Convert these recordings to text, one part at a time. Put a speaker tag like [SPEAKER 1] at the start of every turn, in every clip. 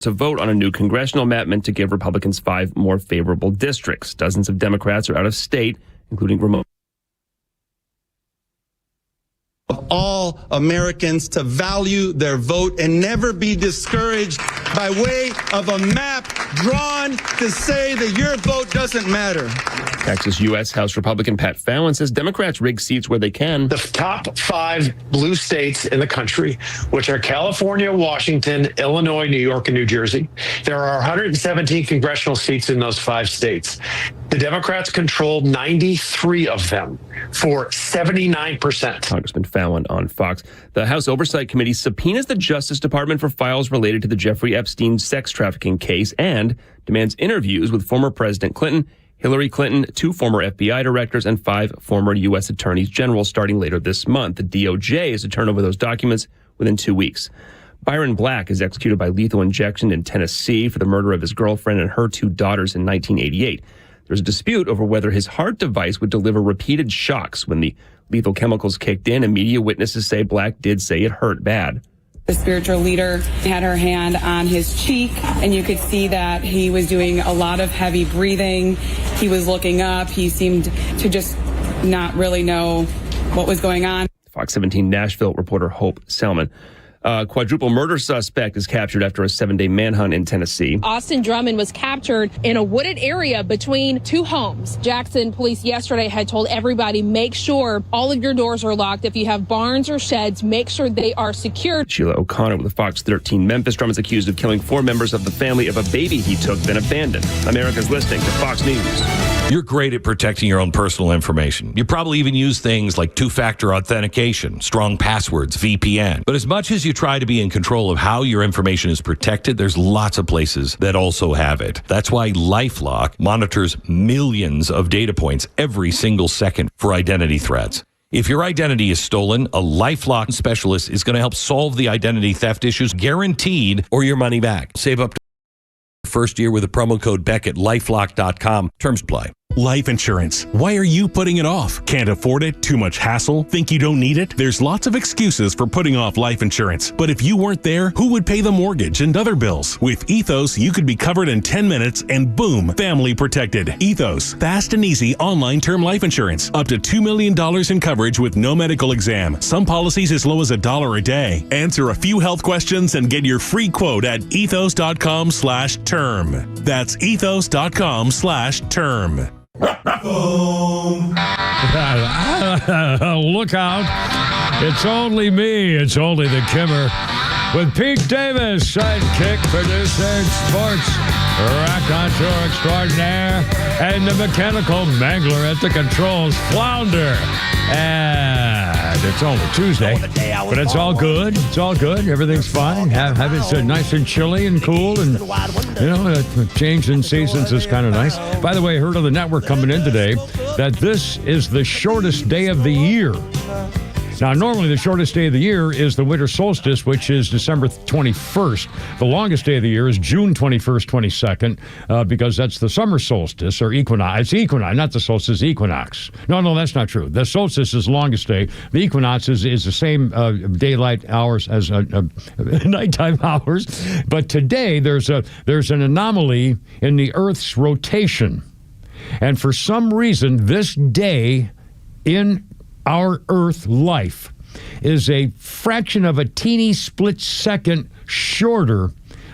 [SPEAKER 1] to vote on a new congressional map meant to give Republicans 5 more favorable districts. Dozens of Democrats are out of state, including remote.
[SPEAKER 2] Of all Americans to value their vote and never be discouraged by way of a map drawn to say that your vote doesn't matter.
[SPEAKER 1] Texas U.S. House Republican Pat Fallon says Democrats rig seats where they can.
[SPEAKER 3] The top 5 blue states in the country, which are California, Washington, Illinois, New York, and New Jersey. There are 117 congressional seats in those 5 states. The Democrats controlled 93 of them for 79%.
[SPEAKER 1] Congressman Fallon on Fox. The House Oversight Committee subpoenas the Justice Department for files related to the Jeffrey Epstein sex trafficking case and demands interviews with former President Clinton, Hillary Clinton, 2 former FBI directors, and 5 former U.S. attorneys general starting later this month. The DOJ is to turn over those documents within 2 weeks. Byron Black is executed by lethal injection in Tennessee for the murder of his girlfriend and her 2 daughters in 1988. There's a dispute over whether his heart device would deliver repeated shocks when the lethal chemicals kicked in, and media witnesses say Black did say it hurt bad.
[SPEAKER 4] The spiritual leader had her hand on his cheek, and you could see that he was doing a lot of heavy breathing. He was looking up. He seemed to just not really know what was going on.
[SPEAKER 1] Fox 17 Nashville reporter Hope Selman. Quadruple murder suspect is captured after a 7-day manhunt in Tennessee.
[SPEAKER 5] Austin Drummond was captured in a wooded area between 2 homes. Jackson police yesterday had told everybody, make sure all of your doors are locked. If you have barns or sheds, make sure they are secured.
[SPEAKER 1] Sheila O'Connor with Fox 13. Memphis Drummond's accused of killing 4 members of the family of a baby he took, then abandoned. America's listening to Fox News.
[SPEAKER 6] You're great at protecting your own personal information. You probably even use things like 2-factor authentication, strong passwords, VPN. But as much as you try to be in control of how your information is protected, there's lots of places that also have it. That's why LifeLock monitors millions of data points every single second for identity threats. If your identity is stolen, a LifeLock specialist is going to help solve the identity theft issues, guaranteed, or your money back. Save up to first year with a promo code Beck at lifelock.com. Terms apply.
[SPEAKER 7] Life insurance. Why are you putting it off? Can't afford it? Too much hassle? Think you don't need it? There's lots of excuses for putting off life insurance. But if you weren't there, who would pay the mortgage and other bills? With Ethos, you could be covered in 10 minutes and boom, family protected. Ethos. Fast and easy online term life insurance. Up to $2 million in coverage with no medical exam. Some policies as low as $1 a day. Answer a few health questions and get your free quote at ethos.com/term. That's ethos.com/term.
[SPEAKER 8] Look out. It's only me. It's only the Kimmer. With Pete Davis, sidekick, producer, sports, raconteur extraordinaire, and the mechanical mangler at the controls, Flounder. And it's only Tuesday, but it's all good. It's all good. Everything's fine. Have it nice and chilly and cool, and a change in seasons is kind of nice. By the way, I heard on the network coming in today that this is the shortest day of the year. Now, normally the shortest day of the year is the winter solstice, which is December 21st. The longest day of the year is June 21st, 22nd, because that's the summer solstice, or equinox. It's equinox, not the solstice, equinox. No, that's not true. The solstice is the longest day. The equinox is the same daylight hours as nighttime hours. But today there's an anomaly in the Earth's rotation. And for some reason, this day in our Earth life is a fraction of a teeny split second shorter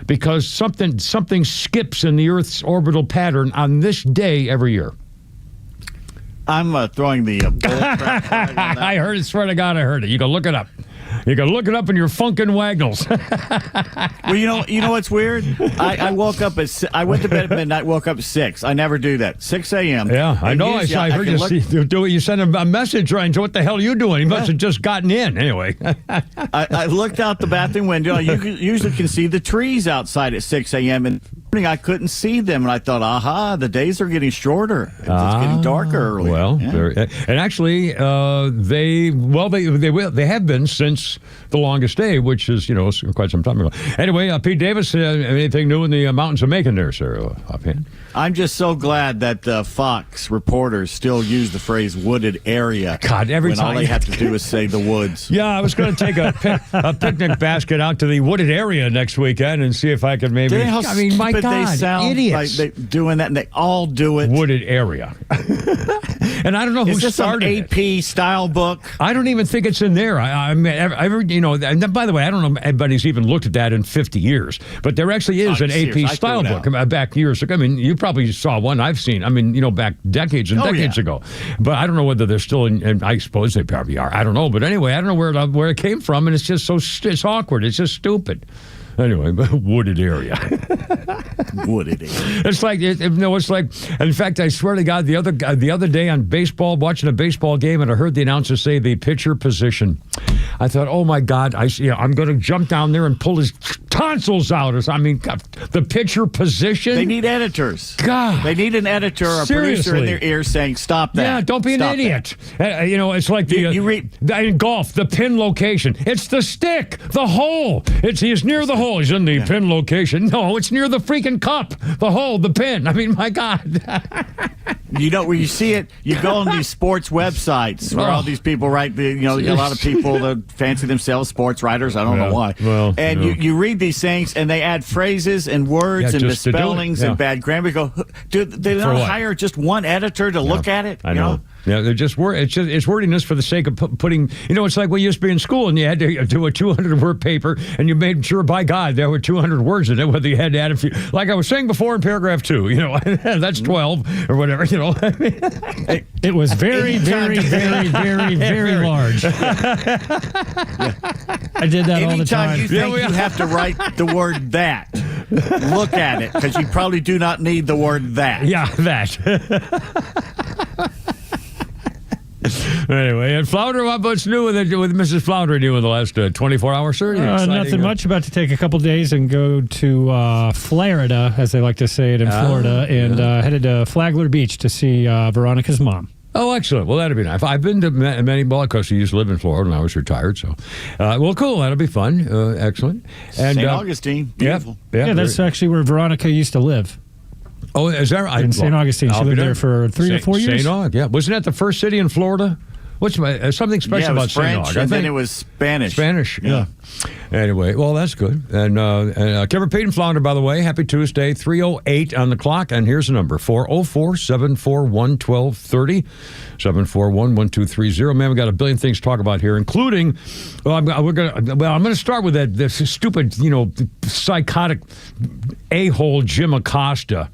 [SPEAKER 8] because something skips in the Earth's orbital pattern on this day every year.
[SPEAKER 9] I'm throwing the bull crap flag on that.
[SPEAKER 8] I heard it. Swear to God, I heard it. You can look it up. You can look it up in your funkin' wagnalls.
[SPEAKER 9] Well, you know what's weird? I woke up I went to bed at midnight, woke up at 6. I never do that. 6 a.m.
[SPEAKER 8] Yeah, I know. I heard you do it. You sent a message, Ryan. So what the hell are you doing? He must have just gotten in. Anyway.
[SPEAKER 9] I looked out the bathroom window. You usually can see the trees outside at 6 a.m. and happening, I couldn't see them, and I thought, aha, the days are getting shorter. It's getting darker early.
[SPEAKER 8] Well, and actually, they have been since the longest day, which is quite some time ago. Anyway, Pete Davis, anything new in the mountains of Macon there, sir? Offhand.
[SPEAKER 9] I'm just so glad that Fox reporters still use the phrase "wooded area."
[SPEAKER 8] God, every
[SPEAKER 9] when
[SPEAKER 8] time
[SPEAKER 9] all they have to do is say the woods.
[SPEAKER 8] Yeah, I was going to take a picnic basket out to the wooded area next weekend and see if I could maybe. My God,
[SPEAKER 9] they sound
[SPEAKER 8] idiots!
[SPEAKER 9] Like doing that, and they all do it.
[SPEAKER 8] Wooded area, and I don't know who started it.
[SPEAKER 9] Is this some AP style book?
[SPEAKER 8] I don't even think it's in there. And by the way, I don't know if anybody's even looked at that in 50 years, but there actually is an AP style book back years ago. I mean, you probably saw one I've seen. I mean, back decades and decades ago. But I don't know whether they're still in, I suppose they probably are. I don't know. But anyway, I don't know where it came from, and it's just it's awkward. It's just stupid. Anyway, wooded area.
[SPEAKER 9] Wooded area.
[SPEAKER 8] It's like, in fact, I swear to God, the other day on baseball, watching a baseball game, and I heard the announcer say the pitcher position. I thought, oh my God, I'm going to jump down there and pull his tonsils out. The pitcher position.
[SPEAKER 9] They need editors.
[SPEAKER 8] God.
[SPEAKER 9] They need an editor or a producer in their ear saying, stop that.
[SPEAKER 8] Yeah, don't be an idiot. It's like in golf, the pin location. It's the stick, the hole. He's near the hole. He's in the pin location. No, it's near the freaking cup, the hole, the pin. I mean, my God.
[SPEAKER 9] Where you see it, you go on these sports websites where all these people write, you get a lot of people that fancy themselves sports writers. I don't know why.
[SPEAKER 8] Well,
[SPEAKER 9] and you read these things, and they add phrases and words and misspellings and bad grammar. You go, do they not hire just one editor to look at it?
[SPEAKER 8] I know. Yeah, they're just it's wordiness for the sake of putting. It's like we used to be in school, and you had to do a 200-word paper, and you made sure, by God, there were 200 words in it. Whether you had to add a few, like I was saying before in paragraph 2, that's 12 or whatever.
[SPEAKER 10] It was very, very, very, very, very large. I did that all the time.
[SPEAKER 9] Anytime you think you have to write the word that, look at it, because you probably do not need the word that.
[SPEAKER 8] Yeah, that. Anyway, and Flounder, what's new with Mrs. Flounder in the last 24 hours, sir?
[SPEAKER 10] Nothing much. About to take a couple days and go to Florida, as they like to say it in Florida, and headed to Flagler Beach to see Veronica's mom.
[SPEAKER 8] Oh, excellent. Well, that'd be nice. I've been to many because I used to live in Florida when I was retired. So, well, cool. That'll be fun. Excellent. And
[SPEAKER 9] St. Augustine. Beautiful.
[SPEAKER 10] Yeah, that's actually where Veronica used to live.
[SPEAKER 8] Oh, is that right?
[SPEAKER 10] In St. Augustine. She lived there for 3 to 4 years.
[SPEAKER 8] St. Aug, yeah. Wasn't that the first city in Florida? What's something special about St. Aug?
[SPEAKER 9] And then it was Spanish.
[SPEAKER 8] Spanish, yeah. Anyway, well, that's good. And Kevin Pete and Flounder, by the way, happy Tuesday, 3:08 on the clock. And here's the number, 404-741-1230, 741-1230. Man, we got a billion things to talk about here, including, I'm going to start with this stupid, psychotic a-hole Jim Acosta.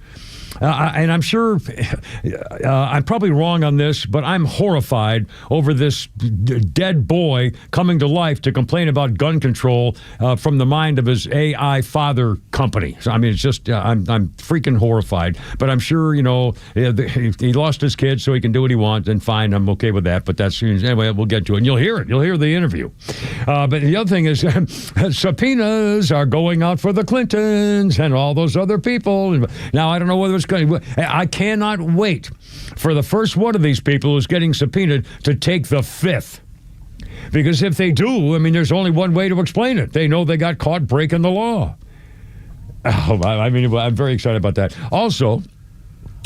[SPEAKER 8] And I'm sure I'm probably wrong on this, but I'm horrified over this dead boy coming to life to complain about gun control from the mind of his AI father company. So, I mean, it's just, I'm freaking horrified. But I'm sure, he lost his kid so he can do what he wants, and fine, I'm okay with that. But anyway, we'll get to it. And you'll hear it. You'll hear the interview. But the other thing is subpoenas are going out for the Clintons and all those other people. Now, I don't know whether it's I cannot wait for the first one of these people who's getting subpoenaed to take the fifth. Because if they do, there's only one way to explain it. They know they got caught breaking the law. I'm very excited about that. Also,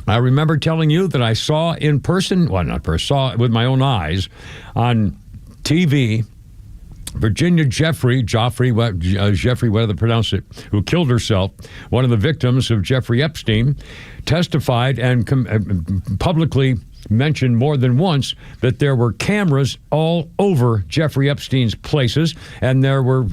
[SPEAKER 8] I remember telling you that I saw in person, saw with my own eyes on TV, Virginia Jeffrey, whatever they pronounce it, who killed herself, one of the victims of Jeffrey Epstein, testified and publicly mentioned more than once that there were cameras all over Jeffrey Epstein's places, and there were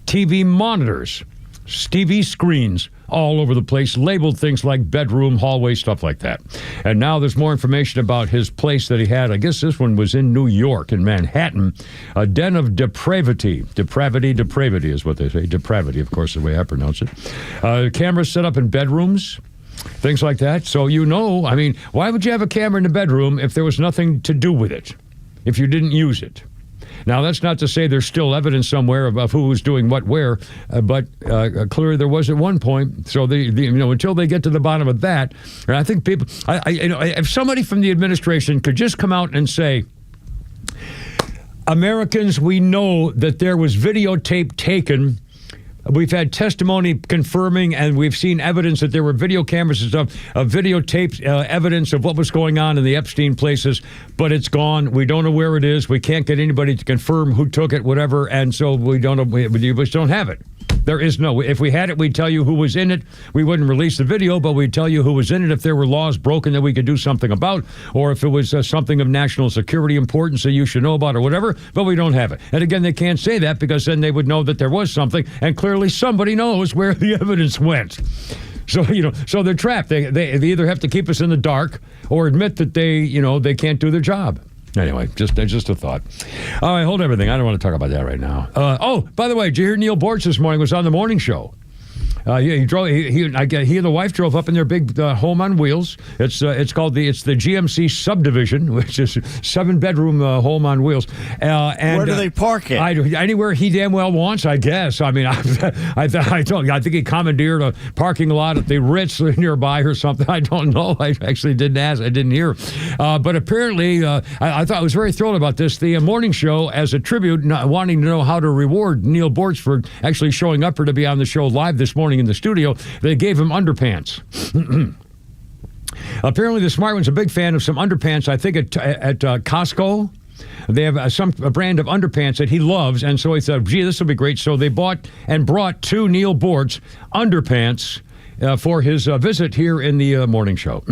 [SPEAKER 8] TV monitors, TV screens all over the place, labeled things like bedroom, hallway, stuff like that. And now there's more information about his place that he had. I guess this one was in New York, in Manhattan, a den of depravity. Depravity is what they say. Depravity, of course, is the way I pronounce it. Cameras set up in bedrooms, things like that. So why would you have a camera in the bedroom if there was nothing to do with it, if you didn't use it? Now, that's not to say there's still evidence somewhere of who was doing what where, but clearly there was at one point. So until they get to the bottom of that, and I think people, if somebody from the administration could just come out and say, Americans, we know that there was videotape taken. We've had testimony confirming, and we've seen evidence that there were video cameras and stuff, videotaped evidence of what was going on in the Epstein places, but it's gone. We don't know where it is. We can't get anybody to confirm who took it, whatever, and so we just don't have it. There is no. If we had it, we'd tell you who was in it. We wouldn't release the video, but we'd tell you who was in it if there were laws broken that we could do something about, or if it was something of national security importance that you should know about or whatever, but we don't have it. And again, they can't say that because then they would know that there was something, and clearly somebody knows where the evidence went. So, so they're trapped. They either have to keep us in the dark or admit that they can't do their job. Anyway, just a thought. All right, hold everything. I don't want to talk about that right now. By the way, did you hear Neil Bortz this morning was on the morning show? He drove. He and the wife drove up in their big home on wheels. It's called the GMC Subdivision, which is 7-bedroom home on wheels. And
[SPEAKER 9] where do they park it?
[SPEAKER 8] Anywhere he damn well wants, I guess. I mean, I think he commandeered a parking lot at the Ritz nearby or something. I don't know. I actually didn't ask. I didn't hear. But apparently, I thought I was very thrilled about this. The morning show, as a tribute, wanting to know how to reward Neil Bortz for actually showing up or to be on the show live this morning in the studio, they gave him underpants. Apparently, the smart one's a big fan of some underpants. I think at Costco, they have a brand of underpants that he loves, and so he said, "Gee, this will be great." So they bought and brought to Neil Bortz underpants for his visit here in the morning show.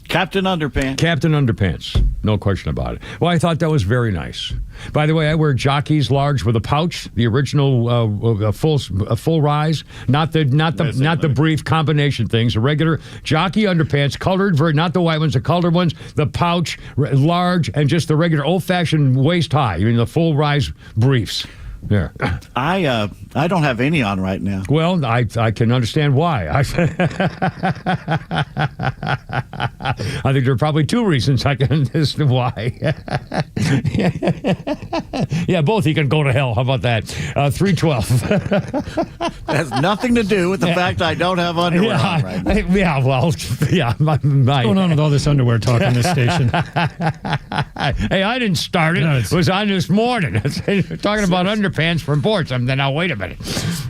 [SPEAKER 9] Captain Underpants. Captain
[SPEAKER 8] Underpants. No question about it. Well, I thought that was very nice. By the way, I wear Jockeys large with a pouch, the original full rise, not the brief combination things. A regular Jockey underpants, colored, not the white ones, the colored ones, the pouch, large, and just the regular old-fashioned waist high. I mean, the full rise briefs. Yeah.
[SPEAKER 9] I don't have any on right now.
[SPEAKER 8] Well, I can understand why. I think there are probably two reasons as to why. Yeah, both. He can go to hell. How about that? 312.
[SPEAKER 9] That has nothing to do with the fact I don't have underwear on right now.
[SPEAKER 8] Yeah, well, yeah.
[SPEAKER 10] What's going on with all this underwear talk on this station?
[SPEAKER 8] Hey, I didn't start it. No, it was on this morning. Talking about underpants from Bortz. Then now wait a minute.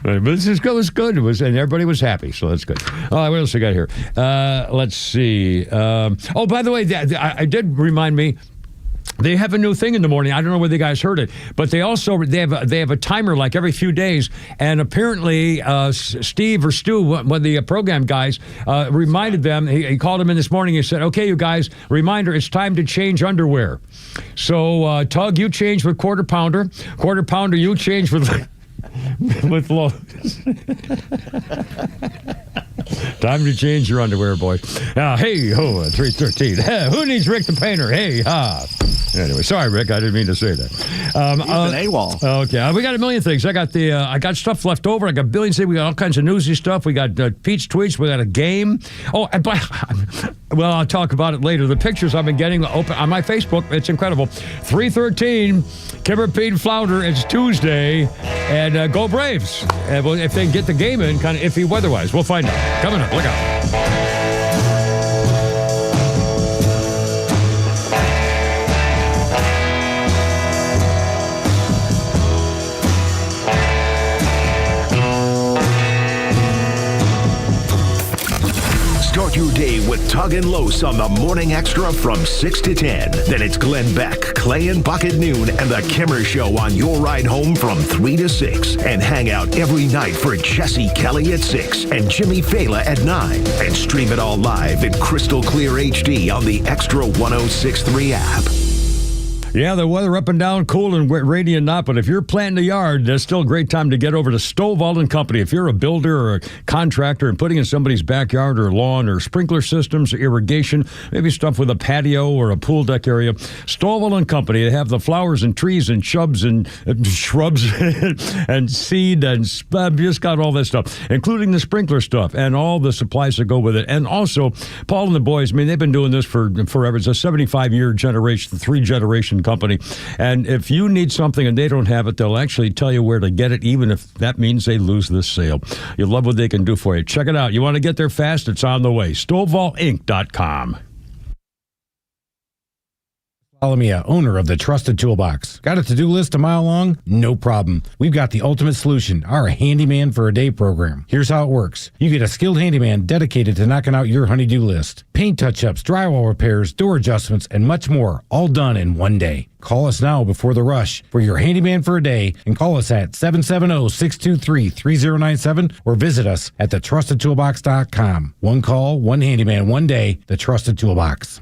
[SPEAKER 8] But this was good. And everybody was happy, so that's good. All right, what else we got here? Let's see. By the way, I did remind me. They have a new thing in the morning. I don't know whether you guys heard it, but they have a timer like every few days, and apparently Steve or Stu, one of the program guys, reminded them. He called them in this morning. He said, "Okay, you guys, reminder, it's time to change underwear." So Tug, you change with quarter pounder. Quarter pounder, you change with low. Time to change your underwear, boy. Hey, ho, 313. Who needs Rick the Painter? Hey, ha. Anyway, sorry, Rick. I didn't mean to say that.
[SPEAKER 9] He's an AWOL.
[SPEAKER 8] Okay, we got a million things. I got stuff left over. I got billions. We got all kinds of newsy stuff. We got Pete's tweets. We got a game. Oh, well, I'll talk about it later. The pictures I've been getting open on my Facebook, it's incredible. 313, Kimmer, Pete, and Flounder. It's Tuesday, and go Braves. If they can get the game in, kind of iffy weather-wise. We'll find out. Coming up, look out.
[SPEAKER 11] Start your day with Tug and Los on the Morning Extra from 6 to 10. Then it's Glenn Beck, Clay and Buck at noon, and the Kimmer Show on your ride home from 3 to 6. And hang out every night for Jesse Kelly at 6 and Jimmy Fela at 9. And stream it all live in crystal clear HD on the Extra 106.3 app.
[SPEAKER 8] Yeah, the weather up and down, cool and rainy and not, but if you're planting a yard, there's still a great time to get over to Stovall & Company. If you're a builder or a contractor and putting in somebody's backyard or lawn or sprinkler systems or irrigation, maybe stuff with a patio or a pool deck area, Stovall & Company, they have the flowers and trees and shrubs and seed and just got all that stuff, including the sprinkler stuff and all the supplies that go with it. And also, Paul and the boys, they've been doing this for forever. It's a 75-year generation, 3 generations Distribution Company. And if you need something and they don't have it, they'll actually tell you where to get it, even if that means they lose this sale. You'll love what they can do for you. Check it out. You want to get there fast? It's on the way. StoveVaultInc.com.
[SPEAKER 12] Alamia, owner of the Trusted Toolbox. Got a to-do list a mile long? No problem. We've got the ultimate solution, our Handyman for a Day program. Here's how it works. You get a skilled handyman dedicated to knocking out your honey-do list. Paint touch-ups, drywall repairs, door adjustments, and much more, all done in one day. Call us now before the rush for your Handyman for a Day and call us at 770-623-3097 or visit us at thetrustedtoolbox.com. One call, one handyman, one day, the Trusted Toolbox.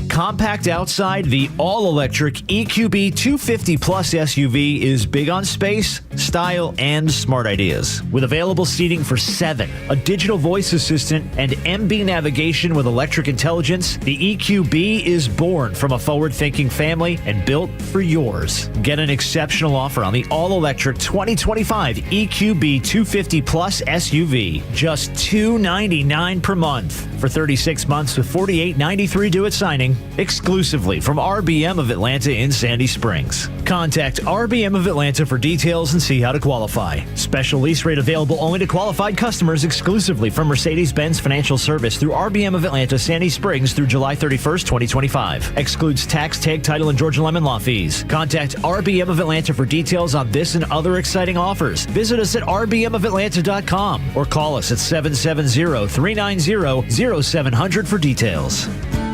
[SPEAKER 13] Compact outside, the all-electric EQB 250 Plus SUV is big on space, style, and smart ideas. With available seating for 7, a digital voice assistant, and MB navigation with electric intelligence, the EQB is born from a forward-thinking family and built for yours. Get an exceptional offer on the all-electric 2025 EQB 250 Plus SUV, just $299 per month for 36 months with $48.93 due at signing, exclusively from RBM of Atlanta in Sandy Springs. Contact RBM of Atlanta for details and see how to qualify. Special lease rate available only to qualified customers exclusively from Mercedes-Benz Financial Service through RBM of Atlanta, Sandy Springs through July 31st, 2025. Excludes tax, tag, title, and Georgia Lemon law fees. Contact RBM of Atlanta for details on this and other exciting offers. Visit us at rbmofatlanta.com or call us at 770-390-0700 for details.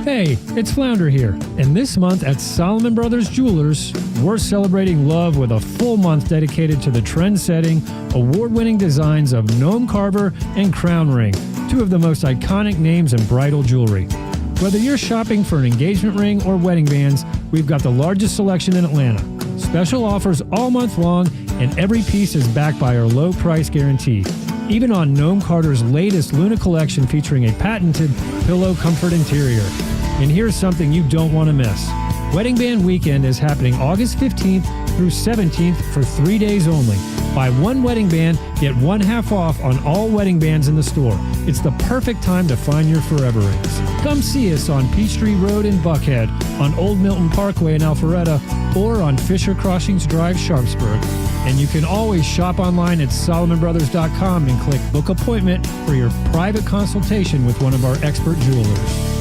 [SPEAKER 10] Hey, it's Flounder here. And this month at Solomon Brothers Jewelers, we're celebrating love with a full month dedicated to the trend-setting, award-winning designs of Gnome Carver and Crown Ring, two of the most iconic names in bridal jewelry. Whether you're shopping for an engagement ring or wedding bands, we've got the largest selection in Atlanta. Special offers all month long, and every piece is backed by our low price guarantee. Even on Gnome Carter's latest Luna collection featuring a patented pillow comfort interior. And here's something you don't want to miss. Wedding Band Weekend is happening August 15th through 17th for 3 days only. Buy one wedding band, get one half off on all wedding bands in the store. It's the perfect time to find your forever rings. Come see us on Peachtree Road in Buckhead, on Old Milton Parkway in Alpharetta, or on Fisher Crossings Drive, Sharpsburg. And you can always shop online at SolomonBrothers.com and click Book Appointment for your private consultation with one of our expert jewelers.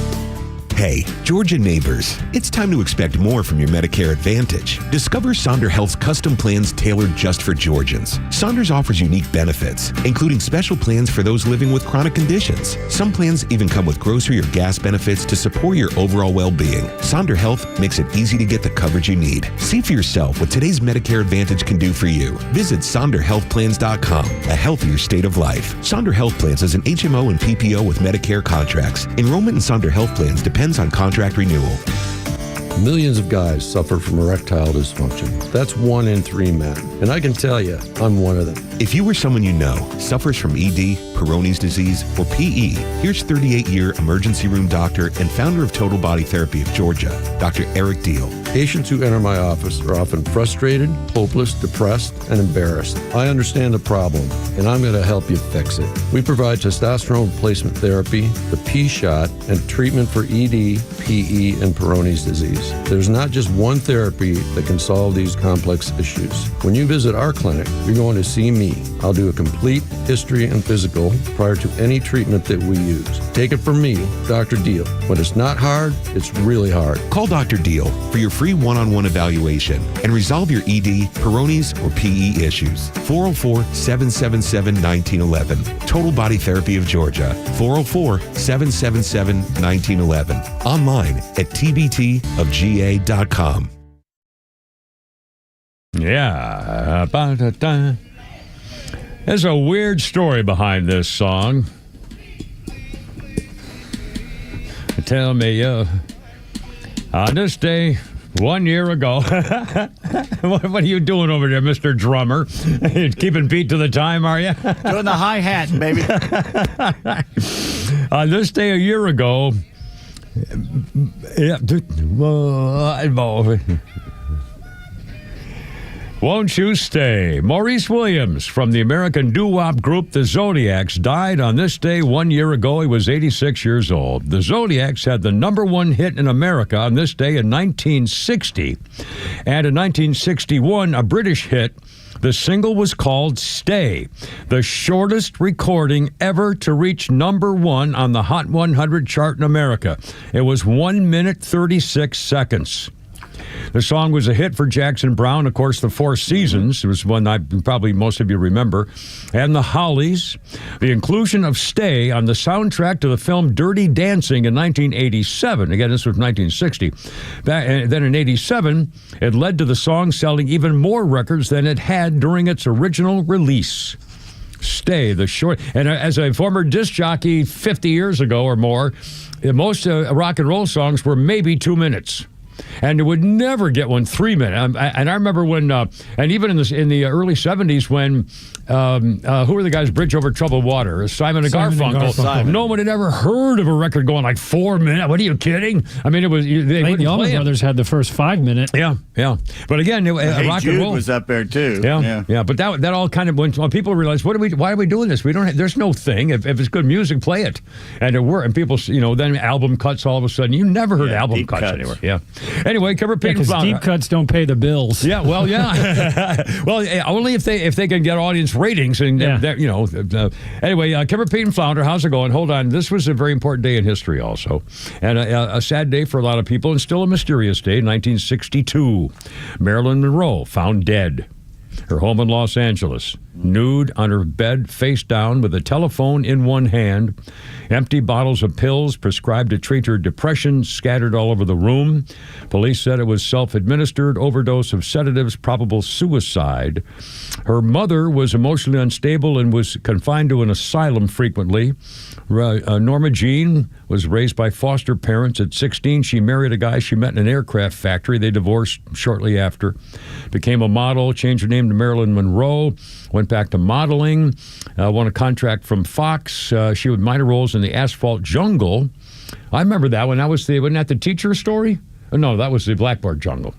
[SPEAKER 14] Hey, Georgia neighbors, it's time to expect more from your Medicare Advantage. Discover Sonder Health's custom plans tailored just for Georgians. Saunders offers unique benefits, including special plans for those living with chronic conditions. Some plans even come with grocery or gas benefits to support your overall well-being. Sonder Health makes it easy to get the coverage you need. See for yourself what today's Medicare Advantage can do for you. Visit SonderHealthPlans.com, a healthier state of life. Sonder Health Plans is an HMO and PPO with Medicare contracts. Enrollment in Sonder Health Plans depends on contract renewal.
[SPEAKER 15] Millions of guys suffer from erectile dysfunction. That's 1 in 3 men. And I can tell you, I'm one of them.
[SPEAKER 14] If you or someone you know suffers from ED, Peyronie's disease, or PE, here's 38-year emergency room doctor and founder of Total Body Therapy of Georgia, Dr. Eric Deal.
[SPEAKER 15] Patients who enter my office are often frustrated, hopeless, depressed, and embarrassed. I understand the problem, and I'm going to help you fix it. We provide testosterone replacement therapy, the P-shot, and treatment for ED, PE, and Peyronie's disease. There's not just one therapy that can solve these complex issues. When you visit our clinic, you're going to see me. I'll do a complete history and physical prior to any treatment that we use. Take it from me, Dr. Deal. When it's not hard, it's really hard.
[SPEAKER 14] Call Dr. Deal for your free one-on-one evaluation and resolve your ED, Peyronie's, or PE issues. 404-777-1911. Total Body Therapy of Georgia. 404-777-1911. Online at tbtofga.com.
[SPEAKER 8] Yeah. There's a weird story behind this song. Tell me, on this day 1 year ago, what are you doing over there, Mr. Drummer? You keeping beat to the time, are you?
[SPEAKER 9] Doing the hi-hat, baby.
[SPEAKER 8] On this day a year ago, Won't You Stay? Maurice Williams from the American doo-wop group The Zodiacs died on this day 1 year ago. He was 86 years old. The Zodiacs had the #1 hit in America on this day in 1960. And in 1961, a British hit. The single was called Stay, the shortest recording ever to reach #1 on the Hot 100 chart in America. It was 1 minute 36 seconds. The song was a hit for Jackson Browne, of course, The Four Seasons. It was one probably most of you remember. And the Hollies. The inclusion of Stay on the soundtrack to the film Dirty Dancing in 1987. Again, this was 1960. Then in 87, it led to the song selling even more records than it had during its original release. Stay, the short. And as a former disc jockey 50 years ago or more, most rock and roll songs were maybe 2 minutes. And it would never get 3 minutes. And I remember when, and even in the early 70s when, who were the guys, Bridge Over Troubled Water? Simon and Garfunkel. No one had ever heard of a record going like 4 minutes. What are you kidding? I mean, it was.
[SPEAKER 10] The Allman Brothers had the first 5 minutes.
[SPEAKER 8] Yeah. But again,
[SPEAKER 9] Hey
[SPEAKER 8] rock
[SPEAKER 9] Jude
[SPEAKER 8] and roll
[SPEAKER 9] was up there too.
[SPEAKER 8] Yeah. But that all kind of when people realized, why are we doing this? We don't. There's no thing. If it's good music, play it. And it worked. And people, then album cuts all of a sudden. You never heard album cuts anywhere. Yeah. Anyway, cover Pete and Flounder.
[SPEAKER 10] Deep cuts don't pay the bills.
[SPEAKER 8] Yeah, well, yeah. Well, only if they can get audience ratings and anyway, Kimber, Pete and Flounder, how's it going? Hold on, this was a very important day in history, also, and a sad day for a lot of people, and still a mysterious day. 1962, Marilyn Monroe found dead. Her home in Los Angeles, nude on her bed, face down, with a telephone in one hand, empty bottles of pills prescribed to treat her depression scattered all over the room. Police said it was self-administered, overdose of sedatives, probable suicide. Her mother was emotionally unstable and was confined to an asylum frequently. Norma Jean was raised by foster parents. At 16, she married a guy she met in an aircraft factory. They divorced shortly after. Became a model, changed her name to Marilyn Monroe, went back to modeling, won a contract from Fox. She had minor roles in the Asphalt Jungle. I remember that one. Wasn't that the teacher story? No, that was the Blackboard Jungle.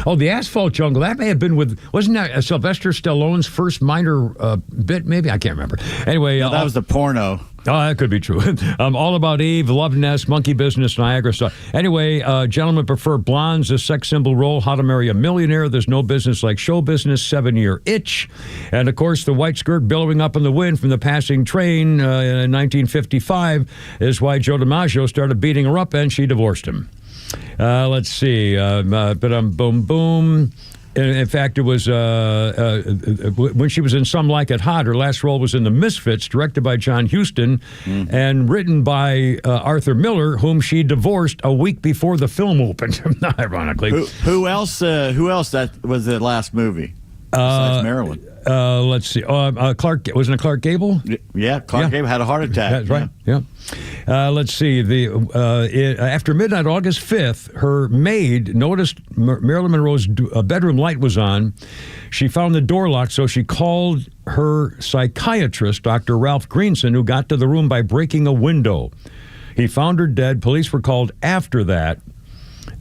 [SPEAKER 8] Oh, the Asphalt Jungle. That may have been wasn't that Sylvester Stallone's first minor bit, maybe? I can't remember. Anyway.
[SPEAKER 9] No, that was the porno.
[SPEAKER 8] Oh, that could be true. All About Eve, Love Nest, Monkey Business, Niagara stuff. Anyway, gentlemen prefer blondes, a sex symbol role, How to Marry a Millionaire, There's No Business Like Show Business, 7-Year Itch. And, of course, the white skirt billowing up in the wind from the passing train in 1955 is why Joe DiMaggio started beating her up and she divorced him. Let's see. Boom, boom. In fact, it was when she was in Some Like It Hot, her last role was in The Misfits, directed by John Huston, and written by Arthur Miller, whom she divorced a week before the film opened, ironically.
[SPEAKER 9] Who else that was the last movie besides Marilyn?
[SPEAKER 8] Let's see. Clark, wasn't it Clark Gable?
[SPEAKER 9] Yeah, Clark Gable had a heart attack.
[SPEAKER 8] That's right. Yeah. Let's see. After midnight, August 5th, her maid noticed Marilyn Monroe's bedroom light was on. She found the door locked, so she called her psychiatrist, Dr. Ralph Greenson, who got to the room by breaking a window. He found her dead. Police were called after that.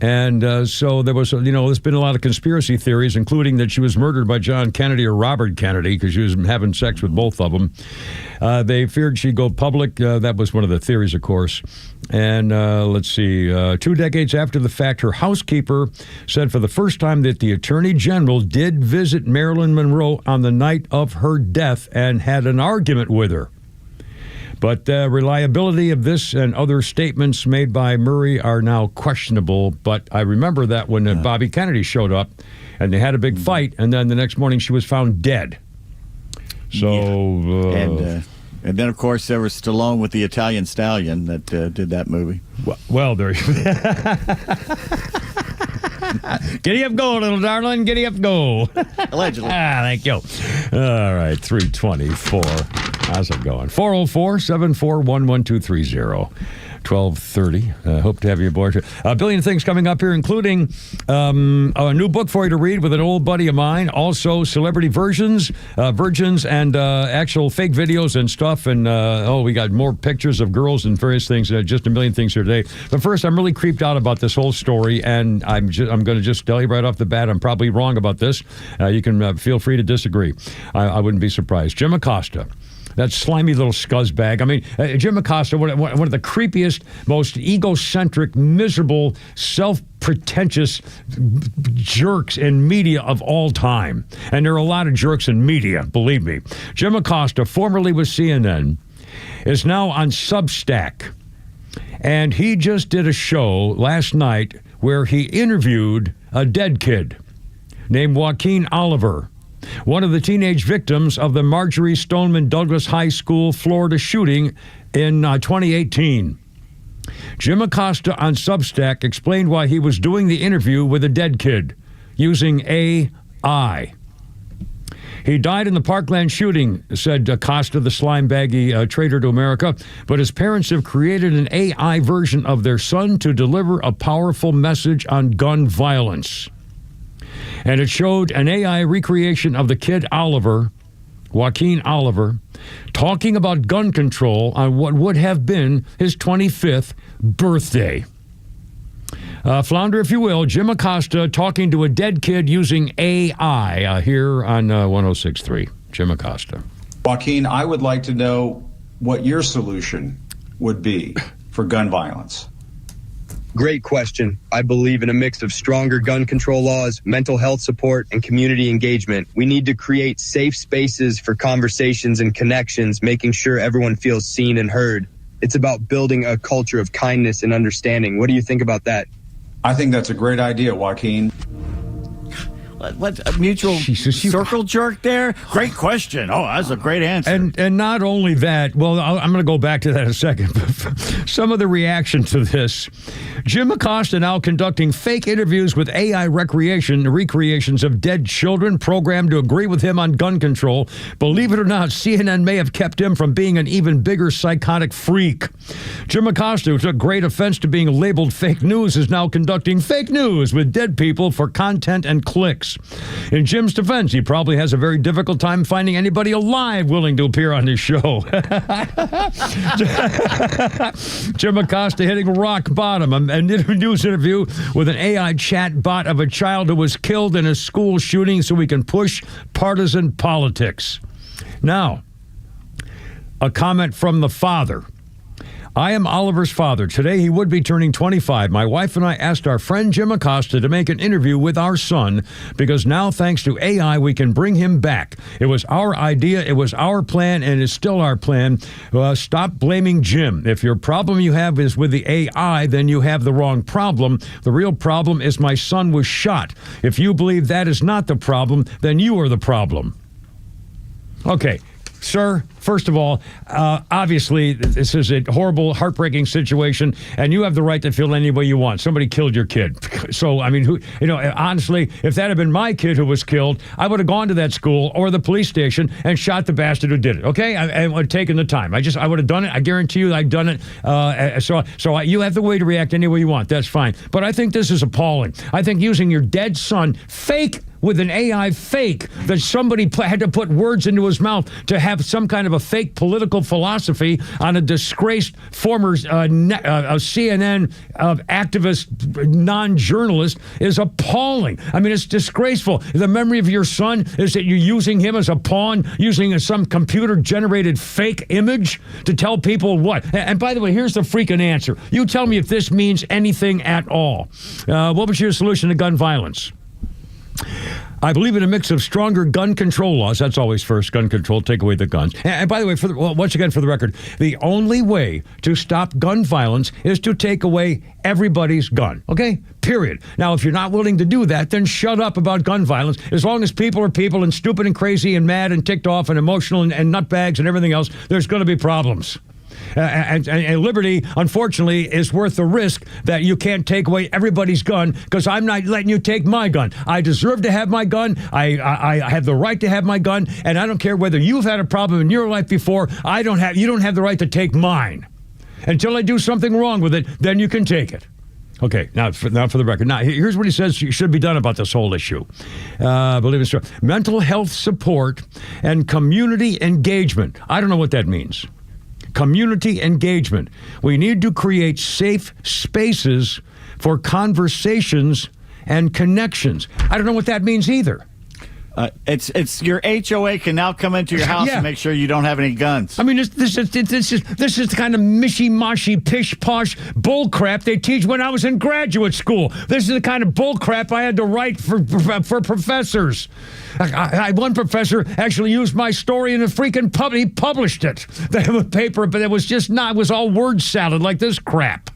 [SPEAKER 8] And so there was, there's been a lot of conspiracy theories, including that she was murdered by John Kennedy or Robert Kennedy because she was having sex with both of them. They feared she'd go public. That was one of the theories, of course. And let's see, 2 decades after the fact, her housekeeper said for the first time that the Attorney General did visit Marilyn Monroe on the night of her death and had an argument with her. But the reliability of this and other statements made by Murray are now questionable. But I remember that when Bobby Kennedy showed up and they had a big fight, and then the next morning she was found dead. So,
[SPEAKER 9] and then, of course, there was Stallone with the Italian Stallion that did that movie.
[SPEAKER 8] Well, there you Giddy up, go, little darling. Giddy up, go.
[SPEAKER 9] Allegedly.
[SPEAKER 8] Thank you. All right, 324. How's it going? 404-741-1230. 1230. Hope to have you aboard. A billion things coming up here, including a new book for you to read with an old buddy of mine. Also, celebrity virgins, and actual fake videos and stuff. And we got more pictures of girls and various things. Just a million things here today. But first, I'm really creeped out about this whole story, and I'm going to just tell you right off the bat, I'm probably wrong about this. You can feel free to disagree. I wouldn't be surprised. Jim Acosta. That slimy little scuzzbag. I mean, Jim Acosta, one of the creepiest, most egocentric, miserable, self-pretentious jerks in media of all time. And there are a lot of jerks in media, believe me. Jim Acosta, formerly with CNN, is now on Substack. And he just did a show last night where he interviewed a dead kid named Joaquin Oliver, one of the teenage victims of the Marjorie Stoneman Douglas High School, Florida shooting in 2018. Jim Acosta on Substack explained why he was doing the interview with a dead kid using AI. He died in the Parkland shooting, said Acosta, the slime-baggy traitor to America, but his parents have created an AI version of their son to deliver a powerful message on gun violence. And it showed an AI recreation of the kid Oliver, Joaquin Oliver, talking about gun control on what would have been his 25th birthday. Flounder, if you will, Jim Acosta talking to a dead kid using AI here on 106.3. Jim Acosta.
[SPEAKER 16] Joaquin, I would like to know what your solution would be for gun violence.
[SPEAKER 17] Great question. I believe in a mix of stronger gun control laws, mental health support, and community engagement. We need to create safe spaces for conversations and connections, making sure everyone feels seen and heard. It's about building a culture of kindness and understanding. What do you think about that?
[SPEAKER 16] I think that's a great idea, Joaquin.
[SPEAKER 9] What a mutual circle jerk there? Great question. Oh, that's a great answer.
[SPEAKER 8] And not only that, well, I'm going to go back to that in a second. Some of the reaction to this. Jim Acosta now conducting fake interviews with AI recreations of dead children programmed to agree with him on gun control. Believe it or not, CNN may have kept him from being an even bigger psychotic freak. Jim Acosta, who took great offense to being labeled fake news, is now conducting fake news with dead people for content and clicks. In Jim's defense, he probably has a very difficult time finding anybody alive willing to appear on his show. Jim Acosta hitting rock bottom. A news interview with an AI chat bot of a child who was killed in a school shooting so we can push partisan politics. Now, a comment from the father. I am Oliver's father. Today he would be turning 25. My wife and I asked our friend Jim Acosta to make an interview with our son because now, thanks to AI, we can bring him back. It was our idea, it was our plan, and it's still our plan. Stop blaming Jim. If your problem you have is with the AI, then you have the wrong problem. The real problem is my son was shot. If you believe that is not the problem, then you are the problem. Okay. Sir, first of all, obviously, this is a horrible, heartbreaking situation, and you have the right to feel any way you want. Somebody killed your kid. So, I mean, honestly, if that had been my kid who was killed, I would have gone to that school or the police station and shot the bastard who did it, okay? I would have taken the time. I would have done it. I guarantee you I'd done it. So you have the way to react any way you want. That's fine. But I think this is appalling. I think using your dead son, fake with an AI fake that somebody had to put words into his mouth to have some kind of a fake political philosophy on a disgraced former CNN activist, non-journalist is appalling. I mean, it's disgraceful. The memory of your son is that you're using him as a pawn, using some computer-generated fake image to tell people what. And by the way, here's the freaking answer. You tell me if this means anything at all. What was your solution to gun violence? I believe in a mix of stronger gun control laws. That's always first, gun control, take away the guns. And by the way, once again, for the record, the only way to stop gun violence is to take away everybody's gun, okay? Period. Now, if you're not willing to do that, then shut up about gun violence. As long as people are people and stupid and crazy and mad and ticked off and emotional and nutbags and everything else, there's going to be problems. And liberty, unfortunately, is worth the risk that you can't take away everybody's gun because I'm not letting you take my gun. I deserve to have my gun. I have the right to have my gun, and I don't care whether you've had a problem in your life before. You don't have the right to take mine. Until I do something wrong with it, then you can take it. Okay, now for the record. Now, here's what he says should be done about this whole issue. Believe it's true. Mental health support and community engagement. I don't know what that means. Community engagement. We need to create safe spaces for conversations and connections. I don't know what that means either.
[SPEAKER 9] It's your HOA can now come into your house and make sure you don't have any guns.
[SPEAKER 8] I mean, this is the kind of mishy-moshy, pish-posh bull crap they teach when I was in graduate school. This is the kind of bull crap I had to write for professors. One professor actually used my story in a freaking pub. He published it. They have a paper, but it was just not. It was all word salad like this crap.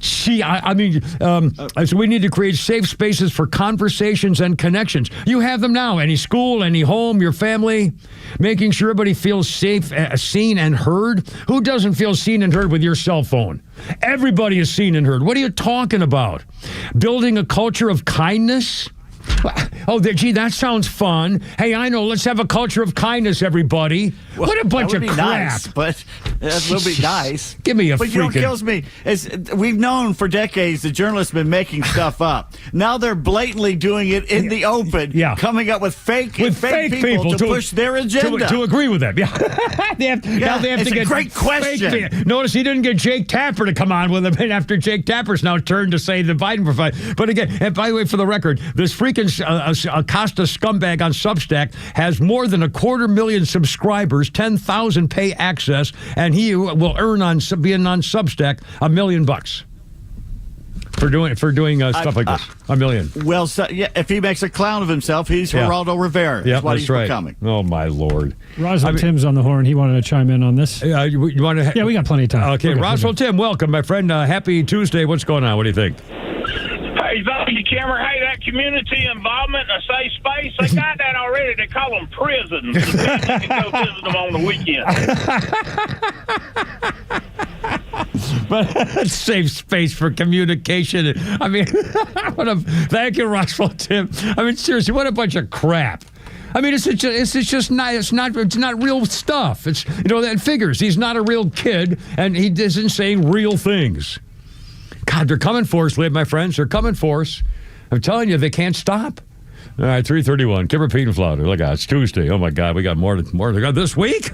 [SPEAKER 8] Gee, so we need to create safe spaces for conversations and connections. You have them now. Any school, any home, your family, making sure everybody feels safe, seen and heard. Who doesn't feel seen and heard with your cell phone? Everybody is seen and heard. What are you talking about? Building a culture of kindness? Oh, gee, that sounds fun. Hey, I know. Let's have a culture of kindness, everybody. Well, what a bunch of crap.
[SPEAKER 9] Nice, but that will be nice.
[SPEAKER 8] Give me a
[SPEAKER 9] But you know what kills me is we've known for decades the journalists have been making stuff up. Now they're blatantly doing it in the open, coming up with fake people to push their agenda.
[SPEAKER 8] To agree with them. Yeah. Now they have
[SPEAKER 9] it's
[SPEAKER 8] to get
[SPEAKER 9] a great question.
[SPEAKER 8] Notice he didn't get Jake Tapper to come on with him after Jake Tapper's now turned to say the Biden provide. But again, and by the way, for the record, this freaking Acosta scumbag on Substack has more than 250,000 subscribers, 10,000 pay access, and he will earn on being on Substack $1 million for doing stuff like this. $1 million.
[SPEAKER 9] Well, if he makes a clown of himself, he's Geraldo Rivera.
[SPEAKER 8] Yeah,
[SPEAKER 9] what
[SPEAKER 8] that's
[SPEAKER 9] he's
[SPEAKER 8] right.
[SPEAKER 9] becoming.
[SPEAKER 8] Oh my Lord.
[SPEAKER 10] Roswell Tim's on the horn. He wanted to chime in on this.
[SPEAKER 8] You want to?
[SPEAKER 10] Yeah, we got plenty of time.
[SPEAKER 8] Okay, Roswell Tim, welcome, my friend. Happy Tuesday. What's going on? What do you think?
[SPEAKER 18] Hey, Zoe Kimmer, hey, that community involvement, a safe space, they got that already. They call them prisons. You can go visit them on the weekend.
[SPEAKER 8] But safe space for communication. I mean, thank you, Roswell Tim. I mean, seriously, what a bunch of crap. I mean, it's not real stuff. It's, that figures. He's not a real kid, and he isn't saying real things. God, they're coming for us, my friends. They're coming for us. I'm telling you, they can't stop. All right, 3:31. Kimmer, Pete, and Flounder. Look out, it's Tuesday. Oh, my God, we got more to go this week.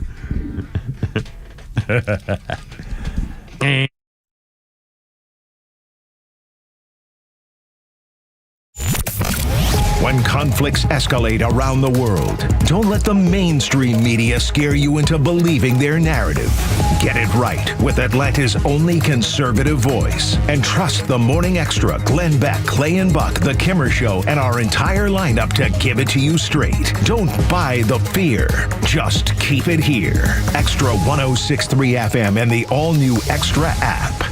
[SPEAKER 11] When conflicts escalate around the world, don't let the mainstream media scare you into believing their narrative. Get it right with Atlanta's only conservative voice. And trust the Morning Extra, Glenn Beck, Clay and Buck, The Kimmer Show, and our entire lineup to give it to you straight. Don't buy the fear. Just keep it here. Extra 106.3 FM and the all-new Extra app.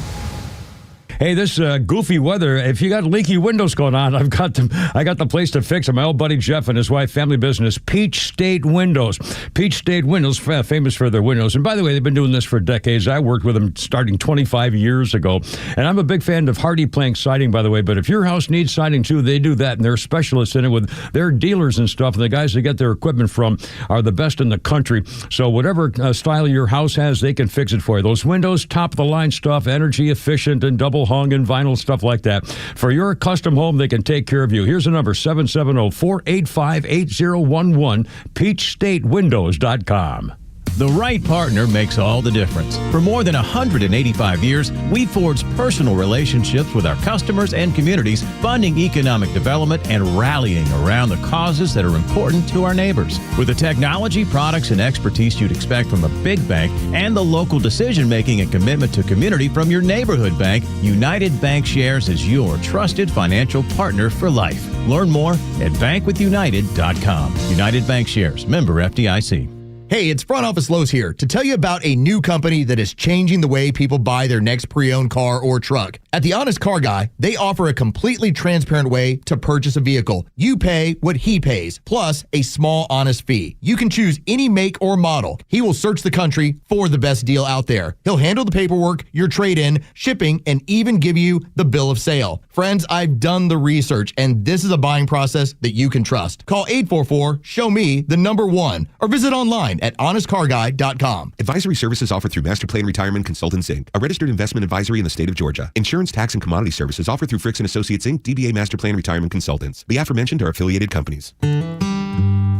[SPEAKER 8] Hey, this goofy weather, if you got leaky windows going on, I got the place to fix them. My old buddy Jeff and his wife, family business, Peach State Windows. Peach State Windows, famous for their windows. And by the way, they've been doing this for decades. I worked with them starting 25 years ago. And I'm a big fan of Hardy Plank siding, by the way. But if your house needs siding too, they do that. And they're specialists in it with their dealers and stuff. And the guys they get their equipment from are the best in the country. So whatever style your house has, they can fix it for you. Those windows, top of the line stuff, energy efficient and double hung and vinyl, stuff like that. For your custom home, they can take care of you. Here's the number, 770-485-8011, peachstatewindows.com.
[SPEAKER 19] The right partner makes all the difference. For more than 185 years, we've forged personal relationships with our customers and communities, funding economic development and rallying around the causes that are important to our neighbors. With the technology, products, and expertise you'd expect from a big bank and the local decision-making and commitment to community from your neighborhood bank, United Bank Shares is your trusted financial partner for life. Learn more at bankwithunited.com. United Bank Shares, member FDIC.
[SPEAKER 20] Hey, it's Front Office Lowe's here to tell you about a new company that is changing the way people buy their next pre-owned car or truck. At The Honest Car Guy, they offer a completely transparent way to purchase a vehicle. You pay what he pays, plus a small honest fee. You can choose any make or model. He will search the country for the best deal out there. He'll handle the paperwork, your trade-in, shipping, and even give you the bill of sale. Friends, I've done the research, and this is a buying process that you can trust. Call 844-SHOW-ME-1 or visit online at honestcarguy.com.
[SPEAKER 14] Advisory services offered through Master Plan Retirement Consultants, Inc., a registered investment advisory in the state of Georgia. Insurance, tax, and commodity services offered through Fricks & Associates, Inc., DBA Master Plan Retirement Consultants. The aforementioned are affiliated companies.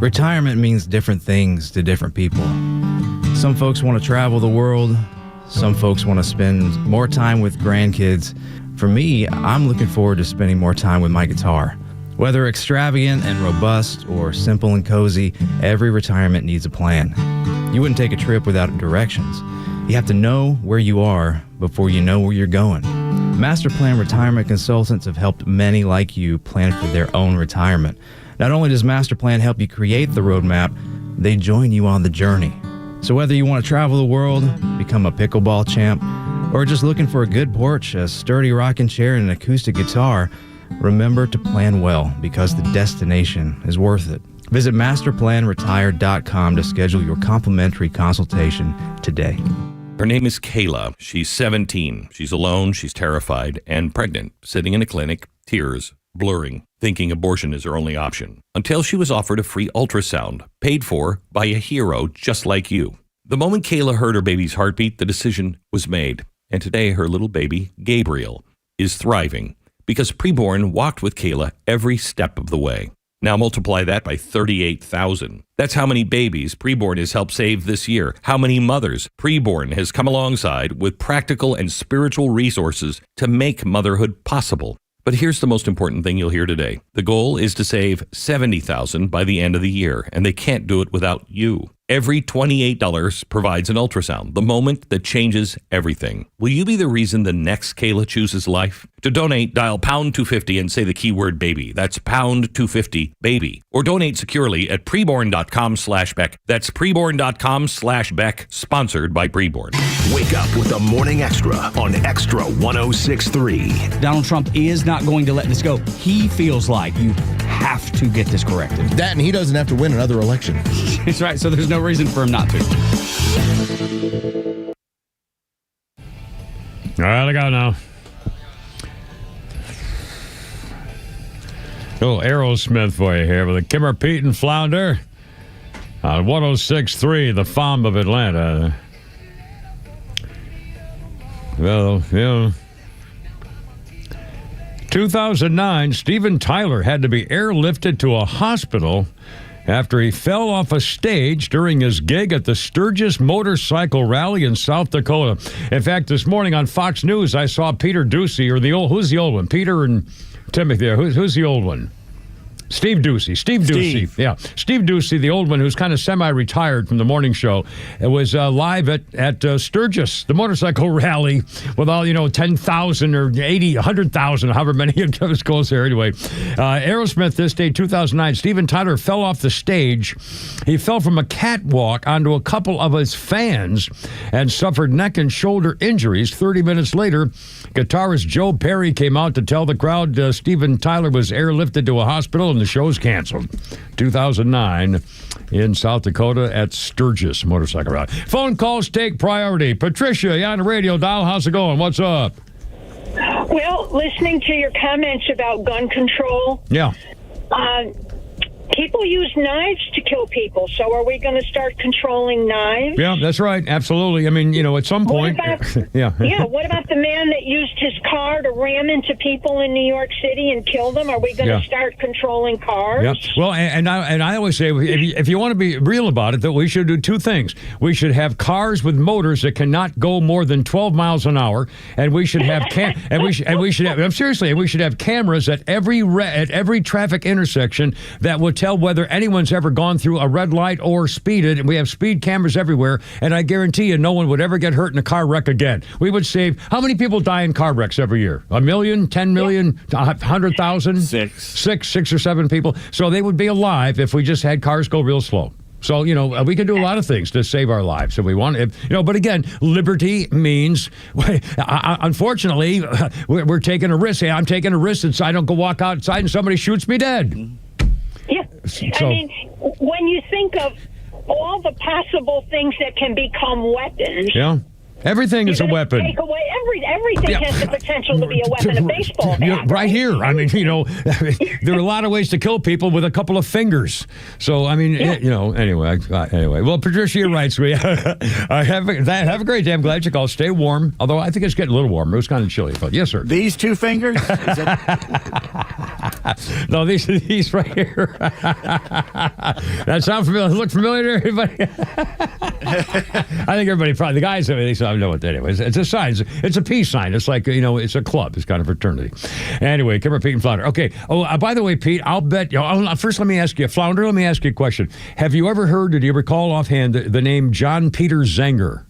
[SPEAKER 21] Retirement means different things to different people. Some folks want to travel the world. Some folks want to spend more time with grandkids. For me, I'm looking forward to spending more time with my guitar. Whether extravagant and robust or simple and cozy, every retirement needs a plan. You wouldn't take a trip without directions. You have to know where you are before you know where you're going. Master Plan Retirement Consultants have helped many like you plan for their own retirement. Not only does Master Plan help you create the roadmap, they join you on the journey. So whether you want to travel the world, become a pickleball champ, or just looking for a good porch, a sturdy rocking chair, and an acoustic guitar, remember to plan well, because the destination is worth it. Visit masterplanretire.com to schedule your complimentary consultation today.
[SPEAKER 6] Her name is Kayla. She's 17. She's alone, she's terrified, and pregnant, sitting in a clinic, tears, blurring, thinking abortion is her only option, until she was offered a free ultrasound, paid for by a hero just like you. The moment Kayla heard her baby's heartbeat, the decision was made. And today, her little baby, Gabriel, is thriving, because Preborn walked with Kayla every step of the way. Now multiply that by 38,000. That's how many babies Preborn has helped save this year. How many mothers Preborn has come alongside with practical and spiritual resources to make motherhood possible. But here's the most important thing you'll hear today. The goal is to save 70,000 by the end of the year, and they can't do it without you. Every $28 provides an ultrasound, the moment that changes everything. Will you be the reason the next Kayla chooses life? To donate, dial pound 250 and say the keyword baby. That's pound 250 baby. Or donate securely at preborn.com/Beck. That's preborn.com/Beck, sponsored by Preborn.
[SPEAKER 11] Wake up with the Morning Extra on XTRA 106.3.
[SPEAKER 22] Donald Trump is not going to let this go. He feels like you have to get this corrected.
[SPEAKER 20] That, and he doesn't have to win another election.
[SPEAKER 22] That's right, so there's no reason for him not to.
[SPEAKER 8] All right, I got it now. A little Aerosmith for you here with the Kimmer, Pete, and Flounder on 106.3, the FOM of Atlanta. Well, 2009, Steven Tyler had to be airlifted to a hospital after he fell off a stage during his gig at the Sturgis Motorcycle Rally in South Dakota. In fact, this morning on Fox News, I saw Peter Ducey, or who's the old one? Peter and Timothy. Who's the old one? Steve Ducey. Yeah. Steve Ducey, the old one who's kind of semi-retired from the morning show, was live at Sturgis, the motorcycle rally, with all, 10,000 or 80, 100,000, however many it goes there anyway. Aerosmith this day, 2009, Steven Tyler fell off the stage. He fell from a catwalk onto a couple of his fans and suffered neck and shoulder injuries. 30 minutes later, guitarist Joe Perry came out to tell the crowd Steven Tyler was airlifted to a hospital and the show's canceled. 2009 in South Dakota at Sturgis Motorcycle Rally. Phone calls take priority. Patricia, you on the radio dial. How's it going? What's up?
[SPEAKER 23] Well, listening to your comments about gun control.
[SPEAKER 8] Yeah.
[SPEAKER 23] People use knives to kill people, so are we going to start controlling knives?
[SPEAKER 8] Yeah, that's right. Absolutely. I mean, at some point. Yeah.
[SPEAKER 23] Yeah, what about the man that used his car to ram into people in New York City and kill them? Are we going to start controlling cars?
[SPEAKER 8] Yeah. Well, and I always say, if you want to be real about it, that we should do two things. We should have cars with motors that cannot go more than 12 miles an hour, and we should have we should have cameras at every traffic intersection that would tell whether anyone's ever gone through a red light or speeded, and we have speed cameras everywhere, and I guarantee you no one would ever get hurt in a car wreck again. We would save, how many people die in car wrecks every year? 1 million, 10 million, 100,000? Six or seven people. So they would be alive if we just had cars go real slow. So, we can do a lot of things to save our lives. So we want to, but again, liberty means, unfortunately, we're taking a risk. Hey, I'm taking a risk that I don't go walk outside and somebody shoots me dead.
[SPEAKER 23] Yeah.
[SPEAKER 8] So,
[SPEAKER 23] I mean, when you think of all the possible things that can become weapons.
[SPEAKER 8] Yeah. Everything is a weapon.
[SPEAKER 23] Take away everything has the potential to be a weapon. A baseball bat,
[SPEAKER 8] right here. I mean, there are a lot of ways to kill people with a couple of fingers. So, I mean, anyway. Well, Patricia, you're right, sweetie. Have a great day. I'm glad you called. Stay warm. Although I think it's getting a little warmer. It was kind of chilly. But yes, sir.
[SPEAKER 9] These two fingers?
[SPEAKER 8] No, these right here. That sound familiar? Look familiar to everybody? I think everybody probably, the guys, they know what that is. It's a sign. It's a peace sign. It's like, it's a club. It's kind of fraternity. Anyway, Kimmer, Pete, and Flounder. Okay. Oh, by the way, Pete, I'll bet, first let me ask you, Flounder, let me ask you a question. Have you ever heard, do you recall offhand the name John Peter Zenger?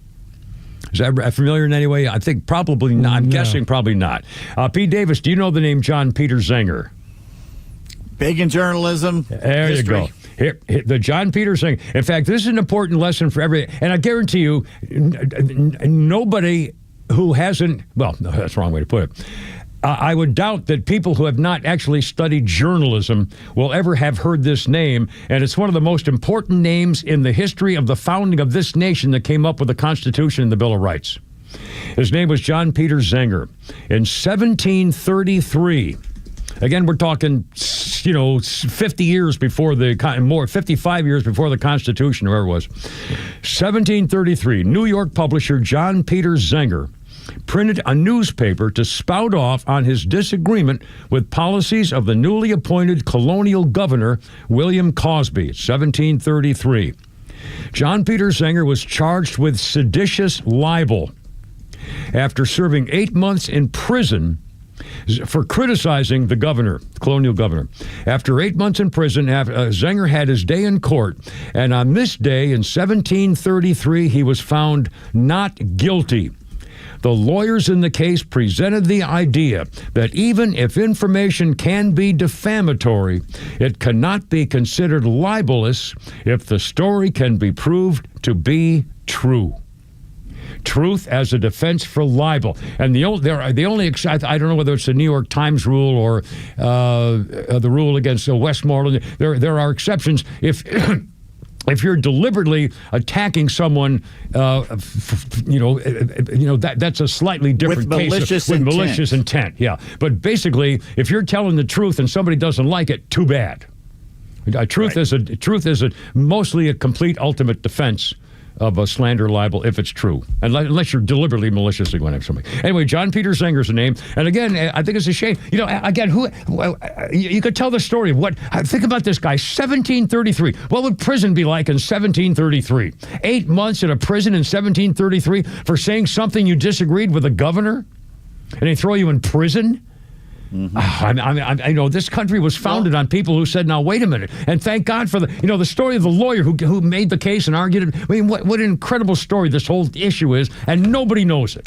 [SPEAKER 8] Is that familiar in any way? I think probably not. I'm guessing probably not. Pete Davis, do you know the name John Peter Zenger?
[SPEAKER 9] Big in journalism.
[SPEAKER 8] There
[SPEAKER 9] history.
[SPEAKER 8] You go. Here, the John Peter thing. In fact, this is an important lesson for everybody. And I guarantee you, nobody who hasn't, well, no, that's the wrong way to put it. I would doubt that people who have not actually studied journalism will ever have heard this name. And it's one of the most important names in the history of the founding of this nation that came up with the Constitution and the Bill of Rights. His name was John Peter Zenger. In 1733, again, we're talking, 50 years before 55 years before the Constitution, whoever it was. 1733, New York publisher John Peter Zenger printed a newspaper to spout off on his disagreement with policies of the newly appointed colonial governor, William Cosby, 1733. John Peter Zenger was charged with seditious libel after serving 8 months in prison for criticizing the governor, colonial governor. After 8 months in prison, Zenger had his day in court, and on this day in 1733, he was found not guilty. The lawyers in the case presented the idea that even if information can be defamatory, it cannot be considered libelous if the story can be proved to be true. Truth as a defense for libel. And I don't know whether it's the New York Times rule or the rule against Westmoreland. There are exceptions. If you're deliberately attacking someone, that's a slightly different case with malicious intent. Yeah, but basically, if you're telling the truth and somebody doesn't like it, too bad. Truth is mostly a complete ultimate defense of a slander libel if it's true, unless you're deliberately maliciously going after somebody. Anyway, John Peter Zenger's the name, and again, I think it's a shame. You could tell the story. Think about this guy, 1733. What would prison be like in 1733? 8 months in a prison in 1733 for saying something you disagreed with the governor, and they throw you in prison? Mm-hmm. I know this country was founded on people who said, now, wait a minute. And thank God for the story of the lawyer who made the case and argued it. I mean, what an incredible story this whole issue is, and nobody knows it.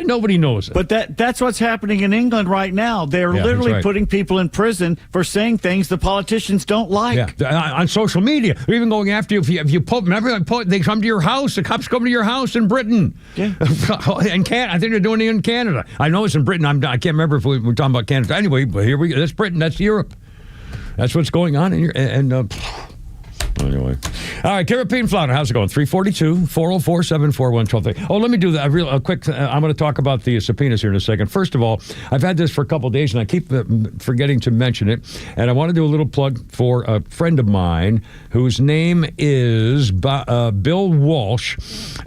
[SPEAKER 8] Nobody knows it.
[SPEAKER 9] But that's what's happening in England right now. They're literally putting people in prison for saying things the politicians don't like.
[SPEAKER 8] Yeah, on social media. They're even going after you if you they come to your house. The cops come to your house in Britain. Yeah. I think they're doing it in Canada. I know it's in Britain. I can't remember if we're talking about Canada. Anyway, but here we go. That's Britain. That's Europe. That's what's going on in here. Anyway. All right, Caribbean Flounder, how's it going? 342-404-741-1230. Oh, let me do that real quick. I'm going to talk about the subpoenas here in a second. First of all, I've had this for a couple of days, and I keep forgetting to mention it. And I want to do a little plug for a friend of mine whose name is Bill Walsh.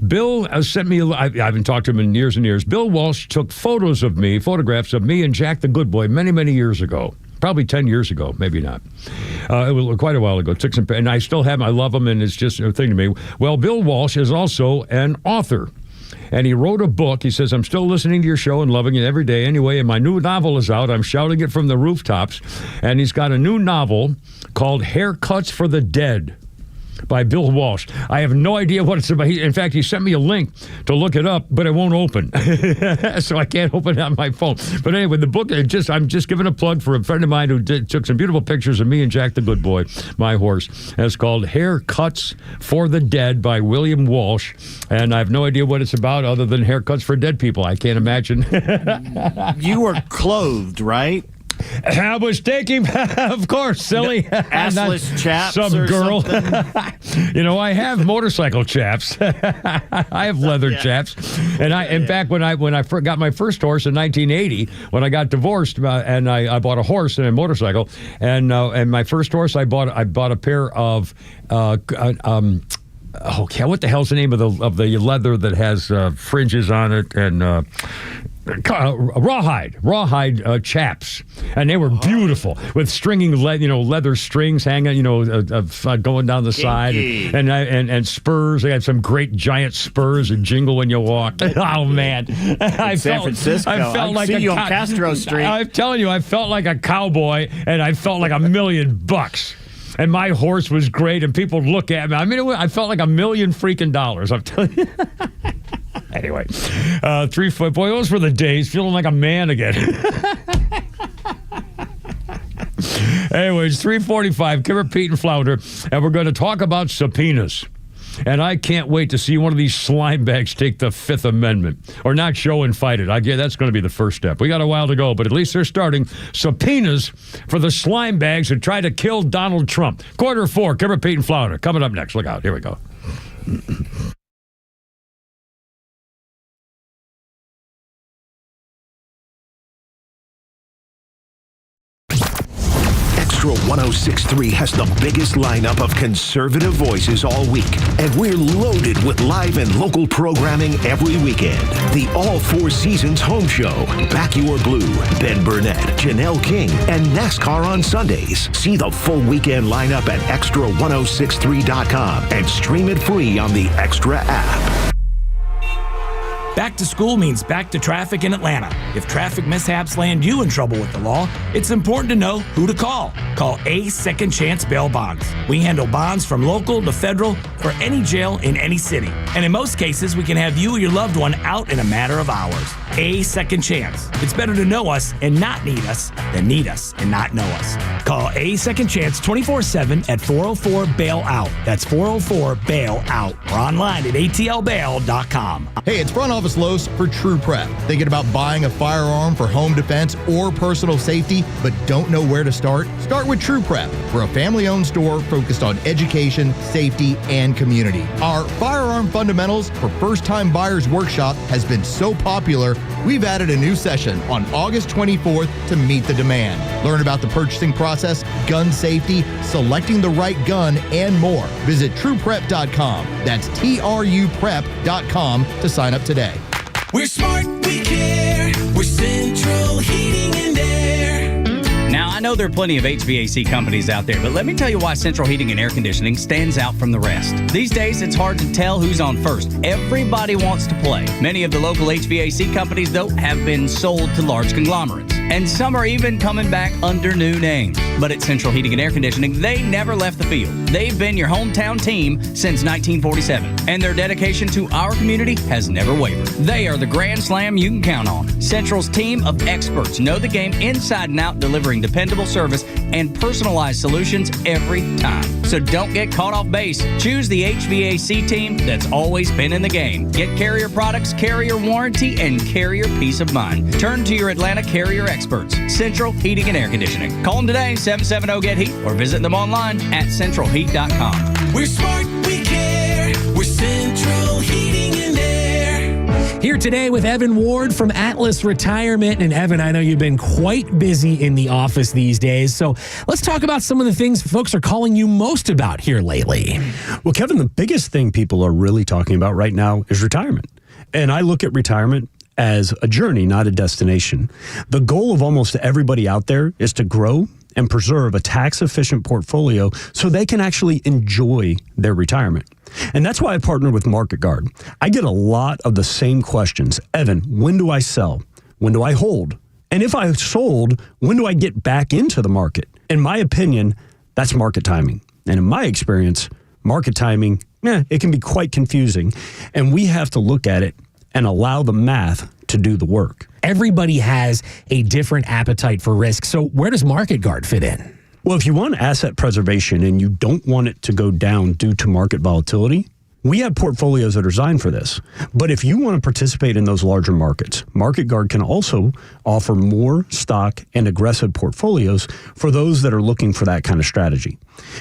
[SPEAKER 8] Bill sent me, I haven't talked to him in years and years. Bill Walsh took photographs of me and Jack the Good Boy many, many years ago. Probably 10 years ago, maybe not. It was quite a while ago. Took some, and I still have him. I love him, and it's just a thing to me. Well, Bill Walsh is also an author, and he wrote a book. He says, I'm still listening to your show and loving it every day. Anyway, and my new novel is out. I'm shouting it from the rooftops. And he's got a new novel called Haircuts for the Dead. by Bill Walsh. I have no idea what it's about. In fact, he sent me a link to look it up, but it won't open. So I can't open it on my phone. But anyway, the book, I'm just giving a plug for a friend of mine who took some beautiful pictures of me and Jack the Good Boy, my horse. And it's called Haircuts for the Dead by William Walsh. And I have no idea what it's about other than haircuts for dead people. I can't imagine.
[SPEAKER 9] You were clothed, right?
[SPEAKER 8] I was taking, of course, silly.
[SPEAKER 9] Assless chaps
[SPEAKER 8] some
[SPEAKER 9] or
[SPEAKER 8] girl.
[SPEAKER 9] something?
[SPEAKER 8] I have motorcycle chaps. I have leather chaps. And in fact, when I got my first horse in 1980, when I got divorced, and I bought a horse and a motorcycle, and my first horse, I bought a pair of what the hell's the name of the leather that has fringes on it and rawhide chaps, and they were beautiful with stringing leather strings hanging going down the side, and spurs. They had some great giant spurs that jingle when you walk. Oh man,
[SPEAKER 9] San Francisco.
[SPEAKER 8] I felt like
[SPEAKER 9] see you on Castro Street.
[SPEAKER 8] I'm telling you, I felt like a cowboy, and I felt like $1 million. And my horse was great, and people look at me. I mean, I felt like $1 million freaking dollars. I'm telling you. Anyway, 3 foot. Boy, those were the days, feeling like a man again. Anyways, 3:45, Kimmer, Pete, and Flounder, and we're going to talk about subpoenas. And I can't wait to see one of these slime bags take the Fifth Amendment. Or not show and fight it. I guess that's going to be the first step. We got a while to go, but at least they're starting subpoenas for the slime bags who tried to kill Donald Trump. 4:15, Kimmer, Pete, and Flounder. Coming up next. Look out. Here we go.
[SPEAKER 11] XTRA 106.3 has the biggest lineup of conservative voices all week, and we're loaded with live and local programming every weekend. The All Four Seasons Home Show, Back Your Blue, Ben Burnett, Janelle King, and NASCAR on Sundays. See the full weekend lineup at XTRA1063.com and stream it free on the XTRA app.
[SPEAKER 2] Back to school means back to traffic in Atlanta. If traffic mishaps land you in trouble with the law, it's important to know who to call. Call A Second Chance Bail Bonds. We handle bonds from local to federal for any jail in any city. And in most cases, we can have you or your loved one out in a matter of hours. A Second Chance. It's better to know us and not need us than need us and not know us. Call A Second Chance 24/7 at 404-BAIL-OUT. That's 404-BAIL-OUT. Or online at atlbail.com.
[SPEAKER 20] Hey, it's front office Los for True Prep. Thinking about buying a firearm for home defense or personal safety, but don't know where to start? Start with True Prep. We're a family-owned store focused on education, safety, and community. Our Firearm Fundamentals for First-Time Buyers workshop has been so popular, we've added a new session on August 24th to meet the demand. Learn about the purchasing process, gun safety, selecting the right gun, and more. Visit TruePrep.com. That's TRUPrep.com to sign up today.
[SPEAKER 3] We're smart, we care. We're Central Heating and Air.
[SPEAKER 4] Now, I know there are plenty of HVAC companies out there, but let me tell you why Central Heating and Air Conditioning stands out from the rest. These days, it's hard to tell who's on first. Everybody wants to play. Many of the local HVAC companies, though, have been sold to large conglomerates. And some are even coming back under new names. But at Central Heating and Air Conditioning, they never left the field. They've been your hometown team since 1947. And their dedication to our community has never wavered. They are the grand slam you can count on. Central's team of experts know the game inside and out, delivering dependable service and personalized solutions every time. So don't get caught off base. Choose the HVAC team that's always been in the game. Get Carrier products, Carrier warranty, and Carrier peace of mind. Turn to your Atlanta Carrier experts. Central Heating and Air Conditioning. Call them today, 770-GET-HEAT, or visit them online at centralheat.com.
[SPEAKER 3] We're smart, we care. We're Central Heating and Air.
[SPEAKER 24] Here today with Evan Ward from Atlas Retirement. And Evan, I know you've been quite busy in the office these days. So let's talk about some of the things folks are calling you most about here lately.
[SPEAKER 25] Well, Kevin, the biggest thing people are really talking about right now is retirement. And I look at retirement as a journey, not a destination. The goal of almost everybody out there is to grow and preserve a tax-efficient portfolio so they can actually enjoy their retirement. And that's why I partner with Market Guard. I get a lot of the same questions. Evan, when do I sell? When do I hold? And if I sold, when do I get back into the market? In my opinion, that's market timing. And in my experience, market timing, it can be quite confusing. And we have to look at it and allow the math to do the work.
[SPEAKER 24] Everybody has a different appetite for risk. So where does Market Guard fit in?
[SPEAKER 25] Well, if you want asset preservation and you don't want it to go down due to market volatility, we have portfolios that are designed for this. But if you want to participate in those larger markets, Market Guard can also offer more stock and aggressive portfolios for those that are looking for that kind of strategy.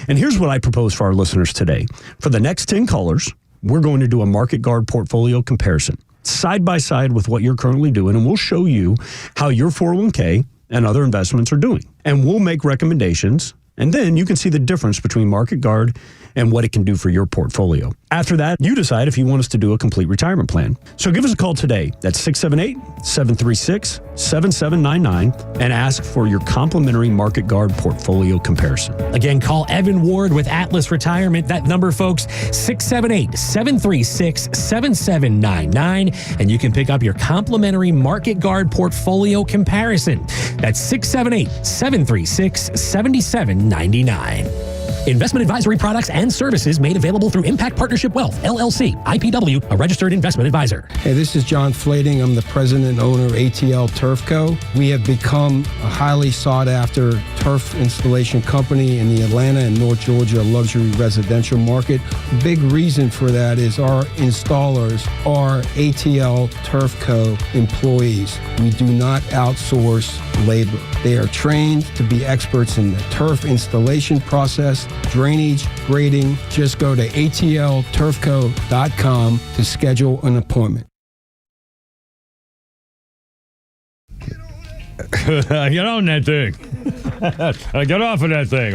[SPEAKER 25] And here's what I propose for our listeners today. For the next 10 callers, we're going to do a Market Guard portfolio comparison, side by side with what you're currently doing, and we'll show you how your 401k and other investments are doing. And we'll make recommendations, and then you can see the difference between Market Guard and what it can do for your portfolio. After that, you decide if you want us to do a complete retirement plan. So give us a call today. That's 678-736-7799 and ask for your complimentary Market Guard portfolio comparison.
[SPEAKER 24] Again, call Evan Ward with Atlas Retirement. That number, folks, 678-736-7799, and you can pick up your complimentary Market Guard portfolio comparison. That's 678-736-7799. Investment advisory products and services made available through Impact Partnership Wealth, LLC, IPW, a registered investment advisor.
[SPEAKER 1] Hey, this is John Flading. I'm the president and owner of ATL Turf Co. We have become a highly sought after turf installation company in the Atlanta and North Georgia luxury residential market. Big reason for that is our installers are ATL Turf Co. employees. We do not outsource labor. They are trained to be experts in the turf installation process, drainage, grading. Just go to atlturfco.com to schedule an appointment.
[SPEAKER 8] Get on that thing. Get off of that thing.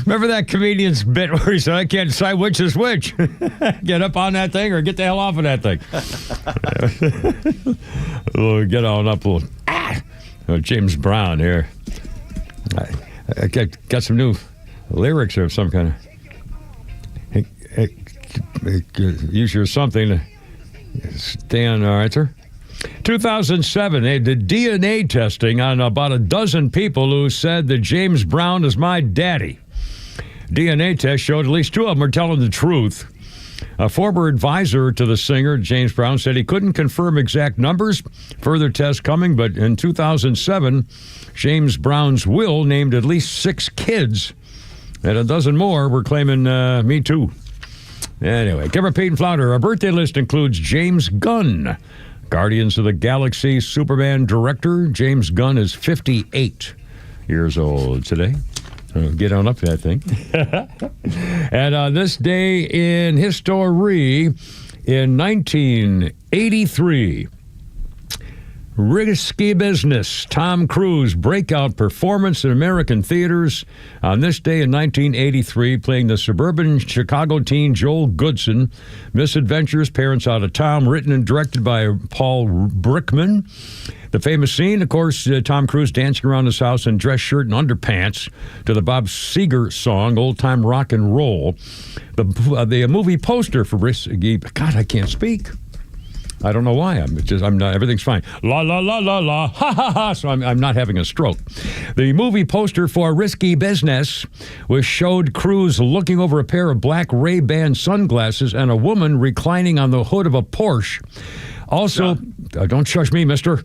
[SPEAKER 8] Remember that comedian's bit where he said, I can't decide which is which. Get up on that thing or get the hell off of that thing. We'll get on up. James Brown here. I got some new lyrics of some kind of. Use your something to stay on. All right, sir. 2007, they did DNA testing on about a dozen people who said that James Brown is my daddy. DNA test showed at least two of them were telling the truth. A former advisor to the singer, James Brown, said he couldn't confirm exact numbers. Further tests coming, but in 2007, James Brown's will named at least 6 kids, and a dozen more were claiming me too. Anyway, Kimmer, Pete, and Flounder. Our birthday list includes James Gunn, Guardians of the Galaxy Superman director. James Gunn is 58 years old today. Get on up to that thing. And on this day in history, in 1983, Risky Business, Tom Cruise breakout performance in American theaters. On this day in 1983, playing the suburban Chicago teen Joel Goodson, Misadventures, Parents Out of Town, written and directed by Paul Brickman. The famous scene, of course, Tom Cruise dancing around his house in dress shirt and underpants to the Bob Seger song, Old Time Rock and Roll. The movie poster for Risky... God, I can't speak. I don't know why. I'm not. Everything's fine. La la la la la. Ha ha ha. So I'm not having a stroke. The movie poster for Risky Business showed Cruise looking over a pair of black Ray-Ban sunglasses and a woman reclining on the hood of a Porsche. Also, don't shush me, mister.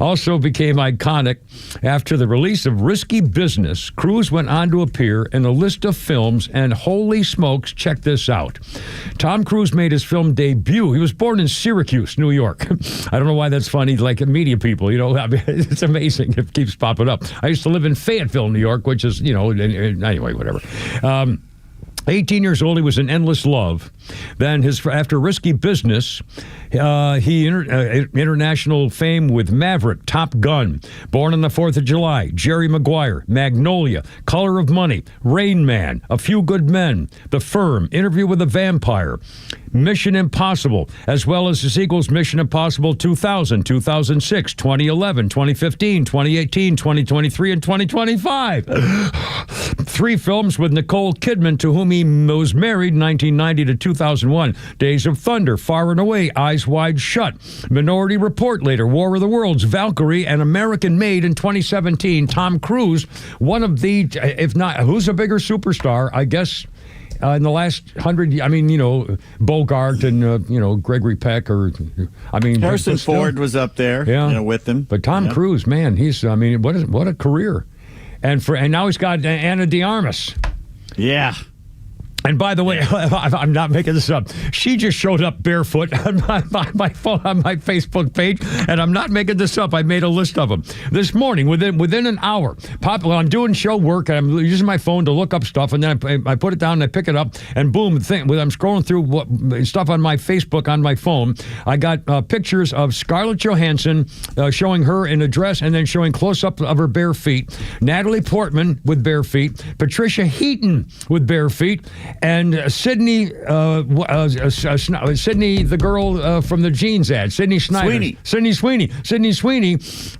[SPEAKER 8] Also became iconic after the release of Risky Business. Cruise went on to appear in a list of films, and holy smokes, check this out. Tom Cruise made his film debut. He was born in Syracuse, New York. I don't know why that's funny, like media people, it's amazing. It keeps popping up. I used to live in Fayetteville, New York, which is, anyway, whatever. 18 years old, he was in Endless Love. Then after Risky Business, he international fame with Maverick, Top Gun, Born on the 4th of July, Jerry Maguire, Magnolia, Color of Money, Rain Man, A Few Good Men, The Firm, Interview with a Vampire, Mission Impossible, as well as the sequels Mission Impossible 2000, 2006, 2011, 2015, 2018, 2023, and 2025. 3 films with Nicole Kidman, to whom he was married 1990 to 2000. 2001. Days of Thunder, Far and Away, Eyes Wide Shut. Minority Report later, War of the Worlds, Valkyrie, and American Made in 2017. Tom Cruise, one of the, if not, who's a bigger superstar, I guess, in the last 100, I mean, Bogart and, Gregory Peck,
[SPEAKER 9] Harrison Ford was up there, with him.
[SPEAKER 8] But Tom Cruise, man, he's, what a career. And now he's got Ana de Armas.
[SPEAKER 9] Yeah.
[SPEAKER 8] And by the way, I'm not making this up. She just showed up barefoot on my phone, on my Facebook page, and I'm not making this up. I made a list of them this morning. Within an hour, I'm doing show work, and I'm using my phone to look up stuff, and then I put it down and I pick it up, and boom, I'm scrolling through stuff on my Facebook on my phone. I got pictures of Scarlett Johansson showing her in a dress, and then showing close up of her bare feet. Natalie Portman with bare feet. Patricia Heaton with bare feet. And Sydney, the girl from the jeans ad, Sydney Sweeney.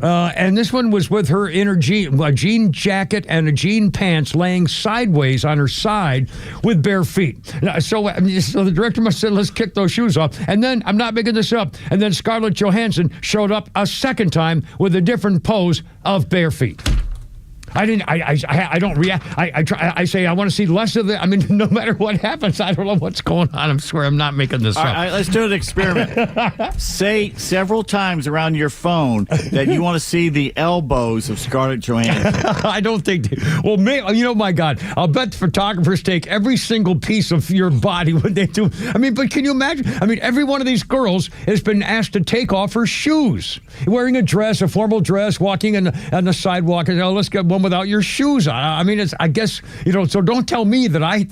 [SPEAKER 8] And this one was with her in her jean jacket and a jean pants, laying sideways on her side with bare feet. So the director must have said, let's kick those shoes off. And then, I'm not making this up, and then Scarlett Johansson showed up a second time with a different pose of bare feet. I don't react. I say I want to see less of it. I mean, no matter what happens, I don't know what's going on. I swear I'm not making this up.
[SPEAKER 9] All right, let's do an experiment. Say several times around your phone that you want to see the elbows of Scarlett Johansson.
[SPEAKER 8] I don't think. Well, my God, I'll bet photographers take every single piece of your body when they do. I mean, but can you imagine? I mean, every one of these girls has been asked to take off her shoes, wearing a dress, a formal dress, walking on the sidewalk, and let's get one without your shoes on. I mean, I guess, so don't tell me that I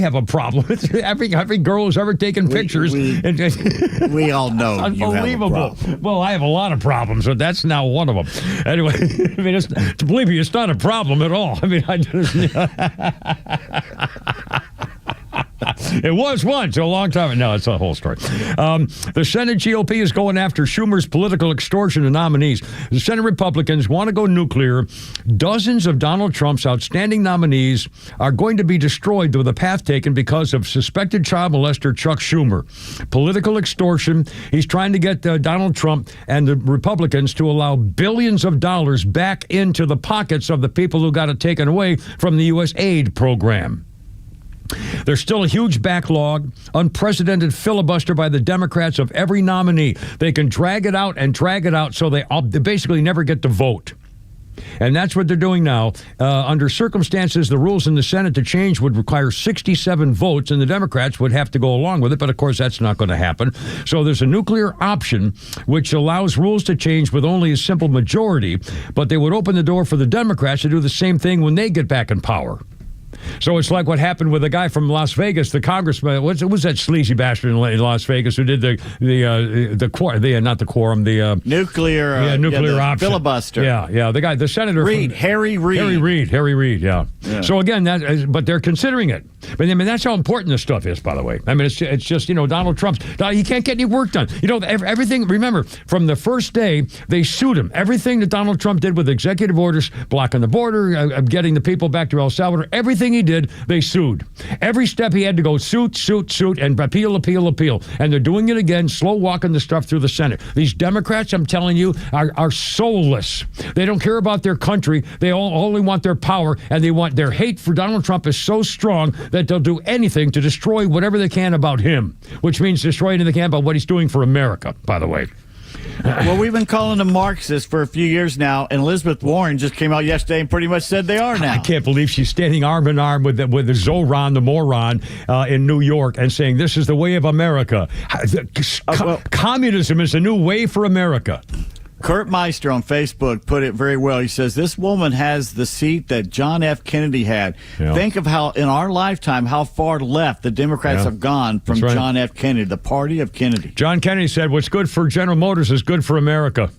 [SPEAKER 8] have a problem. Every girl who's ever taken pictures.
[SPEAKER 9] We all know.
[SPEAKER 8] Unbelievable. Well, I have a lot of problems, but that's now one of them. Anyway, I mean, believe me, it's not a problem at all. I mean, it was once, a long time. No, it's a whole story. The Senate GOP is going after Schumer's political extortion of nominees. The Senate Republicans want to go nuclear. Dozens of Donald Trump's outstanding nominees are going to be destroyed with a path taken because of suspected child molester Chuck Schumer. Political extortion. He's trying to get Donald Trump and the Republicans to allow billions of dollars back into the pockets of the people who got it taken away from the U.S. aid program. There's still a huge backlog, unprecedented filibuster by the Democrats of every nominee. They can drag it out so they basically never get to vote. And that's what they're doing now. Under circumstances, the rules in the Senate to change would require 67 votes, and the Democrats would have to go along with it. But, of course, that's not going to happen. So there's a nuclear option which allows rules to change with only a simple majority, but they would open the door for the Democrats to do the same thing when they get back in power. So it's like what happened with the guy from Las Vegas, the congressman. What was that sleazy bastard in Las Vegas who did the nuclear option
[SPEAKER 9] filibuster?
[SPEAKER 8] Yeah, the guy, the senator
[SPEAKER 9] Harry Reid.
[SPEAKER 8] Yeah. So again, but they're considering it. But I mean, that's how important this stuff is. By the way, I mean, it's just Donald Trump's. He can't get any work done. Everything. Remember, from the first day they sued him. Everything that Donald Trump did with executive orders, blocking the border, getting the people back to El Salvador, everything he did, they sued. Every step he had to go suit, and appeal. And they're doing it again, slow walking the stuff through the Senate. These Democrats, I'm telling you, are soulless. They don't care about their country. They only want their power, and their hate for Donald Trump is so strong that they'll do anything to destroy whatever they can about him, which means destroy anything they can about what he's doing for America, by the way.
[SPEAKER 9] Well, we've been calling them Marxists for a few years now, and Elizabeth Warren just came out yesterday and pretty much said they are now.
[SPEAKER 8] I can't believe she's standing arm in arm with the Zoran, the moron, in New York, and saying this is the way of America. Communism is the new way for America.
[SPEAKER 9] Kurt Meister on Facebook put it very well. He says, this woman has the seat that John F. Kennedy had. Yeah. Think of how, in our lifetime, how far left the Democrats have gone from John F. Kennedy, the party of Kennedy.
[SPEAKER 8] John Kennedy said, what's good for General Motors is good for America.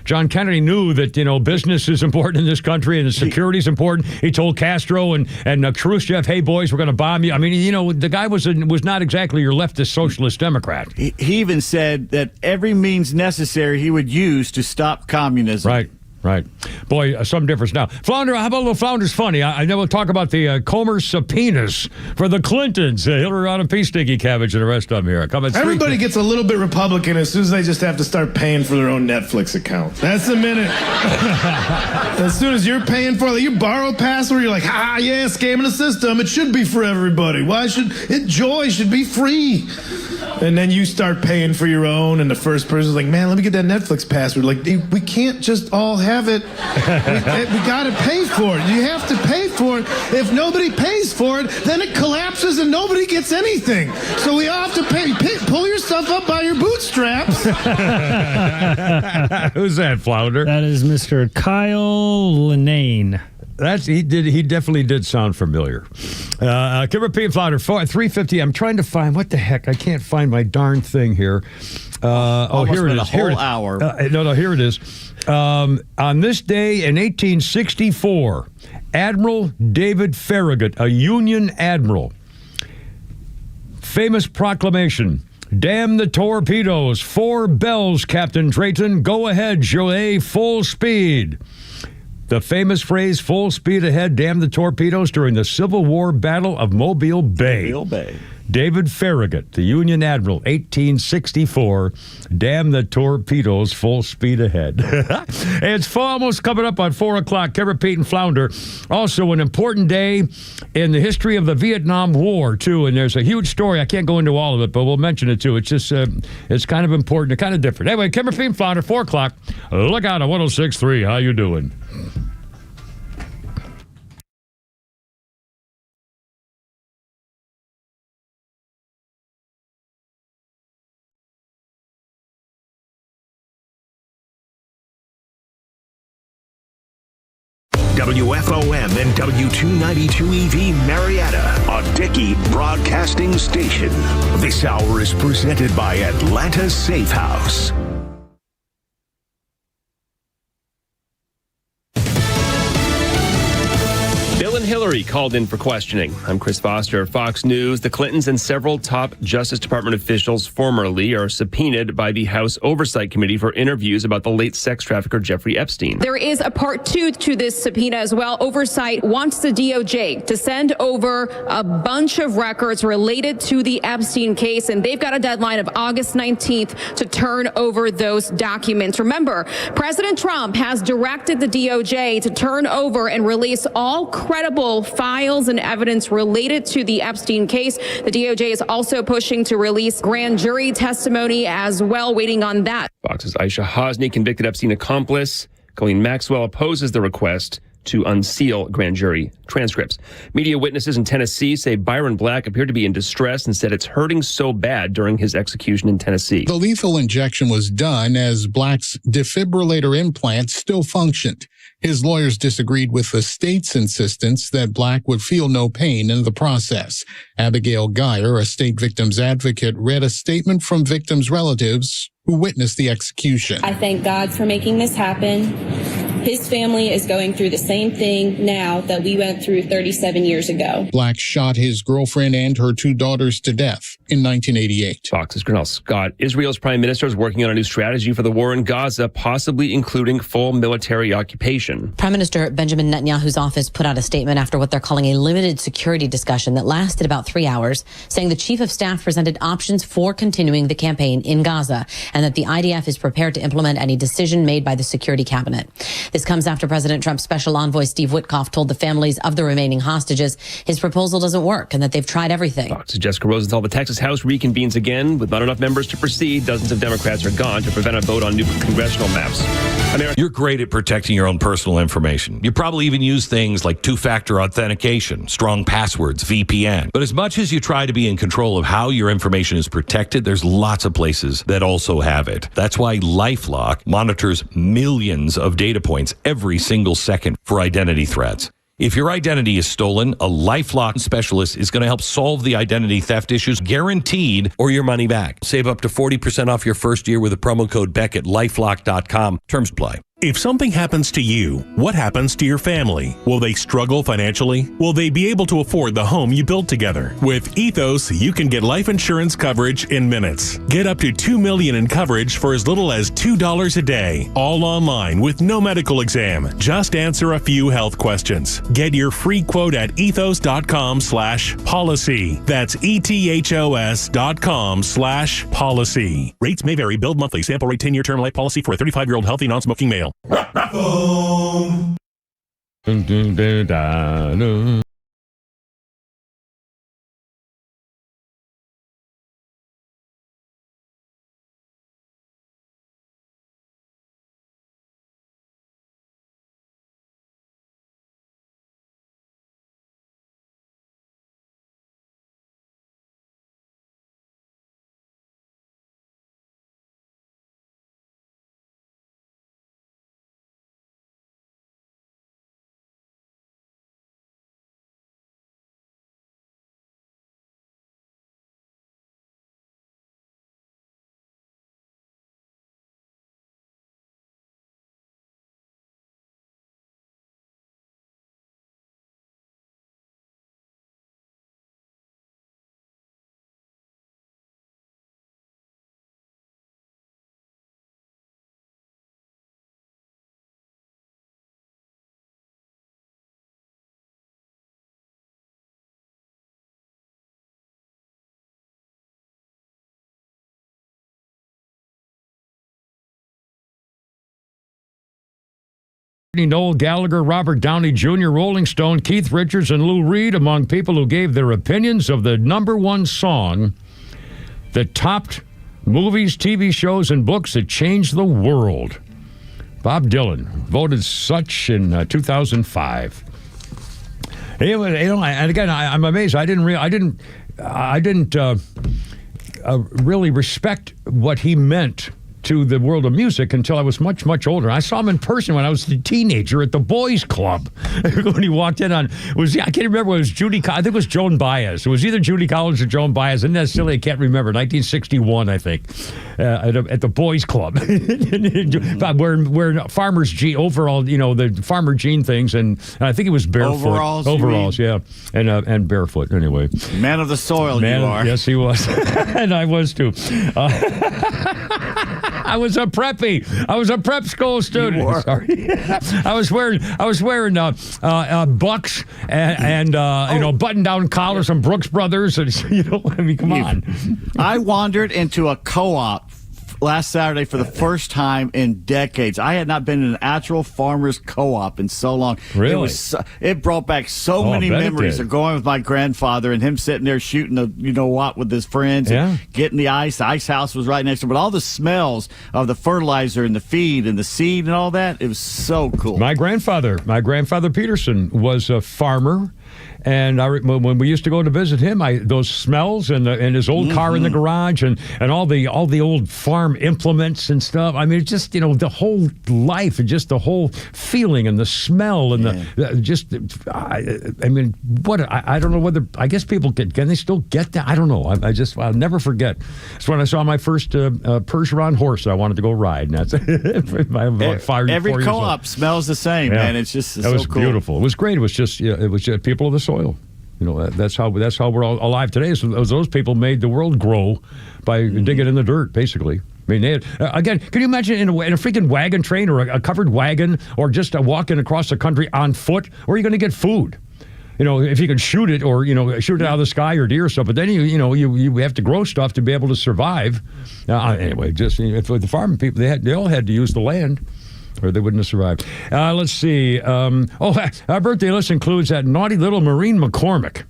[SPEAKER 8] John Kennedy knew that, business is important in this country and the security is important. He told Castro and Khrushchev, hey, boys, we're going to bomb you. I mean, the guy was not exactly your leftist socialist Democrat.
[SPEAKER 9] He even said that every means necessary he would use to stop communism.
[SPEAKER 8] Right. Right. Boy, some difference now. Flounder, how about a little Flounder's funny? I know we'll talk about the Comer subpoenas for the Clintons, Hillary Rodham, P. Stinky Cabbage, and the rest of them here.
[SPEAKER 5] Everybody gets a little bit Republican as soon as they just have to start paying for their own Netflix account. That's the minute. As soon as you're paying for it, you borrow a password, you're like, yeah, scamming the system. It should be for everybody. Why should it? Joy should be free. And then you start paying for your own, and the first person's like, man, let me get that Netflix password. Like, we can't just all have it. We got to pay for it. You have to pay for it. If nobody pays for it, then it collapses and nobody gets anything. So we all have to pay. Pull yourself up by your bootstraps.
[SPEAKER 8] Who's that, Flounder?
[SPEAKER 10] That is Mr. Kyle Linane.
[SPEAKER 8] He definitely did sound familiar. Kimber P. and Flounder, 350. I'm trying to find, what the heck? I can't find my darn thing here. Here it is.
[SPEAKER 9] Here
[SPEAKER 8] Here it is. On this day in 1864, Admiral David Farragut, a Union admiral, famous proclamation: "Damn the torpedoes! 4 bells, Captain Drayton. Go ahead, Joe, full speed." The famous phrase, "full speed ahead, damn the torpedoes," during the Civil War Battle of Mobile Bay. David Farragut, the Union Admiral, 1864, "Damn the torpedoes, full speed ahead." It's almost coming up on 4 o'clock. Kimber, Pete, and Flounder. Also, an important day in the history of the Vietnam War, too. And there's a huge story. I can't go into all of it, but we'll mention it, too. It's just, it's kind of important and kind of different. Anyway, Kimber, Pete, and Flounder, 4 o'clock. Look out at 106.3. How you doing?
[SPEAKER 11] WFOM and W292EV Marietta, a Dickey Broadcasting Station. This hour is presented by Atlanta Safe House.
[SPEAKER 7] Bill and Hillary called in for questioning. I'm Chris Foster, Fox News. The Clintons and several top Justice Department officials formerly are subpoenaed by the House Oversight Committee for interviews about the late sex trafficker Jeffrey Epstein.
[SPEAKER 12] There is a part 2 to this subpoena as well. Oversight wants the DOJ to send over a bunch of records related to the Epstein case, and they've got a deadline of August 19th to turn over those documents. Remember, President Trump has directed the DOJ to turn over and release all credible files and evidence related to the Epstein case. The DOJ is also pushing to release grand jury testimony as well, waiting on that.
[SPEAKER 7] Fox's Aisha Hosni, convicted Epstein accomplice. Colleen Maxwell opposes the request to unseal grand jury transcripts. Media witnesses in Tennessee say Byron Black appeared to be in distress and said it's hurting so bad during his execution in Tennessee.
[SPEAKER 13] The lethal injection was done as Black's defibrillator implant still functioned. His lawyers disagreed with the state's insistence that Black would feel no pain in the process. Abigail Geyer, a state victims advocate, read a statement from victims' relatives who witnessed the execution.
[SPEAKER 15] I thank God for making this happen. His family is going through the same thing now that we went through 37 years ago.
[SPEAKER 13] Black shot his girlfriend and her 2 daughters to death in 1988.
[SPEAKER 7] Fox's Grinnell Scott. Israel's prime minister is working on a new strategy for the war in Gaza, possibly including full military occupation.
[SPEAKER 26] Prime Minister Benjamin Netanyahu's office put out a statement after what they're calling a limited security discussion that lasted about 3 hours, saying the chief of staff presented options for continuing the campaign in Gaza and that the IDF is prepared to implement any decision made by the security cabinet. This comes after President Trump's special envoy Steve Witkoff told the families of the remaining hostages his proposal doesn't work and that they've tried everything.
[SPEAKER 7] Fox's Jessica Rosenthal. The Texas House reconvenes again. With not enough members to proceed, dozens of Democrats are gone to prevent a vote on new congressional maps.
[SPEAKER 6] You're great at protecting your own personal information. You probably even use things like two-factor authentication, strong passwords, VPN. But as much as you try to be in control of how your information is protected, there's lots of places that also have it. That's why LifeLock monitors millions of data points every single second for identity threats. If your identity is stolen, a LifeLock specialist is going to help solve the identity theft issues, guaranteed, or your money back. Save up to 40% off your first year with a promo code Beck at LifeLock.com. Terms apply.
[SPEAKER 14] If something happens to you, what happens to your family? Will they struggle financially? Will they be able to afford the home you built together? With Ethos, you can get life insurance coverage in minutes. Get up to $2 million in coverage for as little as $2 a day. All online with no medical exam. Just answer a few health questions. Get your free quote at ethos.com/policy. That's ethos.com/policy. Rates may vary. Billed monthly. Sample rate 10-year term life policy for a 35-year-old healthy non-smoking male.
[SPEAKER 8] Noel Gallagher, Robert Downey Jr., Rolling Stone, Keith Richards, and Lou Reed among people who gave their opinions of the #1 song that topped movies, TV shows, and books that changed the world. Bob Dylan voted such in 2005. And again, I'm amazed. I didn't really respect what he meant to the world of music until I was much, much older. I saw him in person when I was a teenager at the Boys Club. When he walked in I can't remember whether it was Judy, I think it was Joan Baez. It was either Judy Collins or Joan Baez. Isn't that silly? I can't remember. 1961, I think, at the Boys Club. wearing farmer's jean, overall, the farmer jean things, and I think it was barefoot. Overalls, yeah, and barefoot, anyway.
[SPEAKER 9] Man of the soil, you are.
[SPEAKER 8] Yes, he was. And I was, too. I was a preppy. I was a prep school student. Sorry. I was wearing bucks and button-down collars from Brooks Brothers. And, come on.
[SPEAKER 9] I wandered into a co-op last Saturday for the first time in decades. I had not been in an actual farmer's co-op in so long.
[SPEAKER 8] Really?
[SPEAKER 9] It brought back so many memories of going with my grandfather and him sitting there shooting with his friends and getting the ice. The ice house was right next to him. But all the smells of the fertilizer and the feed and the seed and all that, it was so cool.
[SPEAKER 8] My grandfather Peterson, was a farmer. And when we used to go to visit him, those smells and his old car in the garage and all the old farm implements and stuff. I mean, it's just the whole life and just the whole feeling and the smell and I don't know whether, I guess people can they still get that? I don't know. I'll never forget. It's when I saw my first Percheron horse that I wanted to go ride. And that's
[SPEAKER 9] every co-op smells the same, man. It's just
[SPEAKER 8] that was
[SPEAKER 9] cool.
[SPEAKER 8] Beautiful. It was great. It was just people of the soil. That's how we're all alive today. So those people made the world grow by digging in the dirt, basically. I mean, they had, again, can you imagine in a freaking wagon train or a covered wagon or just walking across the country on foot? Where are you going to get food? If you can shoot it or, shoot it out of the sky or deer or stuff, but then you have to grow stuff to be able to survive. Anyway, just for the farming people, they all had to use the land, or they wouldn't have survived. Let's see. Our birthday list includes that naughty little Maureen McCormick.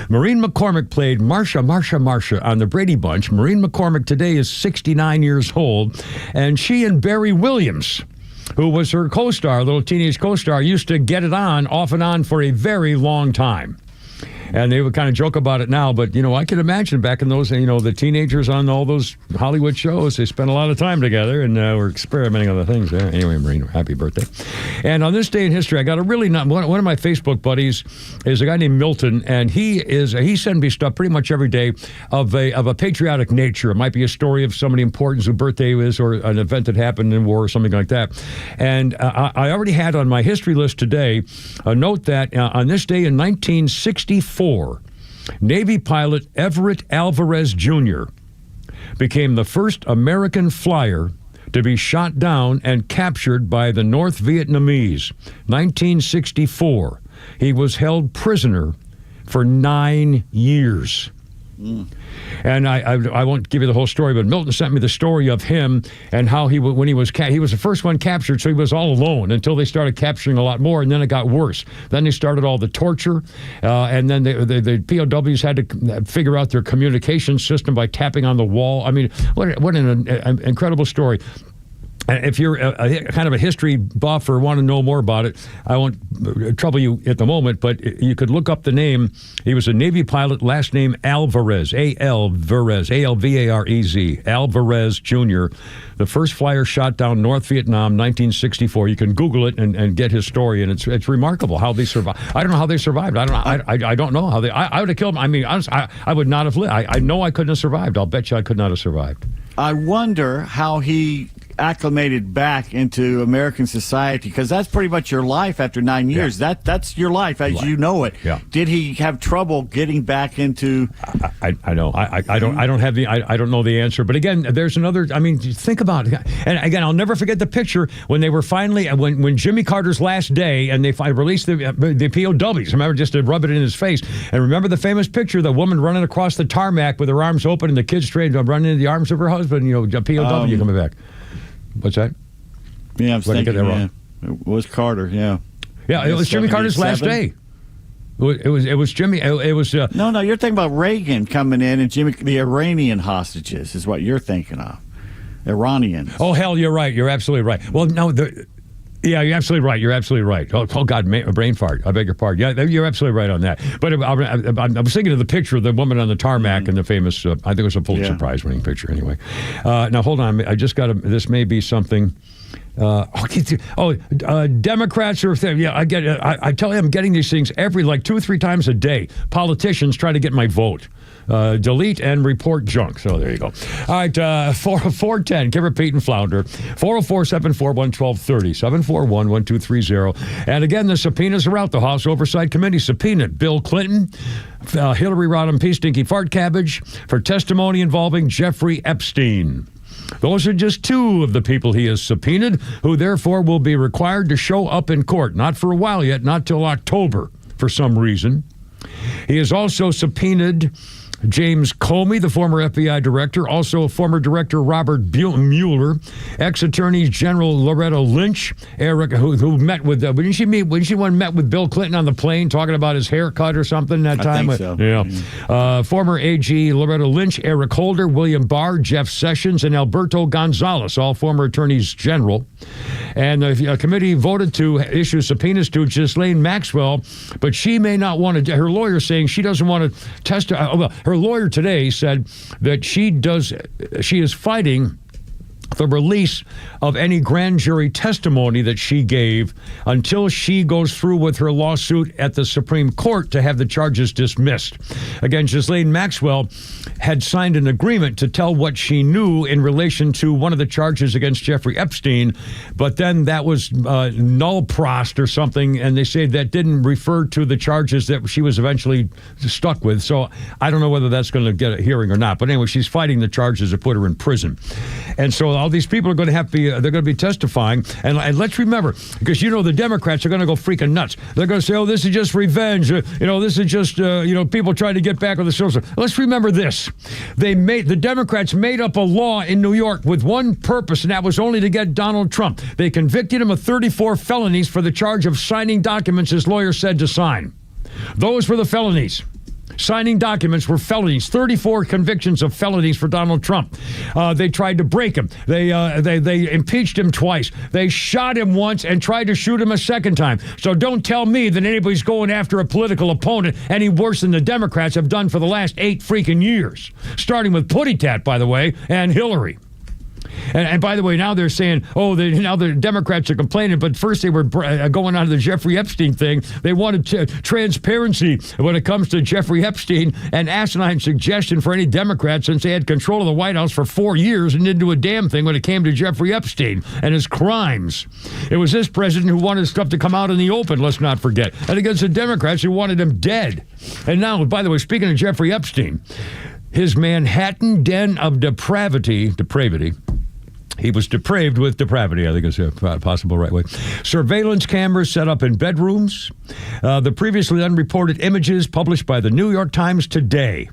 [SPEAKER 8] Maureen McCormick played Marsha on the Brady Bunch. Maureen McCormick today is 69 years old, and she and Barry Williams, who was her co-star, little teenage co-star, used to get it on, off and on, for a very long time. And they would kind of joke about it now, but, I can imagine back in those, the teenagers on all those Hollywood shows, they spent a lot of time together and were experimenting on the things there. Anyway, Marino, happy birthday. And on this day in history, I got a really one of my Facebook buddies is a guy named Milton, and he sends me stuff pretty much every day of a patriotic nature. It might be a story of somebody important whose birthday is, or an event that happened in war or something like that. And I already had on my history list today a note that on this day in 1964, Navy pilot Everett Alvarez Jr. became the first American flyer to be shot down and captured by the North Vietnamese. 1964. He was held prisoner for 9 years. And I won't give you the whole story, but Milton sent me the story of him and how he was the first one captured, so he was all alone until they started capturing a lot more, and then it got worse. Then they started all the torture, and then the POWs had to figure out their communication system by tapping on the wall. I mean, what an incredible story. If you're kind of a history buff or want to know more about it, I won't trouble you at the moment, but you could look up the name. He was a Navy pilot, last name Alvarez, Alvarez, Alvarez, Alvarez Jr., the first flyer shot down North Vietnam, 1964. You can Google it and get his story, and it's remarkable how they survived. I don't know how they survived. I don't know how they. I would have killed them. I mean, honestly, I would not have lived. I know I couldn't have survived. I'll bet you I could not have survived.
[SPEAKER 9] I wonder how he acclimated back into American society, because that's pretty much your life after 9 years. Yeah. That's your life as you know it. Yeah. Did he have trouble getting back into?
[SPEAKER 8] I know. I don't know the answer. But again, there's another. I mean, think about it. And again, I'll never forget the picture when they were finally when Jimmy Carter's last day and they released the POWs. Remember, just to rub it in his face. And remember the famous picture, the woman running across the tarmac with her arms open and the kids straight running into the arms of her husband. POW coming back. What's that?
[SPEAKER 9] Yeah, I'm thinking it was Carter. Yeah,
[SPEAKER 8] it was Jimmy Carter's last day. It was Jimmy. It was
[SPEAKER 9] no. You're thinking about Reagan coming in and the Iranian hostages is what you're thinking of. Iranians.
[SPEAKER 8] Oh hell, you're right. You're absolutely right. Well, no. Yeah, you're absolutely right. You're absolutely right. Oh God, a brain fart. I beg your pardon. Yeah, you're absolutely right on that. But I was thinking of the picture of the woman on the tarmac and the famous, I think it was a Pulitzer Prize winning picture anyway. Now, hold on. I just got this may be something. Democrats are, I get it. I tell you, I'm getting these things every 2 or 3 times a day. Politicians try to get my vote. Delete and report junk. So there you go. All right, 410, Kimmer, Pete, and Flounder. 404-741-1230, 741-1230. And again, the subpoenas are out. The House Oversight Committee subpoenaed Bill Clinton, Hillary Rodham P. Stinky Fart Cabbage for testimony involving Jeffrey Epstein. Those are just 2 of the people he has subpoenaed, who therefore will be required to show up in court. Not for a while yet, not till October for some reason. He has also subpoenaed James Comey, the former FBI director, also former director Robert Mueller, ex-attorney General Loretta Lynch, Eric, who met with, when she met with Bill Clinton on the plane talking about his haircut or something that time?
[SPEAKER 9] I think so.
[SPEAKER 8] Yeah. Former AG Loretta Lynch, Eric Holder, William Barr, Jeff Sessions, and Alberto Gonzales, all former attorneys general. And the committee voted to issue subpoenas to Ghislaine Maxwell, but she may not want to, her lawyer saying she doesn't want to testify. Her lawyer today said that she is fighting the release of any grand jury testimony that she gave until she goes through with her lawsuit at the Supreme Court to have the charges dismissed. Again, Ghislaine Maxwell had signed an agreement to tell what she knew in relation to one of the charges against Jeffrey Epstein, but then that was null prost or something, and they say that didn't refer to the charges that she was eventually stuck with. So I don't know whether that's going to get a hearing or not. But anyway, she's fighting the charges that put her in prison. And so all these people are going to have to be, they're going to be testifying. And let's remember, because the Democrats are going to go freaking nuts. They're going to say, this is just revenge. This is just, people trying to get back with the social. Let's remember this. The Democrats made up a law in New York with one purpose, and that was only to get Donald Trump. They convicted him of 34 felonies for the charge of signing documents his lawyer said to sign. Those were the felonies. signing documents were felonies. 34 convictions of felonies for Donald Trump. They tried to break him. They impeached him twice. They shot him once and tried to shoot him a second time. So don't tell me that anybody's going after a political opponent any worse than the Democrats have done for the last 8 freaking years. Starting with Putty Tat, by the way, and Hillary. And by the way, now they're saying, now the Democrats are complaining, but first they were going on to the Jeffrey Epstein thing. They wanted transparency when it comes to Jeffrey Epstein, and asinine suggestion for any Democrats since they had control of the White House for 4 years and didn't do a damn thing when it came to Jeffrey Epstein and his crimes. It was this president who wanted stuff to come out in the open, let's not forget, and against the Democrats who wanted him dead. And now, by the way, speaking of Jeffrey Epstein, his Manhattan den of depravity, he was depraved with depravity, I think is a possible right way. Surveillance cameras set up in bedrooms. The previously unreported images published by the New York Times today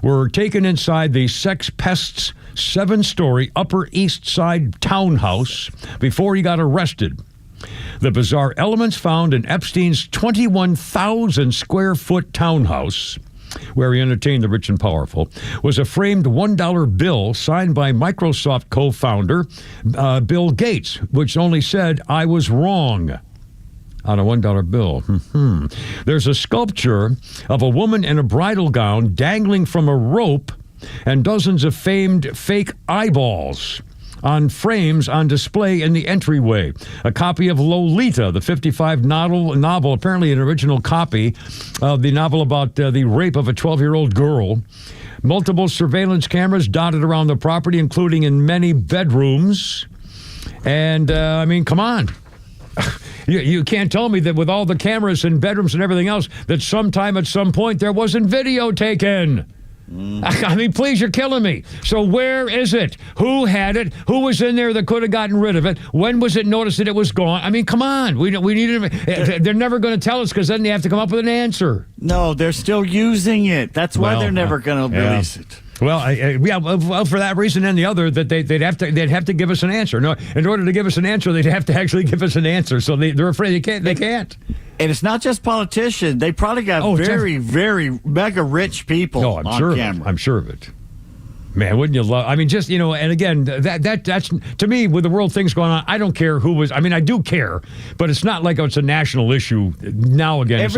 [SPEAKER 8] were taken inside the Sex Pest's 7-story Upper East Side townhouse before he got arrested. The bizarre elements found in Epstein's 21,000 square foot townhouse, where he entertained the rich and powerful, was a framed $1 bill signed by Microsoft co-founder Bill Gates, which only said, "I was wrong," on a $1 bill. There's a sculpture of a woman in a bridal gown dangling from a rope and dozens of famed fake eyeballs on frames on display in the entryway. A copy of Lolita, the 55 novel, apparently an original copy of the novel about the rape of a 12-year-old girl. Multiple surveillance cameras dotted around the property, including in many bedrooms. And, I mean, come on. You can't tell me that with all the cameras and bedrooms and everything else, that sometime at some point there wasn't video taken. I mean, please, you're killing me. So where is it? Who had it? Who was in there that could have gotten rid of it? When was it noticed that it was gone? I mean, come on. We need it. They're never going to tell us because then they have to come up with an answer.
[SPEAKER 9] No, they're still using it. That's why they're never going to release it.
[SPEAKER 8] Well, for that reason and the other, that they'd have to give us an answer. No, in order to give us an answer, they'd have to actually give us an answer. So they're afraid they can't.
[SPEAKER 9] And it's not just politicians. They probably got very mega rich people on camera.
[SPEAKER 8] I'm sure of it. Man, wouldn't you love? I mean, just, and again, that's to me, with the world things going on, I don't care who was. I mean, I do care, but it's not like it's a national issue now again.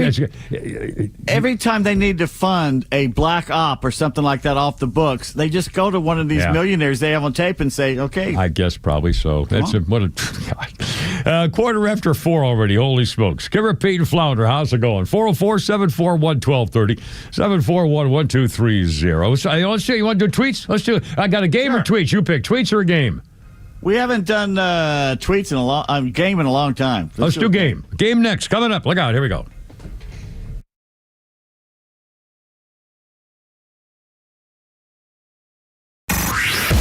[SPEAKER 9] Every time they need to fund a black op or something like that off the books, they just go to one of these millionaires they have on tape and say, okay.
[SPEAKER 8] I guess probably so. That's what a God. 4:15 already. Holy smokes. Kimmer, Pete, and Flounder, how's it going? 404-741-1230, 741-1230. Let's see, you want to do tweets? Let's do it. I got a game or tweets. You pick tweets or a game.
[SPEAKER 9] We haven't done tweets in a game in a long time.
[SPEAKER 8] Let's do game. Game next. Coming up. Look out. Here we go.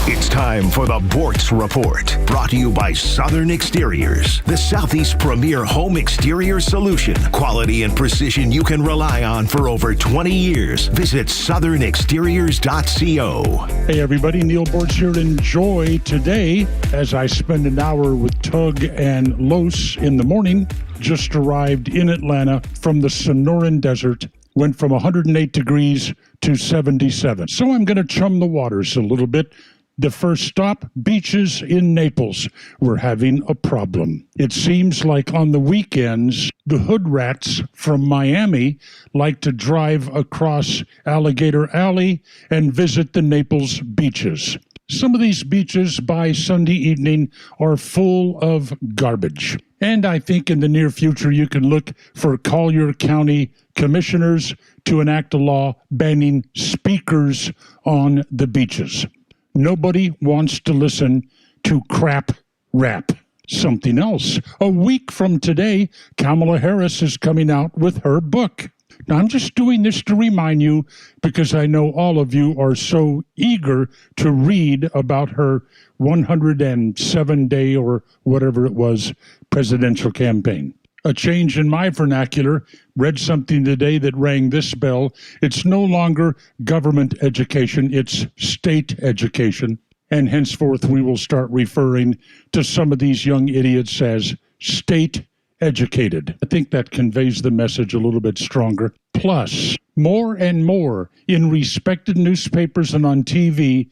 [SPEAKER 11] It's time for the Bortz Report, brought to you by Southern Exteriors, the Southeast's premier home exterior solution. Quality and precision you can rely on for over 20 years. Visit southernexteriors.co.
[SPEAKER 16] Hey everybody, Neil Bortz here. Enjoy today as I spend an hour with Tug and Los in the morning. Just arrived in Atlanta from the Sonoran Desert. Went from 108 degrees to 77. So I'm going to chum the waters a little bit. The first stop, beaches in Naples. We're having a problem. It seems like on the weekends, the hood rats from Miami like to drive across Alligator Alley and visit the Naples beaches. Some of these beaches by Sunday evening are full of garbage. And I think in the near future, you can look for Collier County commissioners to enact a law banning speakers on the beaches. Nobody wants to listen to crap rap. Something else. A week from today, Kamala Harris is coming out with her book. Now, I'm just doing this to remind you because I know all of you are so eager to read about her 107-day or whatever it was presidential campaign. A change in my vernacular. Read something today that rang this bell. It's no longer government education, it's state education. And henceforth, we will start referring to some of these young idiots as state educated. I think that conveys the message a little bit stronger. Plus, More and more in respected newspapers and on TV,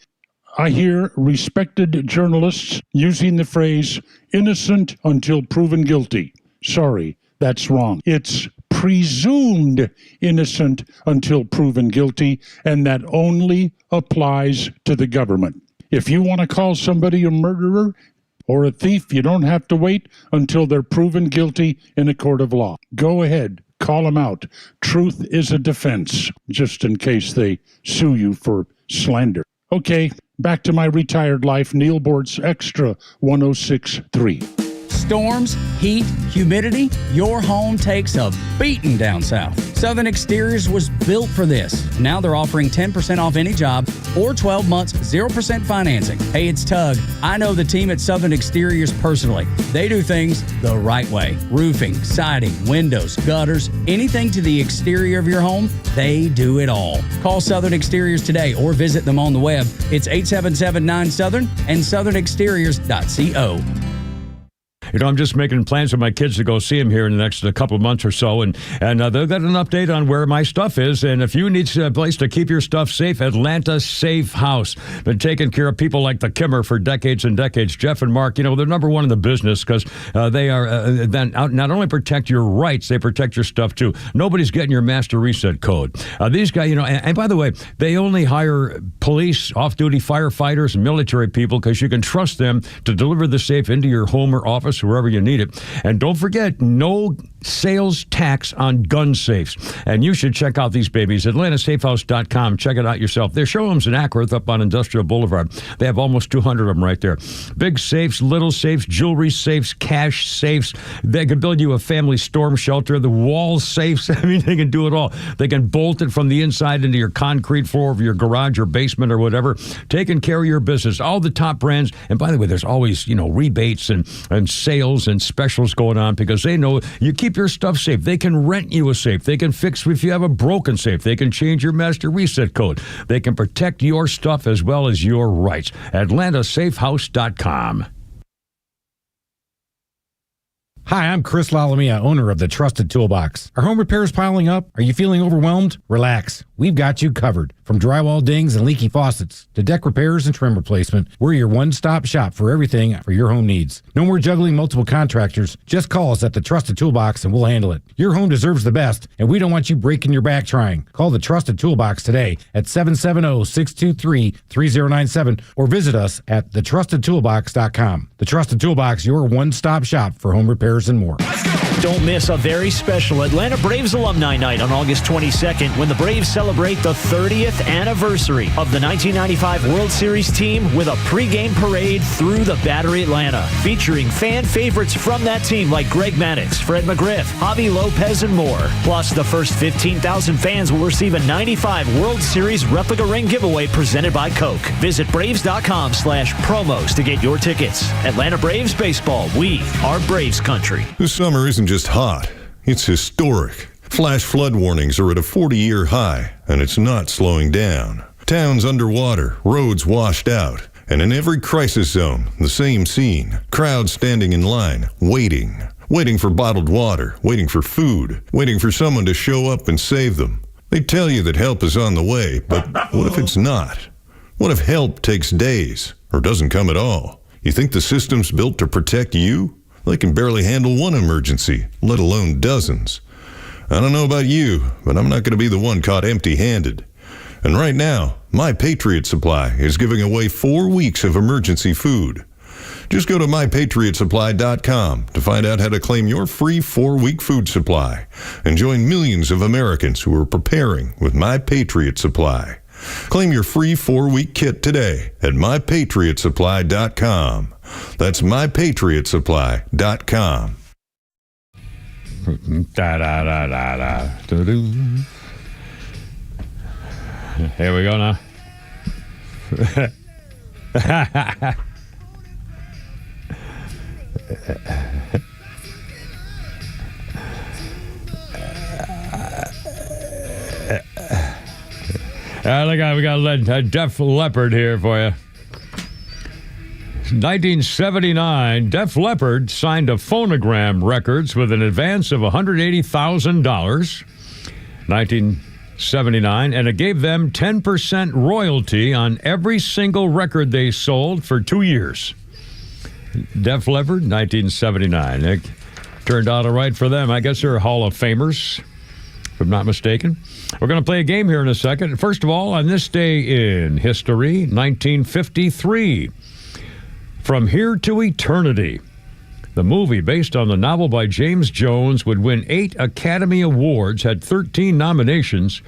[SPEAKER 16] I hear respected journalists using the phrase innocent until proven guilty. Sorry, that's wrong. It's presumed innocent until proven guilty, and that only applies to the government. If you want to call somebody a murderer or a thief, you don't have to wait until they're proven guilty in a court of law. Go ahead. Call them out. Truth is a defense, just in case they sue you for slander. Okay, back to my retired life. Neil Boort's XTRA 106.3.
[SPEAKER 4] Storms, heat, humidity, your home takes a beating down south. Southern Exteriors was built for this. Now they're offering 10% off any job or 12 months, 0% financing. Hey, it's Tug. I know the team at Southern Exteriors personally. They do things the right way. Roofing, siding, windows, gutters, anything to the exterior of your home, they do it all. Call Southern Exteriors today or visit them on the web. It's 877-9-SOUTHERN and southernexteriors.co.
[SPEAKER 8] You know, I'm just making plans with my kids to go see him here in the next couple of months or so, and they'll get an update on where my stuff is. And if you need a place to keep your stuff safe, Atlanta Safe House. Been taking care of people like the Kimmer for decades and decades. Jeff and Mark, you know, they're number one in the business because they are then not only protect your rights, they protect your stuff too. Nobody's getting your master reset code. These guys, you know, and by the way, they only hire police, off-duty firefighters, and military people because you can trust them to deliver the safe into your home or office, wherever you need it. And don't forget, no sales tax on gun safes. And you should check out these babies. AtlantaSafehouse.com. Check it out yourself. Their showrooms in Acworth up on Industrial Boulevard. They have almost 200 of them right there. Big safes, little safes, jewelry safes, cash safes. They can build you a family storm shelter. The wall safes. I mean, they can do it all. They can bolt it from the inside into your concrete floor of your garage or basement or whatever. Taking care of your business. All the top brands. And by the way, there's always, you know, rebates and sales and specials going on because they know you keep your stuff safe. They can rent you a safe. They can fix if you have a broken safe. They can change your master reset code. They can protect your stuff as well as your rights. AtlantaSafehouse.com.
[SPEAKER 17] Hi, I'm Chris Lalamia, owner of the Trusted Toolbox. Are home repairs piling up? Are you feeling overwhelmed? Relax. We've got you covered. From drywall dings and leaky faucets to deck repairs and trim replacement, we're your one-stop shop for everything for your home needs. No more juggling multiple contractors. Just call us at the Trusted Toolbox and we'll handle it. Your home deserves the best, and we don't want you breaking your back trying. Call the Trusted Toolbox today at 770-623-3097 or visit us at thetrustedtoolbox.com. The Trusted Toolbox, your one-stop shop for home repairs and more.
[SPEAKER 18] Don't miss a very special Atlanta Braves Alumni Night on August 22nd when the Braves celebrate the 30th anniversary of the 1995 World Series team with a pregame parade through the Battery Atlanta, featuring fan favorites from that team like Greg Maddux, Fred McGriff, Javi Lopez, and more. Plus, the first 15,000 fans will receive a 95 World Series replica ring giveaway presented by Coke. Visit Braves.com/promos to get your tickets. Atlanta Braves Baseball, we are Braves country.
[SPEAKER 19] This summer isn't just hot, it's historic. Flash flood warnings are at a 40-year high, and it's not slowing down. Towns underwater, roads washed out, and in every crisis zone, the same scene. Crowds standing in line, waiting for bottled water, waiting for food, waiting for someone to show up and save them. They tell you that help is on the way, but what if it's not? What if help takes days, or doesn't come at all? You think the system's built to protect you? They can barely handle one emergency, let alone dozens. I don't know about you, but I'm not going to be the one caught empty-handed. And right now, My Patriot Supply is giving away 4 weeks of emergency food. Just go to MyPatriotSupply.com to find out how to claim your free 4-week food supply and join millions of Americans who are preparing with My Patriot Supply. Claim your free 4-week kit today at MyPatriotSupply.com. That's MyPatriotSupply.com.
[SPEAKER 8] Here we go now. We got a Def Leppard here for you. 1979, Def Leppard signed to Phonogram Records with an advance of $180,000. 1979, and it gave them 10% royalty on every single record they sold for 2 years. Def Leppard, 1979. It turned out all right for them. I guess they're Hall of Famers, if I'm not mistaken. We're going to play a game here in a second. First of all, on this day in history, 1953, From Here to Eternity, the movie based on the novel by James Jones would win 8 Academy Awards, had 13 nominations.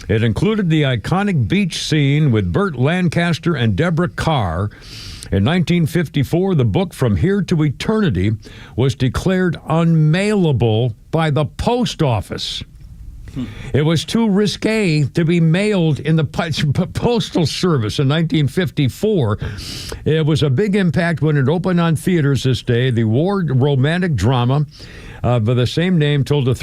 [SPEAKER 8] It included the iconic beach scene with Burt Lancaster and Deborah Carr. In 1954, the book From Here to Eternity was declared unmailable by the post office. It was too risque to be mailed in the postal service in 1954. It was a big impact when it opened on theaters this day. The war romantic drama by the same name told the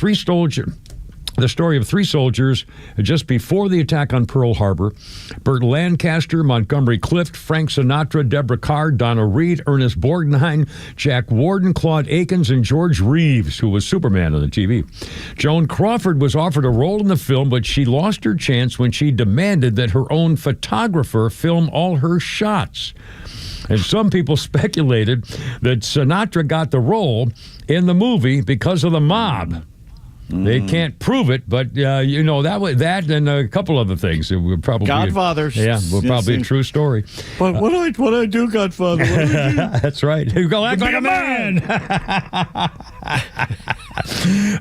[SPEAKER 8] story of 3 soldiers just before the attack on Pearl Harbor. Burt Lancaster, Montgomery Clift, Frank Sinatra, Deborah Carr, Donna Reed, Ernest Borgnine, Jack Warden, Claude Akins, and George Reeves, who was Superman on the TV. Joan Crawford was offered a role in the film, but she lost her chance when she demanded that her own photographer film all her shots. And some people speculated that Sinatra got the role in the movie because of the mob. They can't prove it, but that and a couple other things. It would probably
[SPEAKER 9] Godfather.
[SPEAKER 8] Probably a true story.
[SPEAKER 9] But what do I do, Godfather? What do I do?
[SPEAKER 8] That's right. You go act like a man.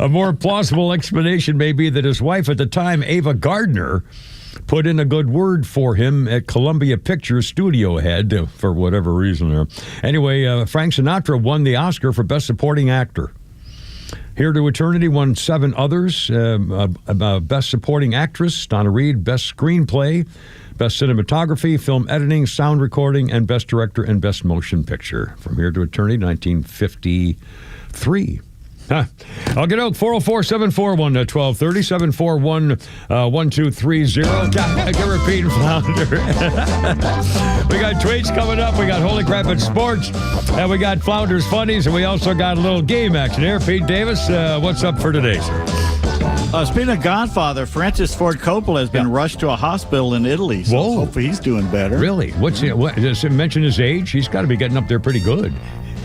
[SPEAKER 8] A more plausible explanation may be that his wife at the time, Ava Gardner, put in a good word for him at Columbia Pictures studio head for whatever reason. Anyway, Frank Sinatra won the Oscar for Best Supporting Actor. Here to Eternity won 7 others. Best Supporting Actress, Donna Reed. Best Screenplay, Best Cinematography, Film Editing, Sound Recording, and Best Director and Best Motion Picture. From Here to Eternity, 1953. I'll get out 404-741-1230, 741-1230. I can repeat Flounder. We got tweets coming up. We got Holy Crap at Sports. And we got Flounder's Funnies. And we also got a little game action here. Pete Davis, what's up for today, sir?
[SPEAKER 9] Speaking of Godfather, Francis Ford Coppola has been rushed to a hospital in Italy. So hopefully he's doing better.
[SPEAKER 8] Really? Does it mention his age? He's got to be getting up there pretty good.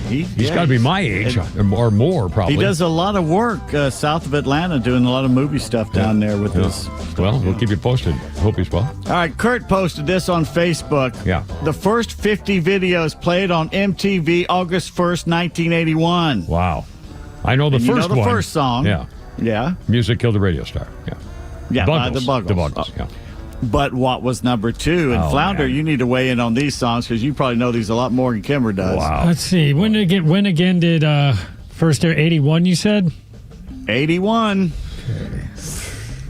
[SPEAKER 8] He's got to be my age or more, probably.
[SPEAKER 9] He does a lot of work south of Atlanta, doing a lot of movie stuff down there with his.
[SPEAKER 8] Well, we'll keep you posted. Hope he's well.
[SPEAKER 9] All right, Kurt posted this on Facebook.
[SPEAKER 8] Yeah.
[SPEAKER 9] The first 50 videos played on MTV August 1st, 1981.
[SPEAKER 8] Wow. I know the first one.
[SPEAKER 9] The first song.
[SPEAKER 8] Yeah.
[SPEAKER 9] Yeah.
[SPEAKER 8] Music Killed the Radio Star. Yeah.
[SPEAKER 9] Yeah, by the
[SPEAKER 8] Buggles.
[SPEAKER 9] Buggles.
[SPEAKER 8] The Buggles, yeah.
[SPEAKER 9] But what was number 2? And Flounder,
[SPEAKER 8] man.
[SPEAKER 9] you need to weigh in on these songs because you probably know these a lot more than Kimmer does.
[SPEAKER 8] Wow.
[SPEAKER 10] Let's see. When again did first air 81, you said?
[SPEAKER 9] 81. Okay.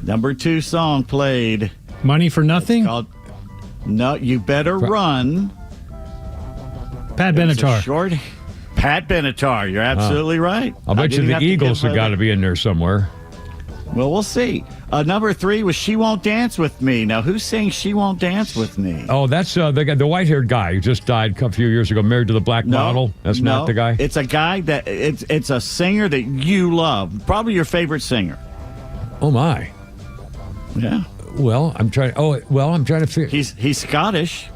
[SPEAKER 9] Number 2 song played.
[SPEAKER 10] Money for Nothing?
[SPEAKER 9] It's called No, You Better Run.
[SPEAKER 10] Pat Benatar.
[SPEAKER 9] Pat Benatar. You're absolutely right.
[SPEAKER 8] I'll bet you the Eagles have got to be in there somewhere.
[SPEAKER 9] Well, we'll see. Number 3 was She Won't Dance With Me. Now, who's saying She Won't Dance With Me?
[SPEAKER 8] Oh, that's the white-haired guy who just died a few years ago, married to the black model. That's not the guy?
[SPEAKER 9] It's a guy that it's a singer that you love. Probably your favorite singer.
[SPEAKER 8] Oh, my.
[SPEAKER 9] Yeah.
[SPEAKER 8] Well, I'm trying to figure.
[SPEAKER 9] He's Scottish.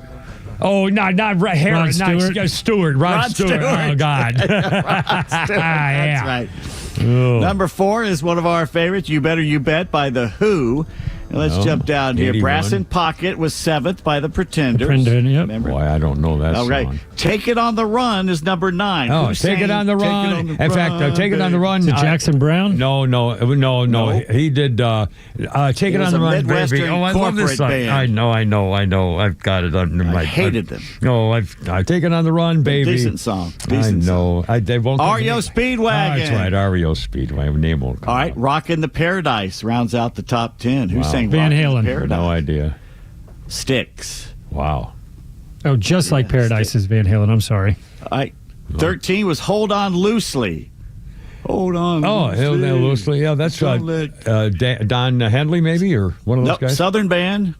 [SPEAKER 8] Oh, not Rod Stewart. Rod Stewart. Oh, God.
[SPEAKER 9] Rod Stewart. That's right.
[SPEAKER 8] Oh.
[SPEAKER 9] Number 4 is one of our favorites, You Better You Bet by The Who. And let's jump down here.
[SPEAKER 8] 81.
[SPEAKER 9] Brass in Pocket was 7th by The Pretenders.
[SPEAKER 10] Yep.
[SPEAKER 8] Boy, I don't know that song.
[SPEAKER 9] Right. Take It on the Run is number 9.
[SPEAKER 8] Oh, Take It on the Run. In fact, Take It on the Run.
[SPEAKER 10] Is it Jackson Brown?
[SPEAKER 8] No. He did Take It on the Run, baby. Oh, I love this song.
[SPEAKER 9] Band.
[SPEAKER 8] I know. I've got it under my.
[SPEAKER 9] I hated them.
[SPEAKER 8] No, I Take It on the Run, baby.
[SPEAKER 9] Decent song.
[SPEAKER 8] I know. They won't.
[SPEAKER 9] REO Speedwagon.
[SPEAKER 8] That's right, REO Speedwagon. Name won't come.
[SPEAKER 9] All right, Rockin' the Paradise rounds out the top 10. Who sang
[SPEAKER 10] Van
[SPEAKER 9] Rockin'
[SPEAKER 10] Halen.
[SPEAKER 9] the Paradise?
[SPEAKER 8] No idea.
[SPEAKER 9] Sticks.
[SPEAKER 8] Wow.
[SPEAKER 10] Oh, just like Paradise is Van Halen. I'm sorry.
[SPEAKER 9] All right. 13 was Hold On Loosely. Hold On Loosely.
[SPEAKER 8] Hold On Loosely. Yeah, that's Don Henley, maybe, or one of those guys?
[SPEAKER 9] Southern Band.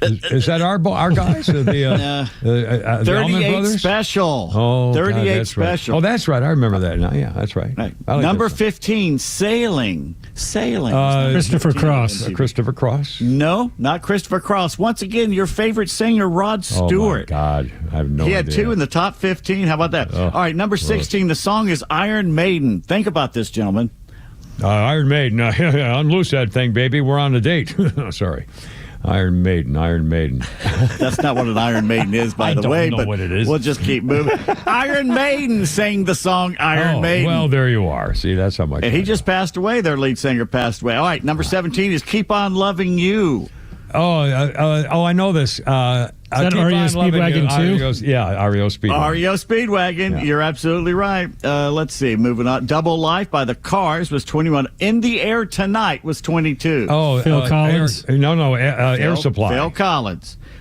[SPEAKER 8] Is that our guys? The
[SPEAKER 9] 38
[SPEAKER 8] Allman Brothers?
[SPEAKER 9] Special.
[SPEAKER 8] Oh,
[SPEAKER 9] 38
[SPEAKER 8] that's
[SPEAKER 9] Special.
[SPEAKER 8] Right. Oh, that's right. I remember that now. Yeah, that's right.
[SPEAKER 9] Right.
[SPEAKER 8] Like
[SPEAKER 9] Number 15, Sailing.
[SPEAKER 10] Christopher Cross.
[SPEAKER 8] Christopher Cross?
[SPEAKER 9] No, not Christopher Cross. Once again, your favorite singer, Rod Stewart.
[SPEAKER 8] Oh, my God. I have no idea.
[SPEAKER 9] He had 2 in the top 15. How about that?
[SPEAKER 8] Oh,
[SPEAKER 9] all right, number 16, the song is Iron Maiden. Think about this, gentlemen.
[SPEAKER 8] Iron Maiden. Unloose that thing, baby. We're on a date. Sorry. Iron Maiden.
[SPEAKER 9] That's not what an Iron Maiden is, by the way.
[SPEAKER 8] I don't know what it is.
[SPEAKER 9] We'll just keep moving. Iron Maiden sang the song Iron Maiden.
[SPEAKER 8] Well, there you are. See, that's how much.
[SPEAKER 9] And he just passed away. Their lead singer passed away. All right, number 17 is Keep On Loving You.
[SPEAKER 8] I know this.
[SPEAKER 10] Is that REO Speedwagon too?
[SPEAKER 8] Yeah, REO Speedwagon.
[SPEAKER 9] REO Speedwagon.
[SPEAKER 8] Yeah.
[SPEAKER 9] You're absolutely right. Let's see. Moving on. Double Life by the Cars was 21. In the Air Tonight was 22.
[SPEAKER 8] Oh,
[SPEAKER 10] Phil Collins?
[SPEAKER 8] Air Supply.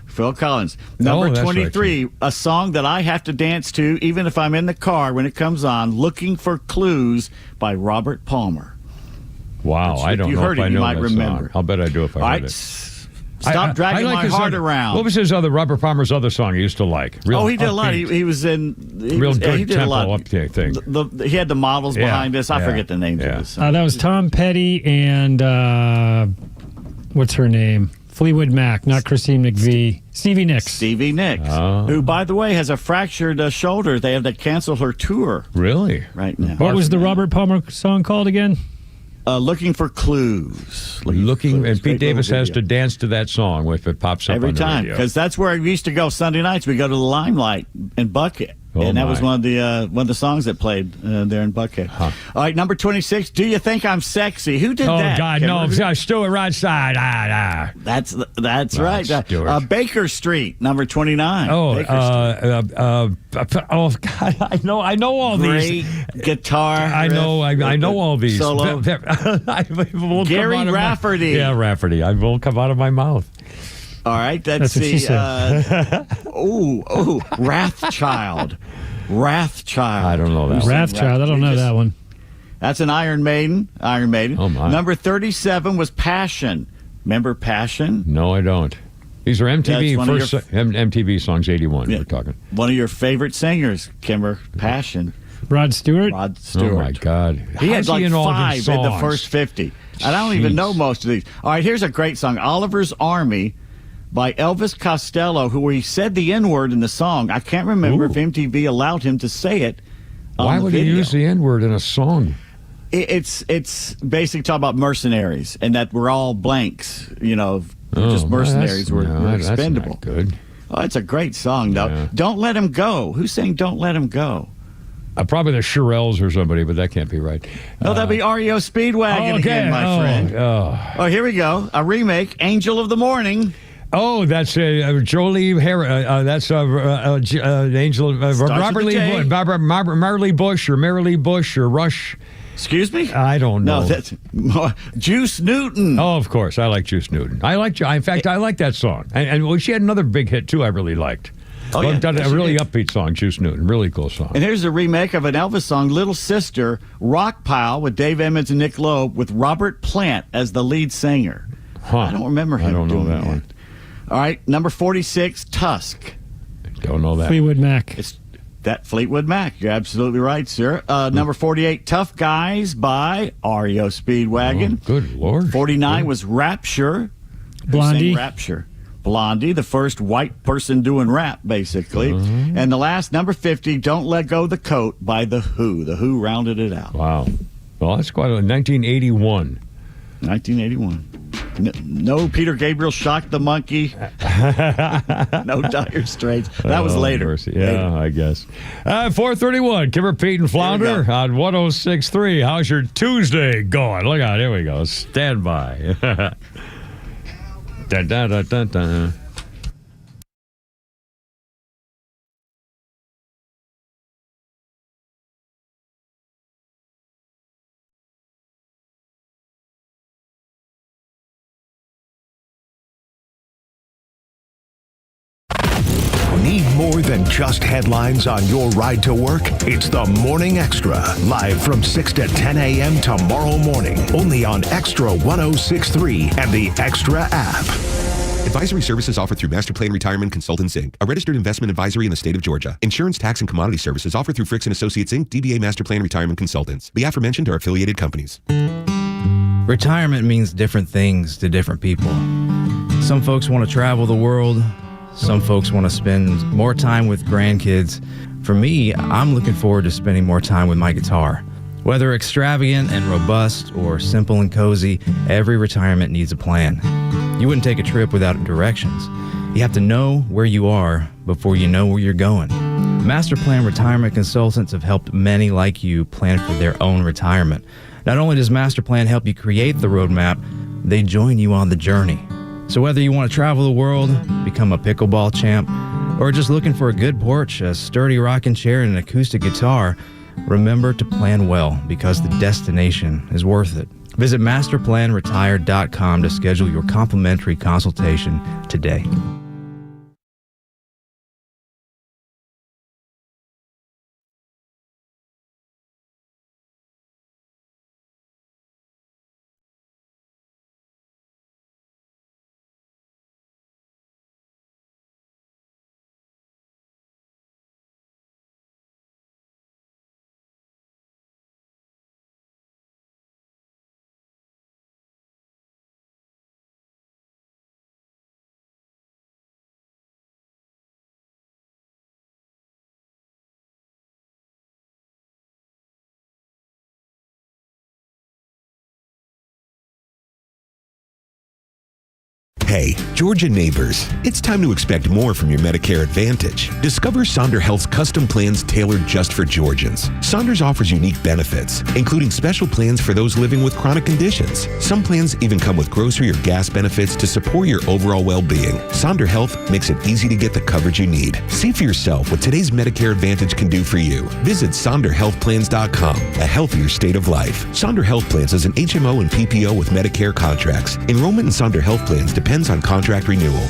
[SPEAKER 9] Phil Collins. Number 23,
[SPEAKER 8] right,
[SPEAKER 9] a song that I have to dance to even if I'm in the car when it comes on, Looking for Clues by Robert Palmer.
[SPEAKER 8] Wow, I don't know if I know
[SPEAKER 9] might
[SPEAKER 8] that
[SPEAKER 9] remember.
[SPEAKER 8] song. I'll bet I do if I heard it.
[SPEAKER 9] Stop dragging my heart around.
[SPEAKER 8] What was his other Robert Palmer's other song he used to like?
[SPEAKER 9] He did a lot. He was in
[SPEAKER 8] real good
[SPEAKER 9] he did a lot.
[SPEAKER 8] tempo up thing.
[SPEAKER 9] He had the models behind us. I forget the names of this.
[SPEAKER 10] That was Tom Petty and what's her name? Fleetwood Mac, not Christine McVie. Stevie Nicks.
[SPEAKER 9] Who, by the way, has a fractured shoulder. They have to cancel her tour.
[SPEAKER 8] Really?
[SPEAKER 9] Right now.
[SPEAKER 10] What was the Robert Palmer song called again?
[SPEAKER 9] Looking for Clues.
[SPEAKER 8] And Pete Davis has to dance to that song if it pops up
[SPEAKER 9] every
[SPEAKER 8] on the
[SPEAKER 9] time,
[SPEAKER 8] radio.
[SPEAKER 9] because that's where we used to go Sunday nights. We go to the Limelight in Buckhead. And that was one of the songs that played there in Buckhead. All right, number 26. Do You Think I'm Sexy? Who did that?
[SPEAKER 8] Oh God, no! Stuart right side.
[SPEAKER 9] That's right. Baker Street, number 29.
[SPEAKER 8] Oh God, I know all these.
[SPEAKER 9] Great guitar.
[SPEAKER 8] I know all these.
[SPEAKER 9] Solo. Gary Rafferty.
[SPEAKER 8] Rafferty. I won't come out of my mouth.
[SPEAKER 9] All right, let's see. Wrathchild.
[SPEAKER 8] I don't know that one.
[SPEAKER 10] Wrathchild, I don't know that one.
[SPEAKER 9] That's an Iron Maiden. Oh, my. Number 37 was Passion. Remember Passion?
[SPEAKER 8] No, I don't. These are MTV MTV songs, 81 we're talking.
[SPEAKER 9] One of your favorite singers, Kimber, Passion.
[SPEAKER 10] Rod Stewart?
[SPEAKER 8] Oh, my God.
[SPEAKER 9] He had like
[SPEAKER 8] in
[SPEAKER 9] 5 in the first 50. And I don't even know most of these. All right, here's a great song, Oliver's Army by Elvis Costello, who he said the N-word in the song. I can't remember if MTV allowed him to say it on
[SPEAKER 8] Why
[SPEAKER 9] the
[SPEAKER 8] would
[SPEAKER 9] video.
[SPEAKER 8] he use the N-word in a song?
[SPEAKER 9] It's basically talking about mercenaries and that we're all blanks, we're just mercenaries. We're expendable.
[SPEAKER 8] That's not good.
[SPEAKER 9] Oh, it's a great song, though. Yeah. Don't Let Him Go. Who's saying Don't Let Him Go?
[SPEAKER 8] Probably the Shirelles or somebody, but that can't be right.
[SPEAKER 9] No, that'd be REO Speedwagon again, my friend. Oh, here we go. A remake, Angel of the Morning.
[SPEAKER 8] Oh, that's Jolie Harris. That's Angel Marley Bush or Marilee Bush or Rush.
[SPEAKER 9] Excuse me?
[SPEAKER 8] I don't know.
[SPEAKER 9] No, that's Juice Newton.
[SPEAKER 8] Oh, of course. I like Juice Newton. In fact, I like that song. And she had another big hit, too, I really liked. A really upbeat song, Juice Newton. Really cool song.
[SPEAKER 9] And here's a remake of an Elvis song, Little Sister, Rock Pile, with Dave Emmons and Nick Loeb, with Robert Plant as the lead singer. I don't remember him doing that one. All right, number 46, Tusk.
[SPEAKER 8] Don't know that.
[SPEAKER 10] Fleetwood Mac.
[SPEAKER 9] It's that Fleetwood Mac. You're absolutely right, sir. Number 48, Tough Guys by REO Speedwagon.
[SPEAKER 8] Oh, good Lord.
[SPEAKER 9] 49 was Rapture.
[SPEAKER 10] Blondie.
[SPEAKER 9] Rapture. Blondie, the first white person doing rap, basically. And the last, number 50, Don't Let Go the Coat by The Who. The Who rounded it out.
[SPEAKER 8] Wow. Well, that's quite a 1981.
[SPEAKER 9] 1981. No Peter Gabriel Shock the Monkey. No Dire Straits. That was later.
[SPEAKER 8] Mercy. Yeah, I guess. 431, Kimber, Pete, and Flounder on 106.3. How's your Tuesday going? Look out. Here we go. Stand by. Dun, dun, dun, dun, dun.
[SPEAKER 11] Need more than just headlines on your ride to work? It's the Morning Extra, live from 6 to 10 a.m. tomorrow morning, only on XTRA 106.3 and the XTRA app.
[SPEAKER 2] Advisory services offered through Master Plan Retirement Consultants, Inc., a registered investment advisory in the state of Georgia. Insurance, tax, and commodity services offered through Fricks & Associates, Inc., DBA Master Plan Retirement Consultants. The aforementioned are affiliated companies.
[SPEAKER 3] Retirement means different things to different people. Some folks want to travel the world. Some folks want to spend more time with grandkids. For me, I'm looking forward to spending more time with my guitar. Whether extravagant and robust or simple and cozy, every retirement needs a plan. You wouldn't take a trip without directions. You have to know where you are before you know where you're going. Master Plan Retirement Consultants have helped many like you plan for their own retirement. Not only does Master Plan help you create the roadmap, they join you on the journey. So whether you want to travel the world, become a pickleball champ, or just looking for a good porch, a sturdy rocking chair, and an acoustic guitar, remember to plan well because the destination is worth it. Visit masterplanretire.com to schedule your complimentary consultation today.
[SPEAKER 2] Hey, Georgia neighbors, it's time to expect more from your Medicare Advantage. Discover Sonder Health's custom plans tailored just for Georgians. Saunders offers unique benefits, including special plans for those living with chronic conditions. Some plans even come with grocery or gas benefits to support your overall well-being. Sonder Health makes it easy to get the coverage you need. See for yourself what today's Medicare Advantage can do for you. Visit SonderHealthPlans.com, a healthier state of life. Sonder Health Plans is an HMO and PPO with Medicare contracts. Enrollment in Sonder Health Plans depends on contract renewal.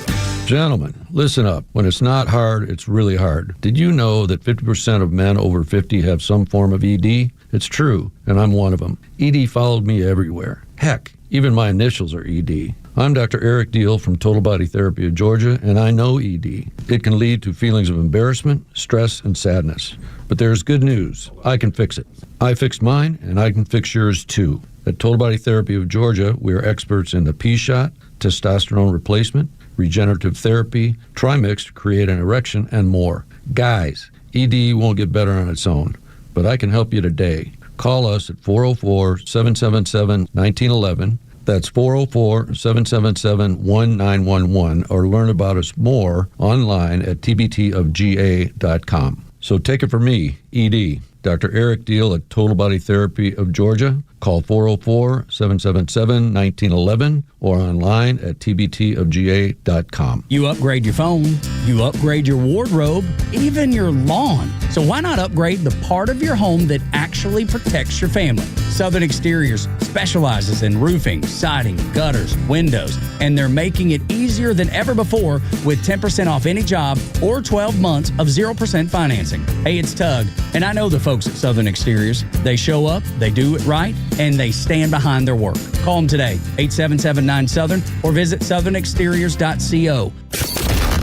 [SPEAKER 20] Gentlemen, listen up. When it's not hard, it's really hard. Did you know that 50% of men over 50 have some form of ED? It's true, and I'm one of them. ED followed me everywhere. Heck, even my initials are ED. I'm Dr. Eric Deal from Total Body Therapy of Georgia, and I know ED. It can lead to feelings of embarrassment, stress, and sadness. But there's good news. I can fix it. I fixed mine, and I can fix yours too. At Total Body Therapy of Georgia, we are experts in the P-shot, testosterone replacement, regenerative therapy, trimix to create an erection, and more. Guys, ED won't get better on its own, but I can help you today. Call us at 404-777-1911. That's 404-777-1911, or learn about us more online at tbtofga.com. So take it from me, ED, Dr. Eric Deal at Total Body Therapy of Georgia. Call 404-777-1911 or online at tbtofga.com.
[SPEAKER 4] You upgrade your phone, you upgrade your wardrobe, even your lawn. So why not upgrade the part of your home that actually protects your family? Southern Exteriors specializes in roofing, siding, gutters, windows, and they're making it easier than ever before with 10% off any job or 12 months of 0% financing. Hey, it's Tug, and I know the folks at Southern Exteriors. They show up, they do it right, and they stand behind their work. Call them today, 877-9-SOUTHERN, or visit southernexteriors.co.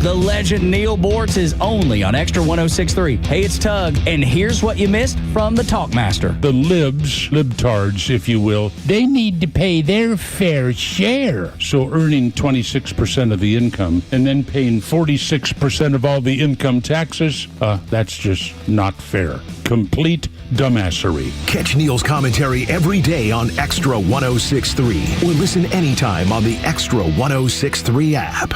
[SPEAKER 4] The legend Neil Bortz is only on Extra 106.3. Hey, it's Tug, and here's what you missed from the Talkmaster.
[SPEAKER 16] The libtards, if you will, they need to pay their fair share. So earning 26% of the income and then paying 46% of all the income taxes, that's just not fair. Complete dumbassery.
[SPEAKER 11] Catch Neil's commentary every day on Extra 106.3 or listen anytime on the Extra 106.3 app.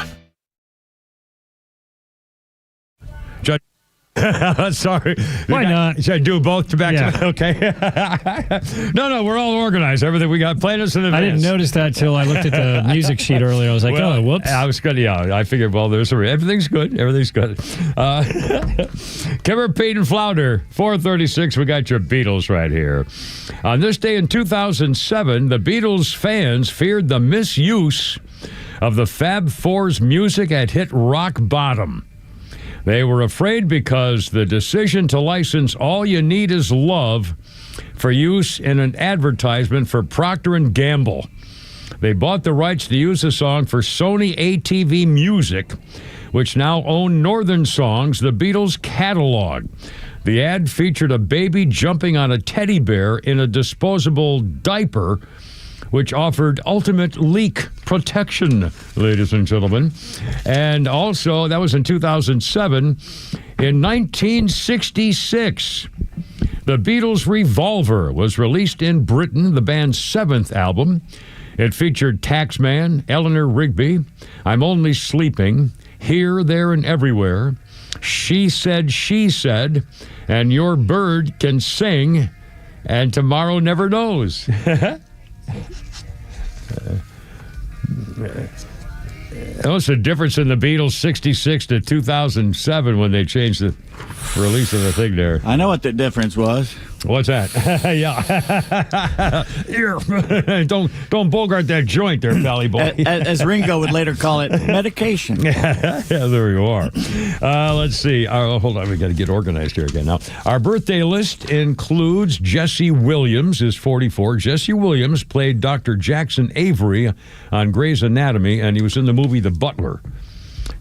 [SPEAKER 8] Sorry.
[SPEAKER 10] Why not?
[SPEAKER 8] Should I do both back to back? Okay. No, we're all organized. Everything we got played us in advance.
[SPEAKER 10] I didn't notice that till I looked at the music sheet earlier. I was like, oh, whoops.
[SPEAKER 8] I was good. Yeah, I figured, well, everything's good. Everything's good. Kimmer, Pete, and Flounder, 436. We got your Beatles right here. On this day in 2007, the Beatles fans feared the misuse of the Fab Four's music had hit rock bottom. They were afraid because the decision to license All You Need Is Love for use in an advertisement for Procter & Gamble They bought the rights to use the song for Sony ATV Music, which now own Northern Songs, the Beatles catalog. The ad featured a baby jumping on a teddy bear in a disposable diaper, which offered ultimate leak protection, ladies and gentlemen. And also, that was in 2007. In 1966, the Beatles' Revolver was released in Britain, the band's 7th album. It featured Taxman, Eleanor Rigby, I'm Only Sleeping, Here, There, and Everywhere, She Said, and Your Bird Can Sing, and Tomorrow Never Knows. What's the difference in the Beatles 66 to 2007 when they changed the release of the thing there?
[SPEAKER 9] I know what the difference was.
[SPEAKER 8] What's that? Yeah. Here. Don't bogart that joint there, Valley Boy.
[SPEAKER 9] As Ringo would later call it, medication.
[SPEAKER 8] Yeah, there you are. Let's see. Hold on. We got to get organized here again now. Our birthday list includes Jesse Williams, is 44. Jesse Williams played Dr. Jackson Avery on Grey's Anatomy, and he was in the movie The Butler.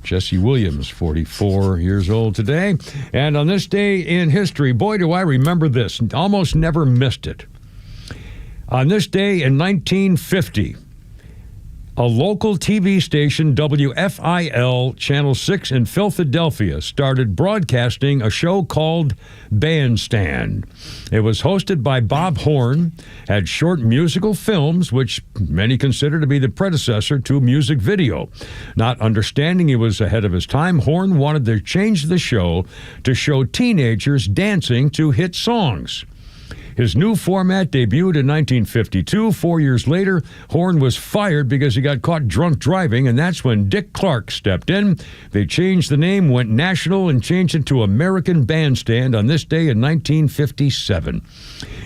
[SPEAKER 8] Jesse Williams, 44 years old today. And on this day in history, boy, do I remember this. Almost never missed it. On this day in 1950, a local TV station, WFIL, Channel 6 in Philadelphia, started broadcasting a show called Bandstand. It was hosted by Bob Horn, had short musical films, which many consider to be the predecessor to music video. Not understanding he was ahead of his time, Horn wanted to change the show to show teenagers dancing to hit songs. His new format debuted in 1952. 4 years later, Horn was fired because he got caught drunk driving, and that's when Dick Clark stepped in. They changed the name, went national, and changed it to American Bandstand on this day in 1957.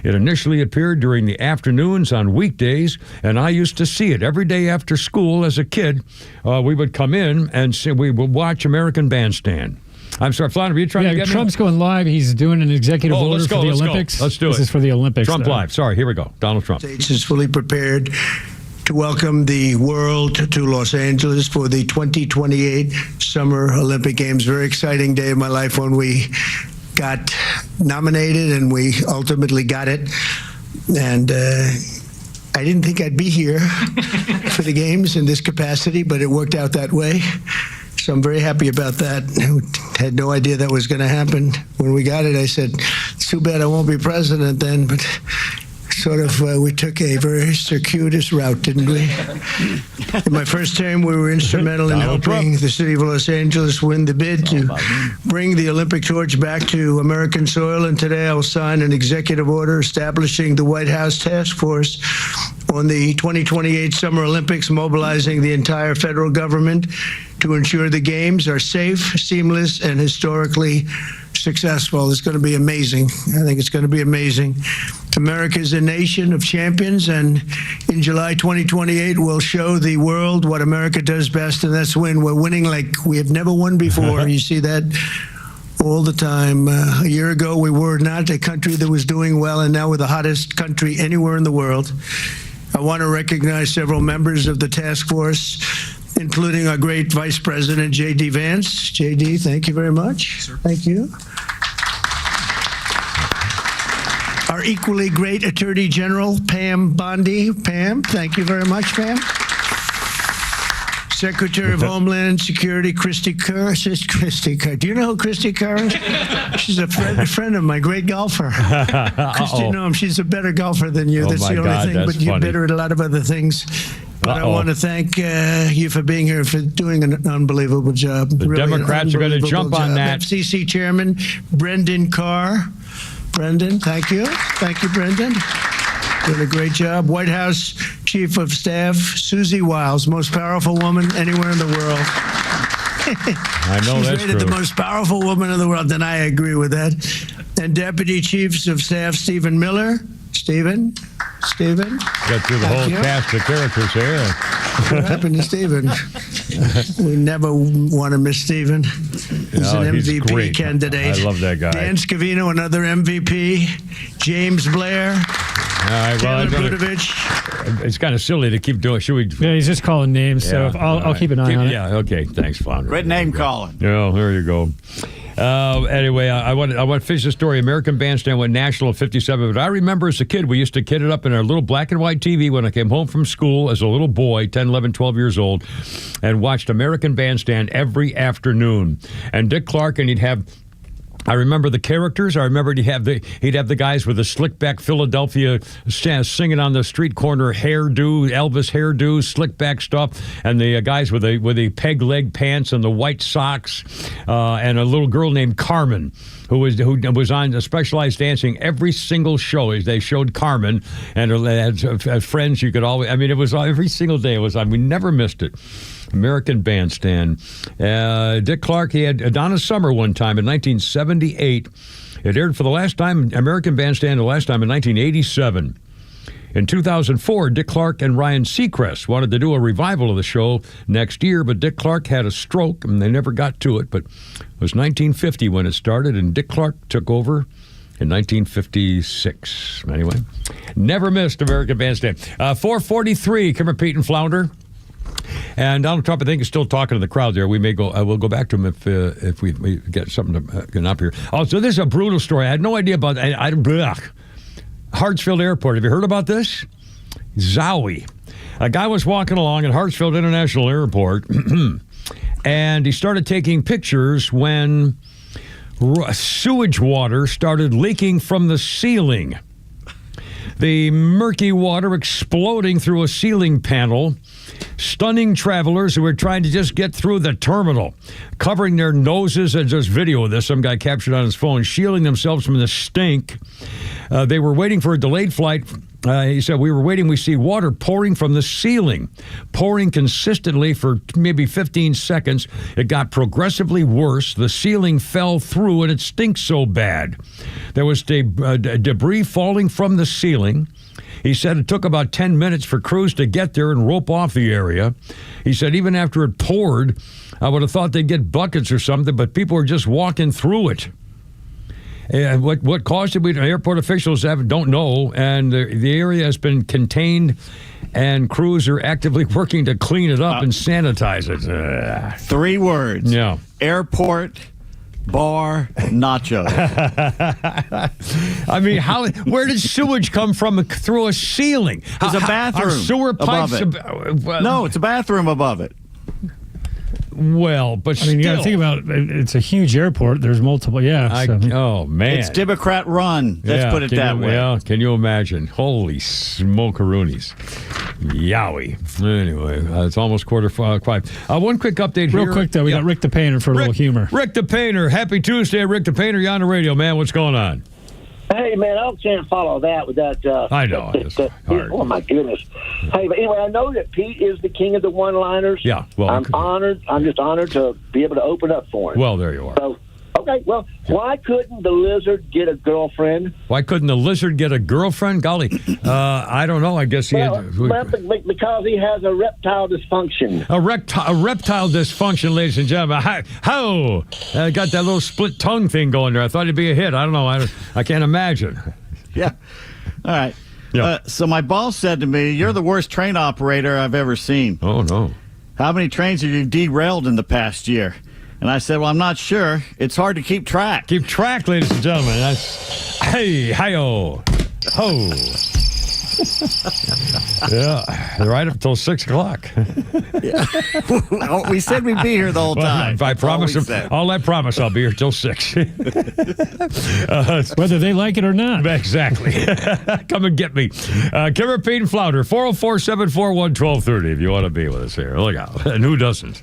[SPEAKER 8] It initially appeared during the afternoons on weekdays, and I used to see it every day after school as a kid. We would come in and we would watch American Bandstand. I'm sorry, Flounder, are you trying to get
[SPEAKER 10] Trump's going live. He's doing an executive order for the Olympics.
[SPEAKER 8] Let's do it.
[SPEAKER 10] This is for the Olympics.
[SPEAKER 8] Trump live. Sorry, here we go. Donald Trump.
[SPEAKER 1] States is fully prepared to welcome the world to Los Angeles for the 2028 Summer Olympic Games. Very exciting day of my life when we got nominated and we ultimately got it. And I didn't think I'd be here for the games in this capacity, but it worked out that way. So I'm very happy about that. I had no idea that was going to happen. When we got it, I said, it's too bad I won't be president then, but sort of we took a very circuitous route, didn't we? In my first term, we were instrumental in helping the city of Los Angeles win the bid to bring the Olympic torch back to American soil, and today I will sign an executive order establishing the White House Task Force on the 2028 Summer Olympics, mobilizing the entire federal government to ensure the games are safe, seamless, and historically successful. It's going to be amazing. I think it's going to be amazing. America is a nation of champions, and in July 2028, we'll show the world what America does best, and that's win. We're winning like we have never won before. You see that all the time. A year ago, we were not a country that was doing well, and now we're the hottest country anywhere in the world. I want to recognize several members of the task force, including our great Vice President, J.D. Vance. J.D., thank you very much. Thank you. Our equally great Attorney General, Pam Bondi. Pam, thank you very much, Pam. Secretary of Homeland Security, Christy Kerr. Christy Kerr. Do you know who Christy Kerr is? She's a friend of my, great golfer. Christy, you know him. She's a better golfer than you. That's the only thing, but you're better at a lot of other things. But I want to thank you for being here, for doing an unbelievable job.
[SPEAKER 8] The really Democrats are going to jump on that.
[SPEAKER 1] FCC Chairman Brendan Carr. Brendan, thank you. Thank you, Brendan. Doing a great job. White House Chief of Staff Susie Wiles, most powerful woman anywhere in the world.
[SPEAKER 8] I know that's
[SPEAKER 1] rated
[SPEAKER 8] true.
[SPEAKER 1] The most powerful woman in the world, and I agree with that. And Deputy Chiefs of Staff Stephen Miller. Stephen, Stephen?
[SPEAKER 8] Got through the whole cast of characters here.
[SPEAKER 1] What happened to Stephen? We never want to miss Stephen. He's an
[SPEAKER 8] he's
[SPEAKER 1] MVP
[SPEAKER 8] great.
[SPEAKER 1] candidate.
[SPEAKER 8] I love that guy.
[SPEAKER 1] Dan Scavino, another MVP. James Blair.
[SPEAKER 8] All right, well, it's kind of silly to keep doing. Should we?
[SPEAKER 10] Yeah, he's just calling names, so I'll keep an eye on it.
[SPEAKER 8] Yeah, okay. Thanks, Flounder.
[SPEAKER 9] Great name calling.
[SPEAKER 8] Yeah, there you go. Anyway, I want to finish the story. American Bandstand went national at 57. But I remember as a kid, we used to kid it up in our little black and white TV when I came home from school as a little boy, 10, 11, 12 years old, and watched American Bandstand every afternoon. And Dick Clark, and he'd have... I remember the characters. I remember he'd have the guys with the slick back Philadelphia singing on the street corner hairdo, Elvis hairdo, slick back stuff, and the guys with the peg leg pants and the white socks, and a little girl named Carmen who was on specialized dancing every single show. They showed Carmen, and had friends you could always. I mean, it was every single day. It was. We never missed it. American Bandstand. Dick Clark, he had Donna Summer one time in 1978. It aired for the last time, American Bandstand, the last time in 1987. In 2004, Dick Clark and Ryan Seacrest wanted to do a revival of the show next year, but Dick Clark had a stroke, and they never got to it. But it was 1950 when it started, and Dick Clark took over in 1956. Anyway, never missed American Bandstand. 443, come here, Pete and Flounder. And Donald Trump, I think, is still talking to the crowd there. We may go. We'll go back to him if we get something to get up here. Also, this is a brutal story. I had no idea about Hartsfield Airport. Have you heard about this? Zowie. A guy was walking along at Hartsfield International Airport, and he started taking pictures when sewage water started leaking from the ceiling. The murky water exploding through a ceiling panel, stunning travelers who were trying to just get through the terminal, covering their noses. And just video of this, some guy captured on his phone, shielding themselves from the stink. They were waiting for a delayed flight. He said, we were waiting. We see water pouring from the ceiling, pouring consistently for maybe 15 seconds. It got progressively worse. The ceiling fell through, and it stinks so bad. There was debris falling from the ceiling. He said it took about 10 minutes for crews to get there and rope off the area. He said even after it poured, I would have thought they'd get buckets or something, but people were just walking through it. And what caused it, airport officials don't know, and the area has been contained, and crews are actively working to clean it up and sanitize it.
[SPEAKER 9] 3 words.
[SPEAKER 8] Yeah.
[SPEAKER 9] Airport bar nachos.
[SPEAKER 8] I mean, where did sewage come from through a ceiling?
[SPEAKER 9] There's a bathroom
[SPEAKER 8] Are sewer pipes
[SPEAKER 9] above it. No, it's a bathroom above it.
[SPEAKER 8] Well, but
[SPEAKER 10] I mean, you got to think about it's a huge airport. There's multiple.
[SPEAKER 8] Oh man,
[SPEAKER 9] it's Democrat run. Let's put it that way.
[SPEAKER 8] Yeah, can you imagine? Holy smokeroonies. Yowie. Anyway, it's almost 4:45. One quick update here.
[SPEAKER 10] Real quick, though, we got Rick the Painter for a little humor.
[SPEAKER 8] Rick the Painter. Happy Tuesday, Rick the Painter. You're on the radio, man. What's going on?
[SPEAKER 5] Hey, man, I can't follow that with that.
[SPEAKER 8] I know. It's hard.
[SPEAKER 5] Oh, my goodness. Hey, but anyway, I know that Pete is the king of the one-liners.
[SPEAKER 8] Yeah. Well,
[SPEAKER 5] I'm honored. I'm just honored to be able to open up for him.
[SPEAKER 8] Well, there you are.
[SPEAKER 5] So, okay, well, why couldn't the lizard get a girlfriend?
[SPEAKER 8] Why couldn't the lizard get a girlfriend? Golly, I don't know. I guess he had...
[SPEAKER 5] Because he has a reptile dysfunction.
[SPEAKER 8] A reptile dysfunction, ladies and gentlemen. How? Got that little split tongue thing going there. I thought it'd be a hit. I don't know. I can't imagine.
[SPEAKER 9] Yeah. All right. Yeah. So my boss said to me, you're the worst train operator I've ever seen.
[SPEAKER 8] Oh, no.
[SPEAKER 9] How many trains have you derailed in the past year? And I said, well, I'm not sure. It's hard to keep track.
[SPEAKER 8] Keep track, ladies and gentlemen. That's, hey, hi-yo, ho. Yeah, right up until 6 o'clock.
[SPEAKER 9] Yeah. We said we'd be here the whole time.
[SPEAKER 8] I promise them. I promise I'll be here till 6.
[SPEAKER 10] Whether they like it or not.
[SPEAKER 8] Exactly. Come and get me. Kimmer, Pete, and Flounder, 404-741-1230 if you want to be with us here. Look out. And who doesn't?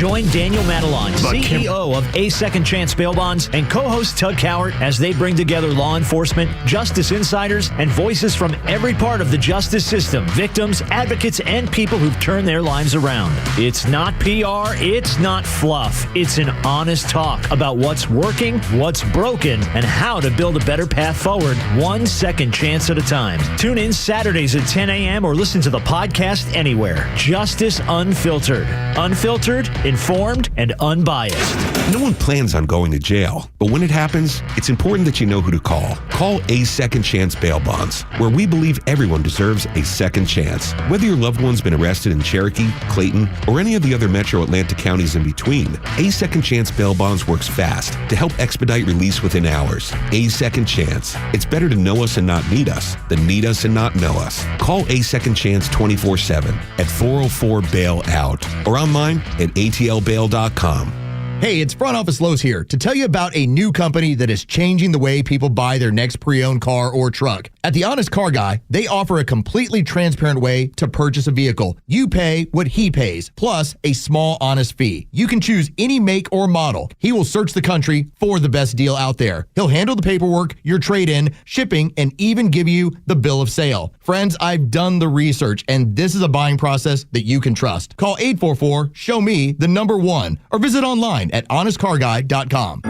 [SPEAKER 18] Join Daniel Madelon, CEO of A Second Chance Bail Bonds, and co-host Tug Cowart as they bring together law enforcement, justice insiders, and voices from every part of the justice system, victims, advocates, and people who've turned their lives around. It's not PR, it's not fluff. It's an honest talk about what's working, what's broken, and how to build a better path forward, one second chance at a time. Tune in Saturdays at 10 a.m. or listen to the podcast anywhere. Justice Unfiltered. Unfiltered, informed, and unbiased.
[SPEAKER 2] No one plans on going to jail, but when it happens, it's important that you know who to call. Call A Second Chance Bail Bonds, where we believe everyone deserves a second chance. Whether your loved one's been arrested in Cherokee, Clayton, or any of the other metro Atlanta counties in between, A Second Chance Bail Bonds works fast to help expedite release within hours. A Second Chance. It's better to know us and not need us than need us and not know us. Call A Second Chance 24/7 at 404-BAIL-OUT or online at atlbail.com.
[SPEAKER 12] Hey, it's Front Office Lowe's here to tell you about a new company that is changing the way people buy their next pre-owned car or truck. At The Honest Car Guy, they offer a completely transparent way to purchase a vehicle. You pay what he pays, plus a small honest fee. You can choose any make or model. He will search the country for the best deal out there. He'll handle the paperwork, your trade-in, shipping, and even give you the bill of sale. Friends, I've done the research, and this is a buying process that you can trust. Call 844-SHOW-ME, the number 1, or visit online at honestcarguy.com.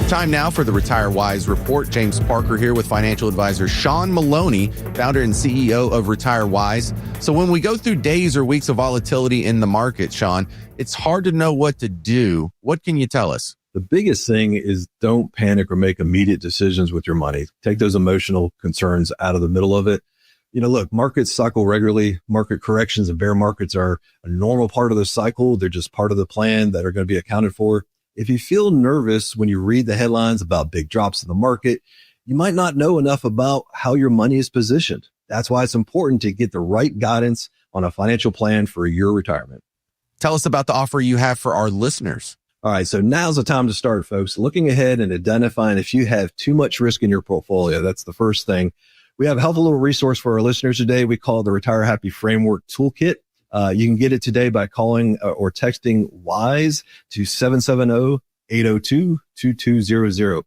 [SPEAKER 21] Time now for the Retire Wise Report. James Parker here with financial advisor Sean Maloney, founder and CEO of Retire Wise. So when we go through days or weeks of volatility in the market, Sean, it's hard to know what to do. What can you tell us?
[SPEAKER 22] The biggest thing is don't panic or make immediate decisions with your money. Take those emotional concerns out of the middle of it. You know, look, markets cycle regularly. Market corrections and bear markets are a normal part of the cycle. They're just part of the plan that are going to be accounted for. If you feel nervous when you read the headlines about big drops in the market, you might not know enough about how your money is positioned. That's why it's important to get the right guidance on a financial plan for your retirement.
[SPEAKER 21] Tell us about the offer you have for our listeners.
[SPEAKER 22] All right, so now's the time to start, folks. Looking ahead and identifying if you have too much risk in your portfolio. That's the first thing. We have a helpful little resource for our listeners today. We call it the Retire Happy Framework Toolkit. You can get it today by calling or texting WISE to 770-802-2200.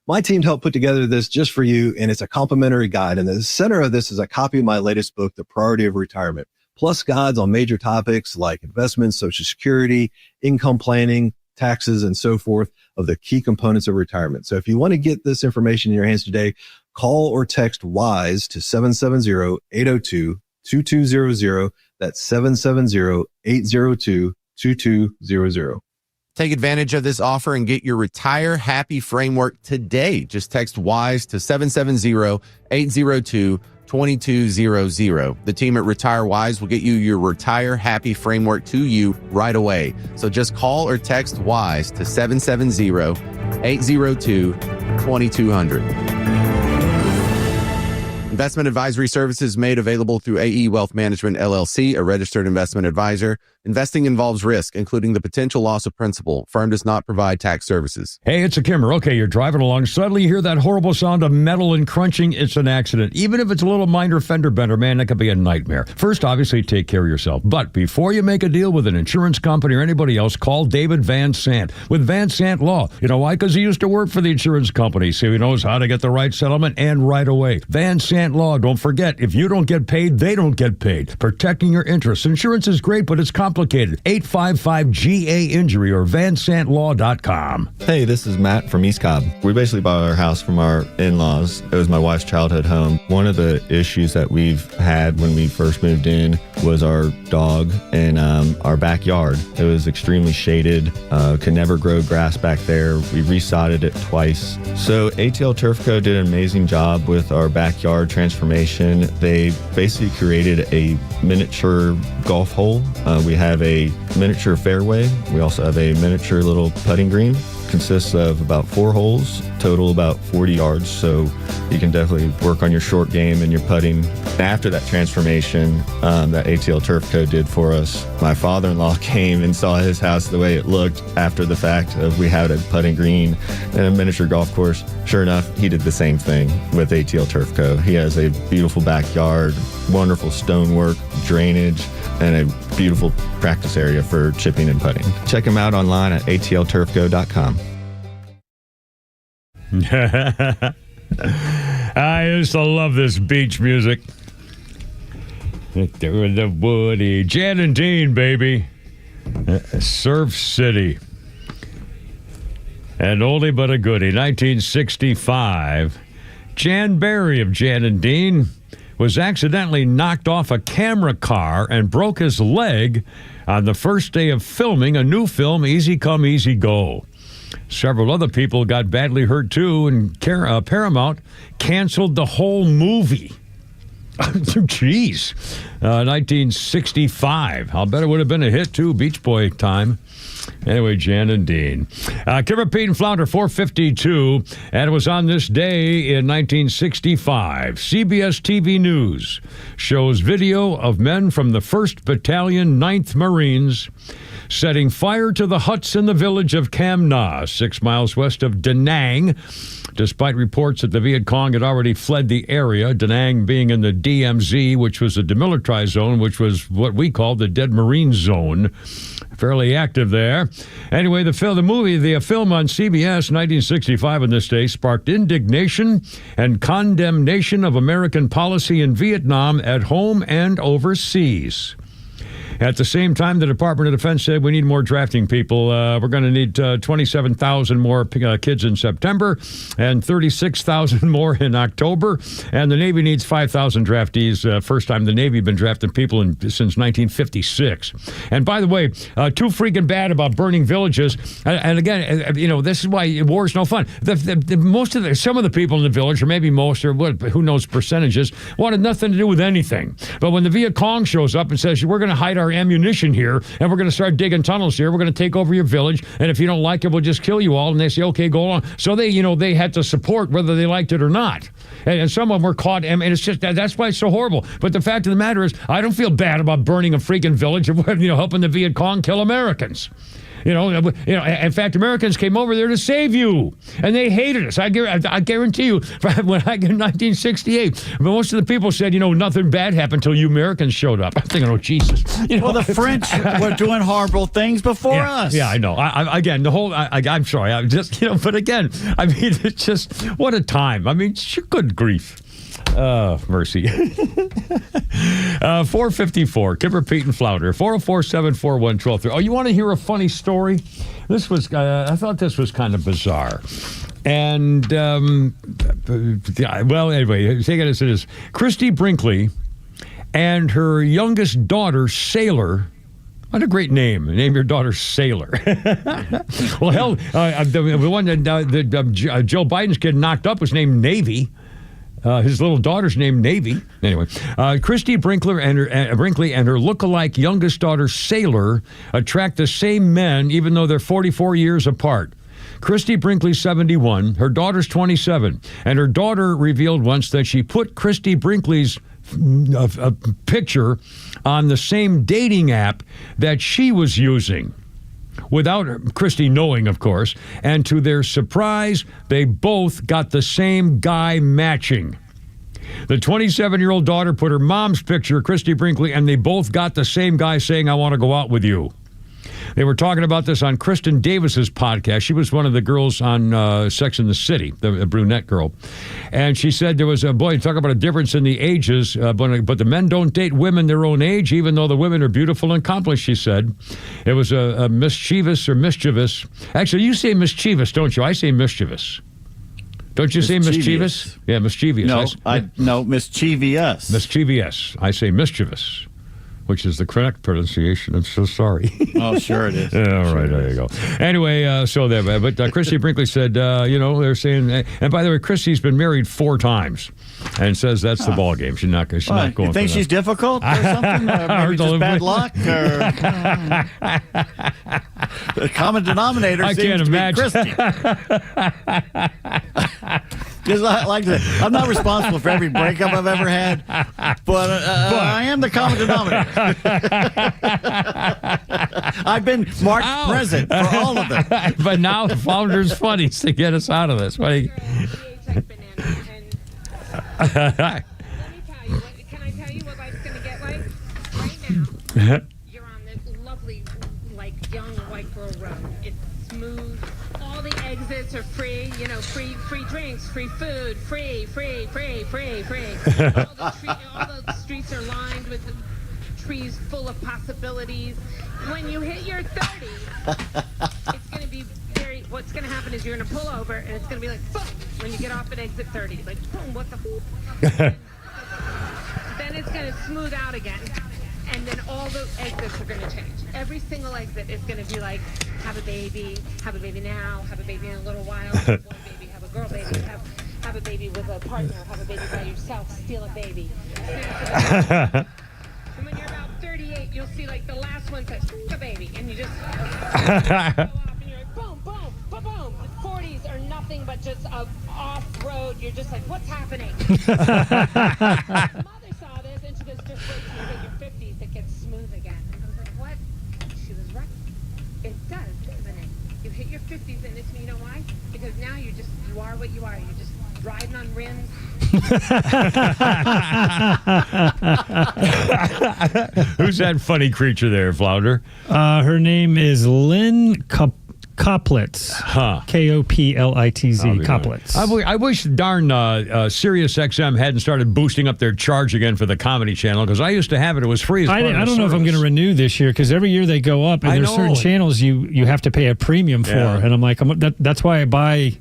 [SPEAKER 22] My team helped put together this just for you, and it's a complimentary guide. And the center of this is a copy of my latest book, The Priority of Retirement, plus guides on major topics like investments, Social Security, income planning, taxes, and so forth of the key components of retirement. So if you want to get this information in your hands today, call or text WISE to 770-802-2200. That's 770-802-2200.
[SPEAKER 21] Take advantage of this offer and get your Retire Happy Framework today. Just text WISE to 770-802-2200. The team at Retire Wise will get you your Retire Happy Framework to you right away. So just call or text WISE to 770-802-2200. Investment advisory services made available through AE Wealth Management, LLC, a registered investment advisor. Investing involves risk, including the potential loss of principal. Firm does not provide tax services.
[SPEAKER 8] Hey, it's a Kimmer. Okay, you're driving along. Suddenly you hear that horrible sound of metal and crunching. It's an accident. Even if it's a little minor fender bender, man, that could be a nightmare. First, obviously, take care of yourself. But before you make a deal with an insurance company or anybody else, call David Van Sant with Van Sant Law. You know why? Because he used to work for the insurance company, so he knows how to get the right settlement and right away. Van Sant Law. Don't forget, if you don't get paid, they don't get paid. Protecting your interests. Insurance is great, but it's complicated. 855-GA-INJURY or vansantlaw.com.
[SPEAKER 23] Hey, this is Matt from East Cobb. We basically bought our house from our in-laws. It was my wife's childhood home. One of the issues that we've had when we first moved in was our dog in our backyard. It was extremely shaded, could never grow grass back there. We resodded it twice. So ATL Turf Co. did an amazing job with our backyard transformation. They basically created a miniature golf hole. We have a miniature fairway. We also have a miniature little putting green. Consists of about 4 holes, total about 40 yards. So you can definitely work on your short game and your putting. After that transformation that ATL Turf Co. did for us, my father-in-law came and saw his house the way it looked after the fact of we had a putting green and a miniature golf course. Sure enough, he did the same thing with ATL Turf Co. He has a beautiful backyard, wonderful stonework, drainage, and a beautiful practice area for chipping and putting. Check them out online at atlturfgo.com.
[SPEAKER 8] I used to love this beach music. There in the woody. Jan and Dean, baby. Surf City. And oldie but a goodie. 1965. Jan Barry of Jan and Dean was accidentally knocked off a camera car and broke his leg on the first day of filming a new film, Easy Come, Easy Go. Several other people got badly hurt, too, and Paramount canceled the whole movie. Jeez. 1965. I'll bet it would have been a hit, too. Beach Boy time. Anyway, Jan and Dean. Kimmer, Pete, and Flounder, 452. And it was on this day in 1965. CBS TV News shows video of men from the 1st Battalion, 9th Marines, setting fire to the huts in the village of Cam Na, 6 miles west of Da Nang, despite reports that the Viet Cong had already fled the area, Da Nang being in the DMZ, which was a demilitarized zone, which was what we called the Dead Marine Zone. Fairly active there. Anyway, the film on CBS 1965 on this day sparked indignation and condemnation of American policy in Vietnam at home and overseas. At the same time, the Department of Defense said we need more drafting people. We're going to need 27,000 more kids in September and 36,000 more in October. And the Navy needs 5,000 draftees. First time the Navy been drafting people since 1956. And by the way, too freaking bad about burning villages. And again, this is why war is no fun. Some of the people in the village, or maybe most, or who knows percentages, wanted nothing to do with anything. But when the Viet Cong shows up and says, we're going to hide our ammunition here, and we're going to start digging tunnels here. We're going to take over your village, and if you don't like it, we'll just kill you all. And they say, okay, go on. So they had to support whether they liked it or not. And some of them were caught, and it's just that's why it's so horrible. But the fact of the matter is, I don't feel bad about burning a freaking village or helping the Viet Cong kill Americans. In fact, Americans came over there to save you, and they hated us. I guarantee you, when in 1968, most of the people said, nothing bad happened until you Americans showed up. I'm thinking, oh, Jesus.
[SPEAKER 9] Well, the French were doing horrible things before us.
[SPEAKER 8] Yeah, I know. I'm sorry. I'm just, but again, I mean, it's just, what a time. I mean, good grief. Mercy. 454, Kimber, Pete, and Flounder, 404-741-1230. Oh, you want to hear a funny story? This was, I thought this was kind of bizarre. And, well, anyway, take it as it is. Christy Brinkley and her youngest daughter, Sailor. What a great name. Name your daughter Sailor. Well, hell, the one that Joe Biden's kid knocked up was named Navy. His little daughter's named Navy. Anyway, Christy Brinkley and her look-alike youngest daughter, Sailor, attract the same men, even though they're 44 years apart. Christy Brinkley's 71, her daughter's 27, and her daughter revealed once that she put Christy Brinkley's picture on the same dating app that she was using. Without Christy knowing, of course, and to their surprise, they both got the same guy matching. The 27-year-old daughter put her mom's picture, Christy Brinkley, and they both got the same guy saying, I want to go out with you. They were talking about this on Kristen Davis's podcast. She was one of the girls on Sex and the City, the brunette girl. And she said there was talk about a difference in the ages, but the men don't date women their own age, even though the women are beautiful and accomplished, she said. It was a mischievous or mischievous. Actually, you say mischievous, don't you? I say mischievous. Don't you say mischievous? Yeah, mischievous.
[SPEAKER 9] No, mischievous.
[SPEAKER 8] Mischievous. I say mischievous, which is the correct pronunciation. I'm so sorry.
[SPEAKER 9] Oh, sure it is.
[SPEAKER 8] Yeah, all right, there you go. Anyway, but Christy Brinkley said, they're saying, and by the way, Christy's been married 4 times and says that's the ball game. She's not going.
[SPEAKER 9] You think she's difficult or something? Maybe just bad luck? Or, the common denominator seems to be Christy. Because I'm not responsible for every breakup I've ever had, but I am the common denominator. I've been marked present for all of them.
[SPEAKER 8] But now Flounder's funny to get us out of this. Can I tell you what life's going to get like right now?
[SPEAKER 7] you're on this lovely, like, young white girl road. It's smooth. All the exits are free. You know, free drinks, free food, free. All the streets are lined with trees full of possibilities. When you hit your 30s, it's going to be what's going to happen is you're going to pull over, and it's going to be like, boom, when you get off at exit 30. Like, boom, what the f***? Then it's going to smooth out again, and then all the exits are going to change. Every single exit is going to be like, have a baby now, have a baby in a little while, have a boy baby, have a girl baby, have a baby with a partner, have a baby by yourself, steal a baby. And when you're about 38, you'll see like the last one says, a baby, and you just go off, and you're like, boom, boom, boom, boom. The 40s are nothing but just a off-road. You're just like, what's happening? Mother saw this, and she goes, just wait till you hit your 50s, it gets smooth again. And I was like, what? She was right. It does, doesn't it? You hit your 50s, and you know why? Because now you are what you are. You're just riding on rims.
[SPEAKER 8] Who's that funny creature there, Flounder?
[SPEAKER 10] Her name is Lynn Koplitz. Koplitz. Koplitz.
[SPEAKER 8] I wish darn Sirius XM hadn't started boosting up their charge again for the Comedy Channel, because I used to have it. It was free.
[SPEAKER 10] I don't know if I'm going to renew this year, because every year they go up, and there's certain channels you have to pay a premium for.
[SPEAKER 8] Yeah.
[SPEAKER 10] And I'm like, that's why I buy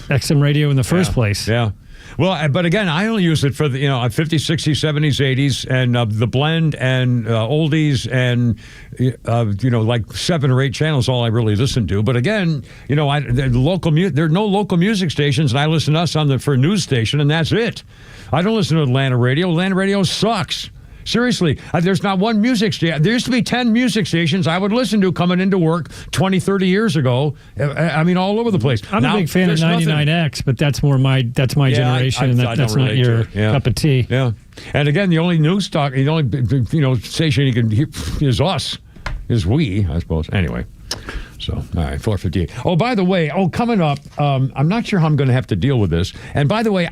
[SPEAKER 10] XM radio in the first place.
[SPEAKER 8] Yeah. Well, but again, I only use it for the 50s, 60s, 70s, 80s, and the blend and oldies and like 7 or 8 channels. All I really listen to. But again, there are no local music stations, and I listen to us for a news station, and that's it. I don't listen to Atlanta radio. Atlanta radio sucks. Seriously, there's not one music station. There used to be 10 music stations I would listen to coming into work 20, 30 years ago. I mean, all over the place.
[SPEAKER 10] I'm a big fan of 99X, but that's my generation, and that's not your cup of tea.
[SPEAKER 8] Yeah. And again, the only news talk, the only station you can hear is us, is we, I suppose. Anyway. So, all right, 4:58. Oh, by the way, coming up, I'm not sure how I'm going to have to deal with this. And by the way,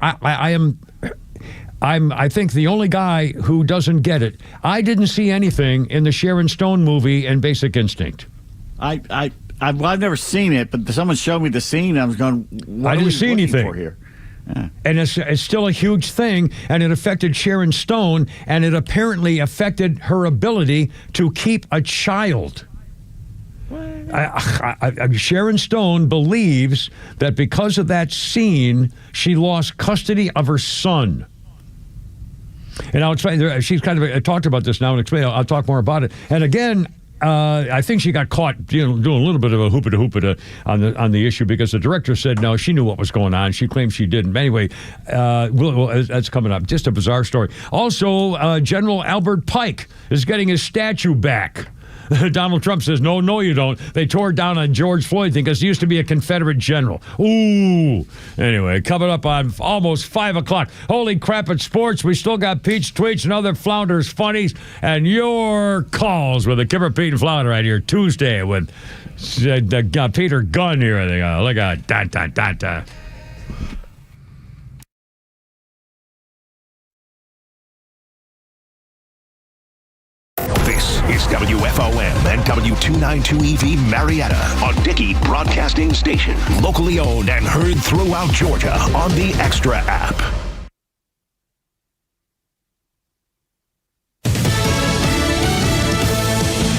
[SPEAKER 8] I think the only guy who doesn't get it. I didn't see anything in the Sharon Stone movie and Basic Instinct.
[SPEAKER 9] I've never seen it, but someone showed me the scene. And I was going, I didn't see anything for here. Yeah.
[SPEAKER 8] And it's still a huge thing, and it affected Sharon Stone, and it apparently affected her ability to keep a child. Sharon Stone believes that because of that scene, she lost custody of her son. And I'll explain. She's kind of talked about this now and explain. I'll talk more about it. And again, I think she got caught doing a little bit of a hoopita on the issue, because the director said no, she knew what was going on. She claimed she didn't. But anyway, that's coming up. Just a bizarre story. Also, General Albert Pike is getting his statue back. Donald Trump says, no, you don't. They tore it down on George Floyd thing because he used to be a Confederate general. Ooh. Anyway, coming up on almost 5 o'clock. Holy crap at sports. We still got Pete's tweets and other Flounders funnies and your calls with the Kimmer, Pete, and Flounder right here Tuesday with Peter Gunn here. Look at that.
[SPEAKER 11] This is WFOM and W292EV Marietta, a Dickey Broadcasting Station. Locally owned and heard throughout Georgia on the Extra app.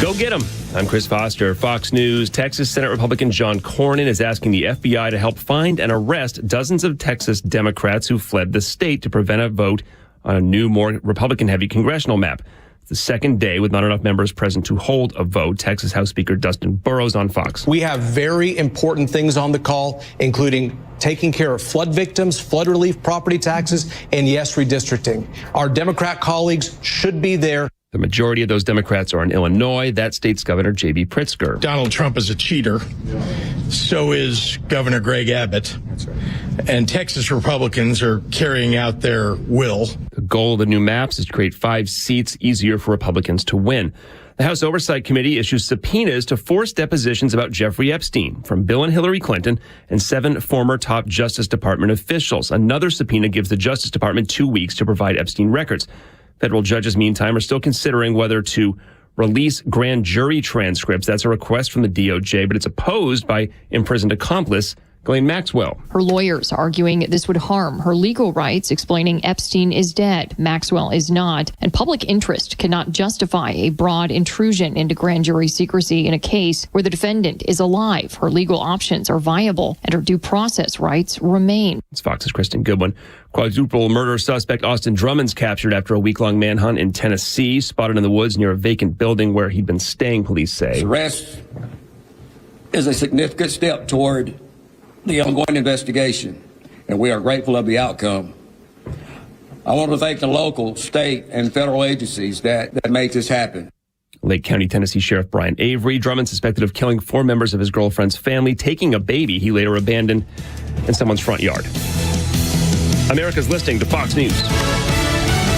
[SPEAKER 13] Go get them. I'm Chris Foster, Fox News. Texas Senate Republican John Cornyn is asking the FBI to help find and arrest dozens of Texas Democrats who fled the state to prevent a vote on a new, more Republican-heavy congressional map. The second day with not enough members present to hold a vote. Texas House Speaker Dustin Burrows on Fox.
[SPEAKER 15] We have very important things on the call, including taking care of flood victims, flood relief, property taxes, and yes, redistricting. Our Democrat colleagues should be there.
[SPEAKER 13] The majority of those Democrats are in Illinois. That state's Governor J.B. Pritzker.
[SPEAKER 24] Donald Trump is a cheater. So is Governor Greg Abbott. That's right. And Texas Republicans are carrying out their will.
[SPEAKER 13] The goal of the new maps is to create 5 seats easier for Republicans to win. The House Oversight Committee issues subpoenas to force depositions about Jeffrey Epstein from Bill and Hillary Clinton and 7 former top Justice Department officials. Another subpoena gives the Justice Department 2 weeks to provide Epstein records. Federal judges, meantime, are still considering whether to release grand jury transcripts. That's a request from the DOJ, but it's opposed by imprisoned accomplice Ghislaine Maxwell.
[SPEAKER 6] Her lawyers arguing this would harm her legal rights, explaining Epstein is dead, Maxwell is not, and public interest cannot justify a broad intrusion into grand jury secrecy in a case where the defendant is alive. Her legal options are viable, and her due process rights remain.
[SPEAKER 13] It's Fox's Kristen Goodwin. Quadruple murder suspect Austin Drummond's captured after a week-long manhunt in Tennessee, spotted in the woods near a vacant building where he'd been staying, police say.
[SPEAKER 14] His arrest is a significant step toward the ongoing investigation, and we are grateful of the outcome. I want to thank the local, state, and federal agencies that make this happen.
[SPEAKER 13] Lake County, Tennessee Sheriff Brian Avery. Drummond suspected of killing 4 members of his girlfriend's family, taking a baby he later abandoned in someone's front yard. America's listening to Fox News.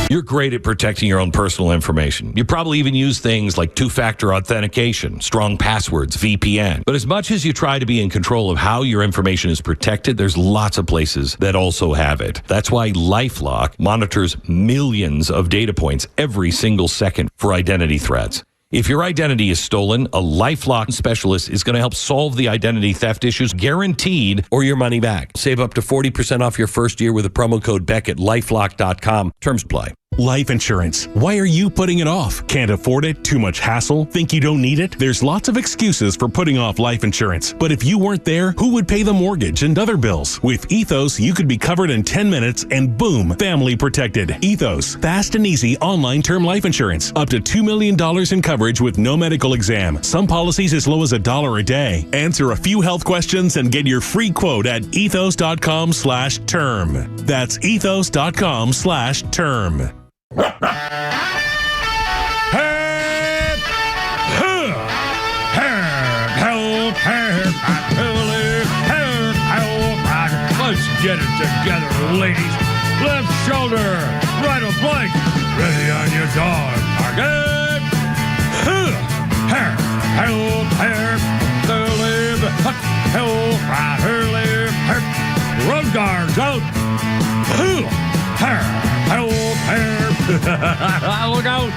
[SPEAKER 17] You're great at protecting your own personal information. You probably even use things like two-factor authentication, strong passwords, VPN. But as much as you try to be in control of how your information is protected, there's lots of places that also have it. That's why LifeLock monitors millions of data points every single second for identity threats. If your identity is stolen, a LifeLock specialist is going to help solve the identity theft issues, guaranteed, or your money back. Save up to 40% off your first year with a promo code Beck at LifeLock.com. Terms apply.
[SPEAKER 19] Life insurance. Why are you putting it off? Can't afford it? Too much hassle? Think you don't need it? There's lots of excuses for putting off life insurance. But if you weren't there, who would pay the mortgage and other bills? With Ethos, you could be covered in 10 minutes and boom, family protected. Ethos, fast and easy online term life insurance. Up to $2 million in coverage with no medical exam. Some policies as low as $1 a day. Answer a few health questions and get your free quote at ethos.com/term. That's ethos.com/term.
[SPEAKER 8] Let's get it together, ladies. Left shoulder, right a blank. Ready on your dog. Target. Road guards out. Look out.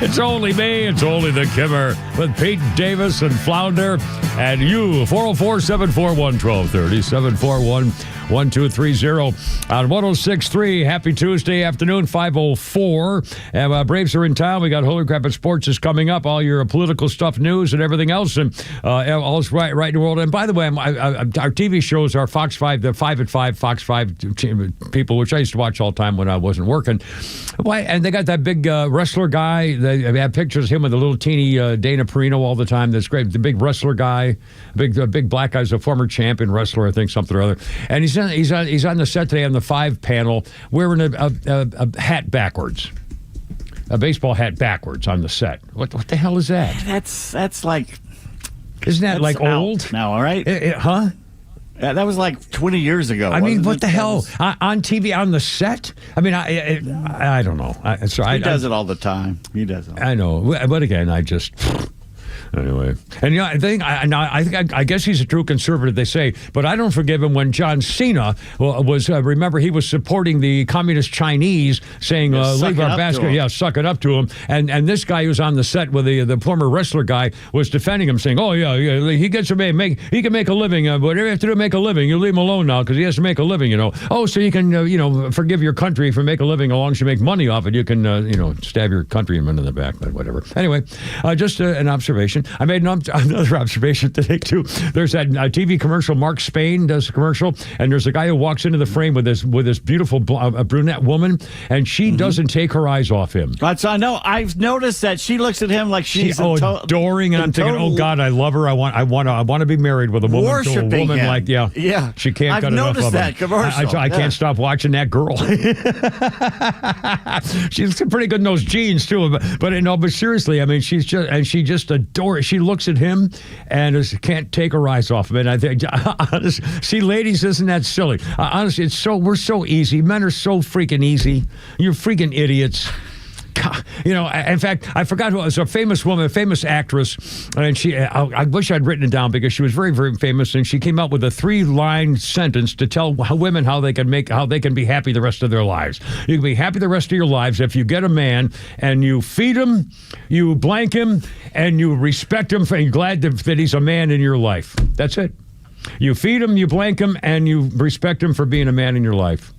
[SPEAKER 8] It's only me. It's only the Kimmer with Pete Davis and Flounder and you. 404-741-1230. 741-1230 on 106.3. Happy Tuesday afternoon, 5:04. And Braves are in town. We got Holy Crap at Sports is coming up. All your political stuff, news, and everything else. And all's right in the world. And by the way, our TV shows are Fox 5, the 5 at 5, Fox 5 people, which I used to watch all the time when I wasn't working. And they got that big wrestler guy. They have pictures of him with a little teeny Dana Perino all the time. That's great. The big wrestler guy, big black guy's a former champion wrestler, I think, something or other. And he's on the set today on the 5 panel wearing a hat backwards. A baseball hat backwards on the set. What the hell is that?
[SPEAKER 9] That's like...
[SPEAKER 8] Isn't that like old?
[SPEAKER 9] Now, all right?
[SPEAKER 8] Huh?
[SPEAKER 9] Yeah, that was like 20 years ago.
[SPEAKER 8] I mean, what the hell? On TV, on the set? I mean, I don't know.
[SPEAKER 9] He does it all the time. He does it.
[SPEAKER 8] I know. But again, I just... Anyway, and I guess he's a true conservative, they say, but I don't forgive him when John Cena was. Remember, he was supporting the communist Chinese, saying "Leave our basket." Suck it up to him. And this guy who's on the set with the former wrestler guy was defending him, saying, "Oh yeah, he gets to he can make a living. Whatever you have to do to make a living, you leave him alone now because he has to make a living. Oh, so you can forgive your country for make a living as long as you make money off it. You can stab your countrymen in the back, but whatever. Anyway, just an observation. I made another observation today, too. There's that TV commercial. Mark Spain does a commercial, and there's a guy who walks into the frame with this beautiful brunette woman, and she doesn't take her eyes off him.
[SPEAKER 9] I know. I've noticed that she looks at him like she's
[SPEAKER 8] adoring, and I'm thinking, oh, God, I love her. I want to be married with a woman.
[SPEAKER 9] Worshiping
[SPEAKER 8] a woman
[SPEAKER 9] him.
[SPEAKER 8] Like, yeah. She can't get enough of him.
[SPEAKER 9] I've noticed that commercial.
[SPEAKER 8] I can't stop watching that girl. She's pretty good in those jeans, too. But seriously, I mean, she just adores. She looks at him and can't take her eyes off him. And I think, see, ladies, isn't that silly? Honestly, we're so easy. Men are so freaking easy. You're freaking idiots. You know, in fact, I forgot who it was. A famous woman, a famous actress, and I wish I'd written it down because she was very, very famous, and she came up with a 3-line sentence to tell women how they can be happy the rest of their lives. You can be happy the rest of your lives if you get a man and you feed him, you blank him, and you respect him, and you're glad that he's a man in your life. That's it. You feed him, you blank him, and you respect him for being a man in your life.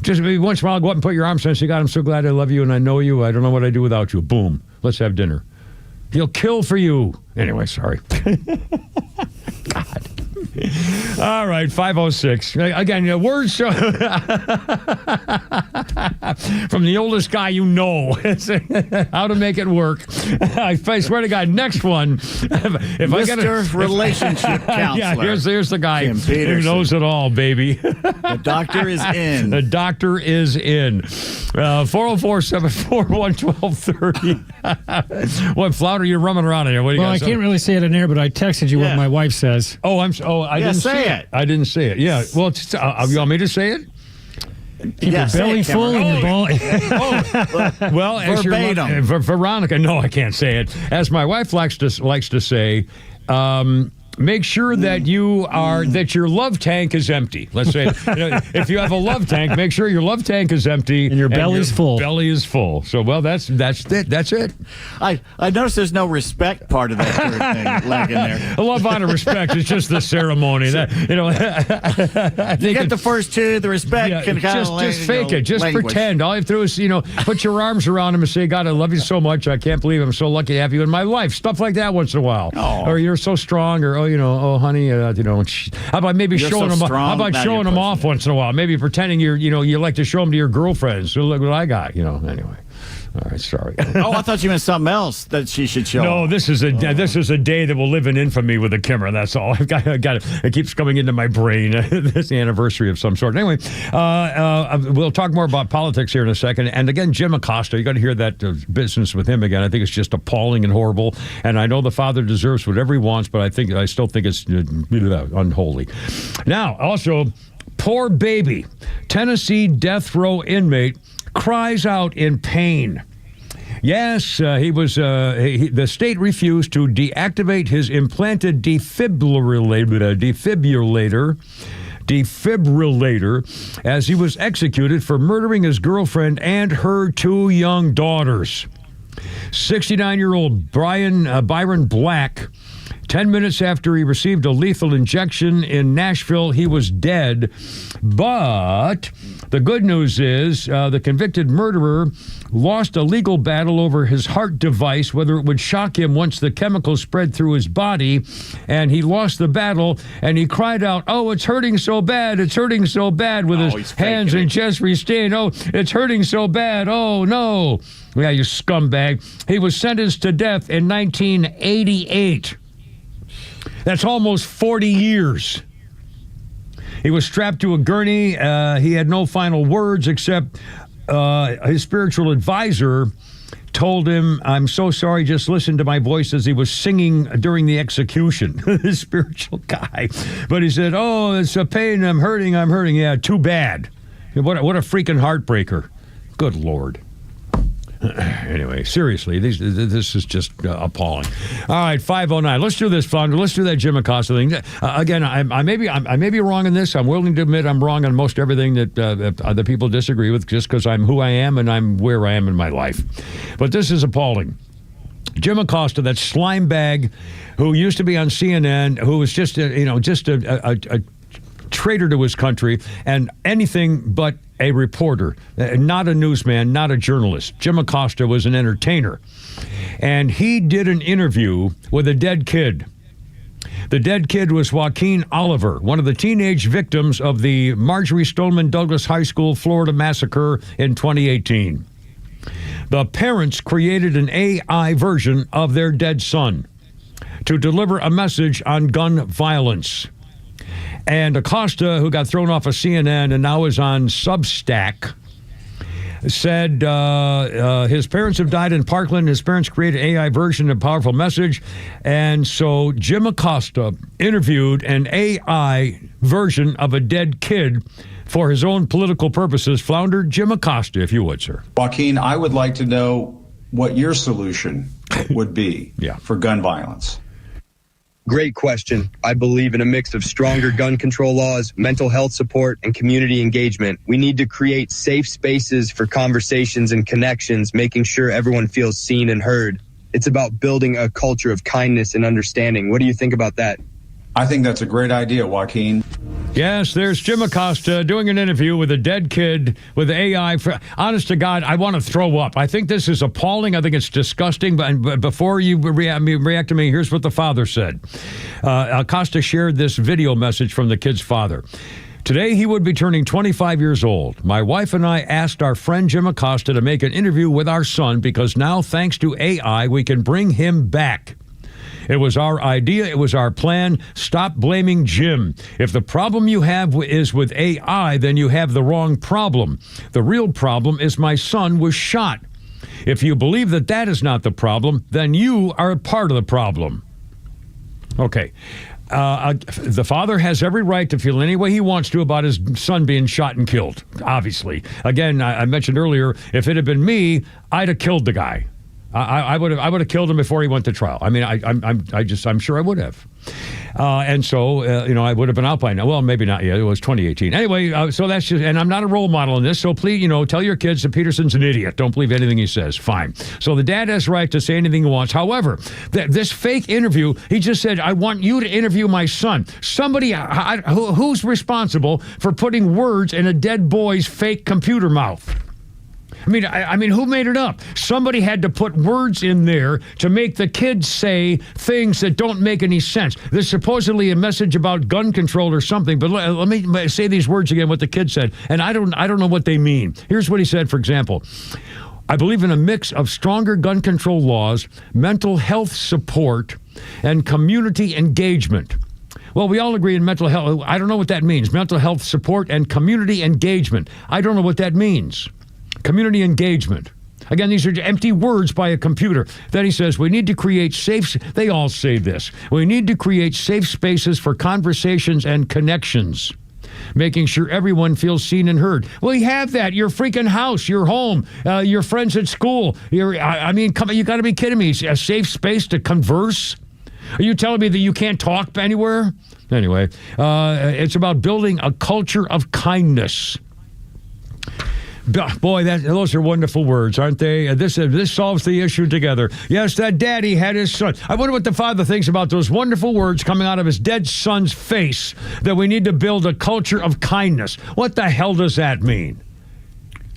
[SPEAKER 8] Just maybe once in a while, go up and put your arms on and say, God, I'm so glad I love you and I know you. I don't know what I'd do without you. Boom. Let's have dinner. He'll kill for you. Anyway, sorry. God. All right, 506. Again, words from the oldest guy you know. How to make it work. I swear to God, next one. If I get a relationship counselor. Yeah, here's the guy who knows it all, baby.
[SPEAKER 9] The doctor is in.
[SPEAKER 8] The doctor is in. 404-741-1230. What flounder you rumming around in here? What do you
[SPEAKER 10] I can't really say it in there, but I texted you what my wife says.
[SPEAKER 8] I didn't say it. I didn't say it. Yeah. Well, you want me to say it?
[SPEAKER 10] Keep your belly full and your ball.
[SPEAKER 8] Well, as
[SPEAKER 9] verbatim.
[SPEAKER 8] Veronica, no, I can't say it. As my wife likes to say, make sure that that your love tank is empty. Let's say, if you have a love tank, make sure your love tank is empty
[SPEAKER 10] and your belly's full.
[SPEAKER 8] Belly is full. So, well, that's it. That's it.
[SPEAKER 9] I noticed there's no respect part of that third thing lacking there.
[SPEAKER 8] A love, honor, respect is just the ceremony. That
[SPEAKER 9] you get the first two. The respect can kind of
[SPEAKER 8] just fake it. Just pretend. All you have to do is put your arms around him and say, God, I love you so much. I can't believe I'm so lucky to have you in my life. Stuff like that once in a while. Or you're so strong. Or honey, how about maybe showing them? How about showing them off once in a while? Maybe pretending you like to show them to your girlfriends. So look what I got. Anyway. All right, sorry.
[SPEAKER 9] I thought you meant something else that she should show.
[SPEAKER 8] No, this is a day that will live in infamy with a Kimmer. That's all. I've got it keeps coming into my brain. This anniversary of some sort. Anyway, we'll talk more about politics here in a second. And again, Jim Acosta, you got to hear that business with him again. I think it's just appalling and horrible. And I know the father deserves whatever he wants, but I still think it's unholy. Now, also, poor baby, Tennessee death row inmate cries out in pain. Yes, he was. The state refused to deactivate his implanted defibrillator as he was executed for murdering his girlfriend and her 2 young daughters. 69-year-old Byron Black. 10 minutes after he received a lethal injection in Nashville, he was dead. But the good news is the convicted murderer lost a legal battle over his heart device, whether it would shock him once the chemical spread through his body. And he lost the battle, and he cried out, "Oh, it's hurting so bad. It's hurting so bad," with his hands and chest restrained. "Oh, it's hurting so bad. Oh, no." Yeah, you scumbag. He was sentenced to death in 1988. That's almost 40 years. He was strapped to a gurney. He had no final words except his spiritual advisor told him, "I'm so sorry, just listen to my voice," as he was singing during the execution. His spiritual guy. But he said, "Oh, it's a pain. I'm hurting. Yeah, too bad." What a freaking heartbreaker. Good Lord. Anyway, seriously, this is just appalling. All right, 509. Let's do this, Flounder. Let's do that Jim Acosta thing. Again, I may be wrong on this. I'm willing to admit I'm wrong on most everything that other people disagree with, just because I'm who I am and I'm where I am in my life. But this is appalling. Jim Acosta, that slime bag who used to be on CNN, who was just a traitor to his country and anything but a reporter, not a newsman, not a journalist. Jim Acosta was an entertainer. And he did an interview with a dead kid. The dead kid was Joaquin Oliver, one of the teenage victims of the Marjorie Stoneman Douglas High School, Florida massacre in 2018. The parents created an AI version of their dead son to deliver a message on gun violence. And Acosta, who got thrown off of CNN and now is on Substack, said his parents have died in Parkland. His parents created an AI version of Powerful Message. And so Jim Acosta interviewed an AI version of a dead kid for his own political purposes. Flounder Jim Acosta, if you would, sir.
[SPEAKER 3] Joaquin, I would like to know what your solution would be for gun violence.
[SPEAKER 4] Great question. I believe in a mix of stronger gun control laws, mental health support, and community engagement. We need to create safe spaces for conversations and connections, making sure everyone feels seen and heard. It's about building a culture of kindness and understanding. What do you think about that?
[SPEAKER 3] I think that's a great idea, Joaquin.
[SPEAKER 8] Yes, there's Jim Acosta doing an interview with a dead kid with AI. Honest to God, I want to throw up. I think this is appalling. I think it's disgusting. But before you react to me, here's what the father said. Acosta shared this video message from the kid's father. Today, he would be turning 25 years old. My wife and I asked our friend Jim Acosta to make an interview with our son because now, thanks to AI, we can bring him back. It was our idea. It was our plan. Stop blaming Jim. If the problem you have is with AI, then you have the wrong problem. The real problem is my son was shot. If you believe that that is not the problem, then you are a part of the problem. Okay. The father has every right to feel any way he wants to about his son being shot and killed, obviously. Again, I mentioned earlier, if it had been me, I'd have killed the guy. I would have killed him before he went to trial. I mean, I'm sure I would have. And so, I would have been out by now. Well, maybe not yet. It was 2018. Anyway, so that's just, and I'm not a role model in this. So please, tell your kids that Peterson's an idiot. Don't believe anything he says. Fine. So the dad has the right to say anything he wants. However, this fake interview, he just said, I want you to interview my son. Somebody, who's responsible for putting words in a dead boy's fake computer mouth? I mean, who made it up? Somebody had to put words in there to make the kids say things that don't make any sense. There's supposedly a message about gun control or something, but let me say these words again, what the kid said, and I don't know what they mean. Here's what he said, for example. I believe in a mix of stronger gun control laws, mental health support, and community engagement. Well, we all agree in mental health. I don't know what that means. Mental health support and community engagement. I don't know what that means. Community engagement. Again, these are empty words by a computer. Then he says, we need to create they all say this. We need to create safe spaces for conversations and connections, making sure everyone feels seen and heard. Well, you have that. Your freaking house, your home, your friends at school. You got to be kidding me. A safe space to converse? Are you telling me that you can't talk anywhere? Anyway, it's about building a culture of kindness. Boy, those are wonderful words, aren't they? This solves the issue together. Yes, that daddy had his son. I wonder what the father thinks about those wonderful words coming out of his dead son's face, that we need to build a culture of kindness. What the hell does that mean?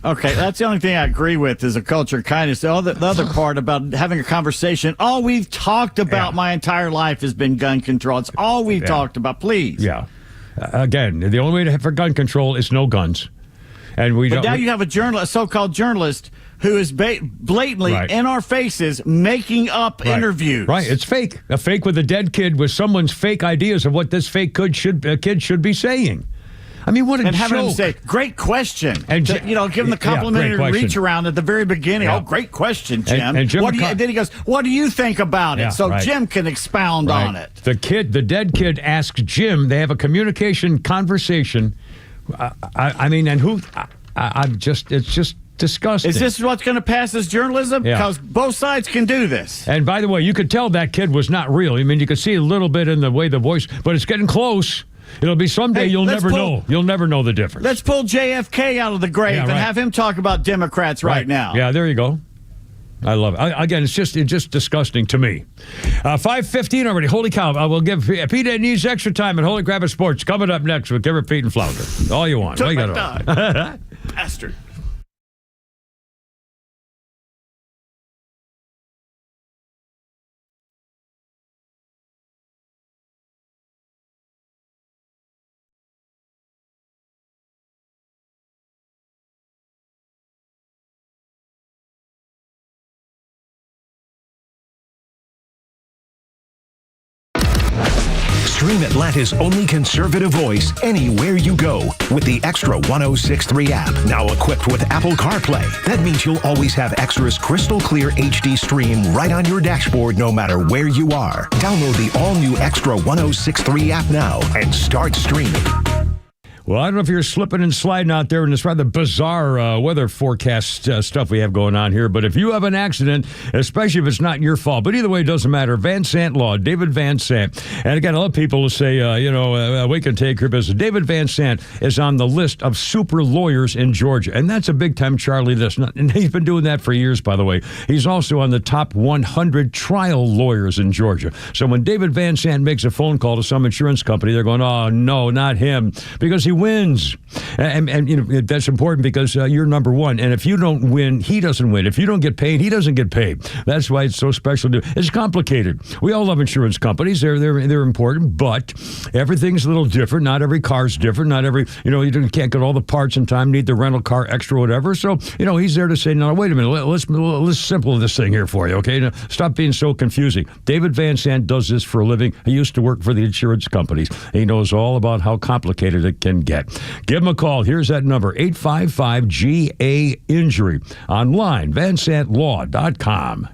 [SPEAKER 9] Okay, that's the only thing I agree with is a culture of kindness. The other part about having a conversation, all we've talked about my entire life has been gun control. It's all we've talked about, please.
[SPEAKER 8] Yeah. Again, the only way for gun control is no guns. And now
[SPEAKER 9] you have a so-called journalist who is blatantly in our faces making up interviews.
[SPEAKER 8] Right, it's fake. A fake with a dead kid with someone's fake ideas of what this fake kid should be saying. I mean, what a joke.
[SPEAKER 9] And having him say, great question. And give him the complimentary reach around at the very beginning. Yeah. Oh, great question, Jim. And then he goes, what do you think about it? So Jim can expound on it.
[SPEAKER 8] The dead kid asks Jim, they have a conversation. It's just disgusting.
[SPEAKER 9] Is this what's going to pass as journalism? Because both sides can do this.
[SPEAKER 8] And by the way, you could tell that kid was not real. I mean, you could see a little bit in the way the voice, but it's getting close. It'll be someday you'll never know. You'll never know the difference.
[SPEAKER 9] Let's pull JFK out of the grave and have him talk about Democrats right now.
[SPEAKER 8] Yeah, there you go. I love it. Again, it's just disgusting to me. 5:15 already. Holy cow. We'll give Pete needs extra time at Holy Crap Sports. Coming up next with Kimmer, Pete, and Flounder. All you want.
[SPEAKER 9] Took my time. Bastard.
[SPEAKER 11] Stream Atlanta's only conservative voice anywhere you go. with the XTRA 106.3 app. Now equipped with Apple CarPlay. That means you'll always have XTRA's crystal clear HD stream right on your dashboard no matter where you are. Download the all-new XTRA 106.3 app now and start streaming.
[SPEAKER 8] Well, I don't know if you're slipping and sliding out there in this rather bizarre weather forecast stuff we have going on here, but if you have an accident, especially if it's not your fault, but either way, it doesn't matter. Van Sant Law, David Van Sant. And again, a lot of people will say, we can take care of business. David Van Sant is on the list of super lawyers in Georgia, and that's a big-time Charlie list. And he's been doing that for years, by the way. He's also on the top 100 trial lawyers in Georgia. So when David Van Sant makes a phone call to some insurance company, they're going, oh, no, not him, because he wins. And that's important because you're number one. And if you don't win, he doesn't win. If you don't get paid, he doesn't get paid. That's why it's so special. It's complicated. We all love insurance companies. They're important, but everything's a little different. Not every car's different. Not every, you can't get all the parts in time, need the rental car extra, whatever. So, he's there to say, no, wait a minute. Let's simplify this thing here for you, okay? Now, stop being so confusing. David Van Sant does this for a living. He used to work for the insurance companies. He knows all about how complicated it can get. Give him a call. Here's that number, 855-GA-INJURY. Online, vansantlaw.com.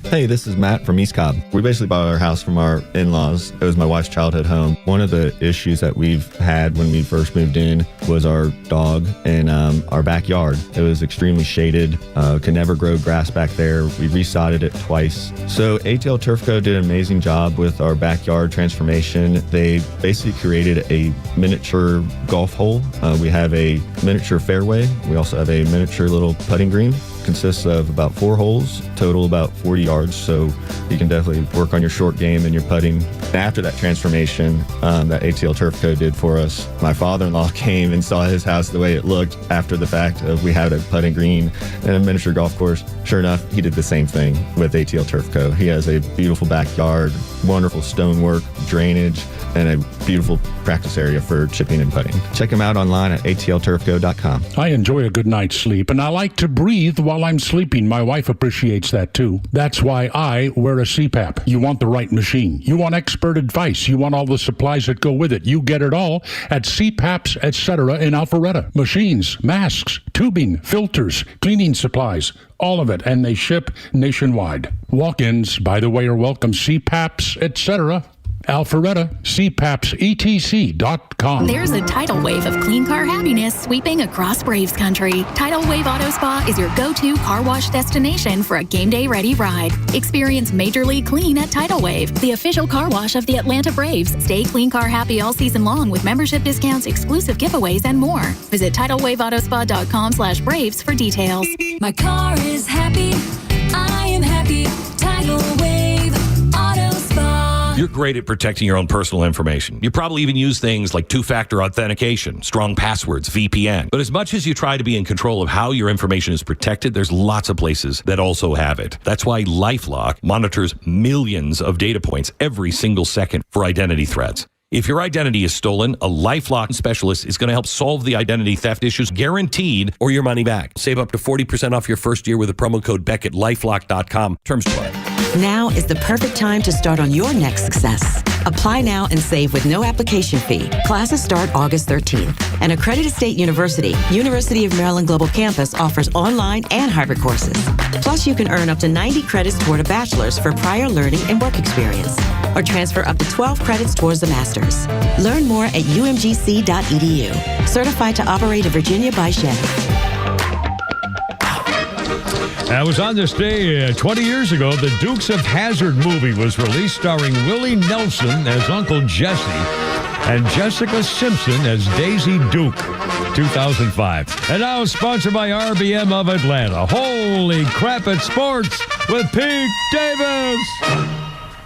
[SPEAKER 23] Hey, this is Matt from East Cobb. We basically bought our house from our in-laws. It was my wife's childhood home. One of the issues that we've had when we first moved in was our dog in our backyard. It was extremely shaded, could never grow grass back there. We resodded it twice. So ATL Turf Co. did an amazing job with our backyard transformation. They basically created a miniature golf hole. We have a miniature fairway. We also have a miniature little putting green. Consists of about 4 holes, total about 40 yards, so you can definitely work on your short game and your putting. After that transformation that ATL Turf Co. did for us, my father-in-law came and saw his house the way it looked after the fact of we had a putting green and a miniature golf course. Sure enough, he did the same thing with ATL Turf Co. He has a beautiful backyard, wonderful stonework, drainage, and a beautiful practice area for chipping and putting. Check him out online at atlturfco.com.
[SPEAKER 1] I enjoy a good night's sleep, and I like to breathe while I'm sleeping. My wife appreciates that too. That's why I wear a CPAP. You want the right machine. You want expert advice. You want all the supplies that go with it. You get it all at CPAPs, etc. in Alpharetta. Machines, masks, tubing, filters, cleaning supplies, all of it, and they ship nationwide. Walk-ins, by the way, are welcome. CPAPs, etc. Alpharetta, CPAPSETC.com.
[SPEAKER 5] There's a tidal wave of clean car happiness sweeping across Braves country. Tidal Wave Auto Spa is your go-to car wash destination for a game day ready ride. Experience Major League Clean at Tidal Wave, the official car wash of the Atlanta Braves. Stay clean car happy all season long with membership discounts, exclusive giveaways, and more. Visit TidalWaveAutoSpa.com/Braves for details.
[SPEAKER 16] My car is happy. I am happy. Tidal Wave Auto Spa.
[SPEAKER 17] You're great at protecting your own personal information. You probably even use things like two-factor authentication, strong passwords, VPN. But as much as you try to be in control of how your information is protected, there's lots of places that also have it. That's why LifeLock monitors millions of data points every single second for identity threats. If your identity is stolen, a LifeLock specialist is going to help solve the identity theft issues, guaranteed, or your money back. Save up to 40% off your first year with the promo code Beck at LifeLock.com. Terms apply.
[SPEAKER 20] Now is the perfect time to start on your next success. Apply now and save with no application fee. Classes start August 13th. An accredited state university, University of Maryland Global Campus, offers online and hybrid courses. Plus, you can earn up to 90 credits toward a bachelor's for prior learning and work experience, or transfer up to 12 credits towards a master's. Learn more at umgc.edu. Certified to operate a Virginia by Chevy.
[SPEAKER 8] I was on this day 20 years ago. The Dukes of Hazzard movie was released, starring Willie Nelson as Uncle Jesse and Jessica Simpson as Daisy Duke, 2005. And now sponsored by RBM of Atlanta. Holy crap at sports with Pete Davis.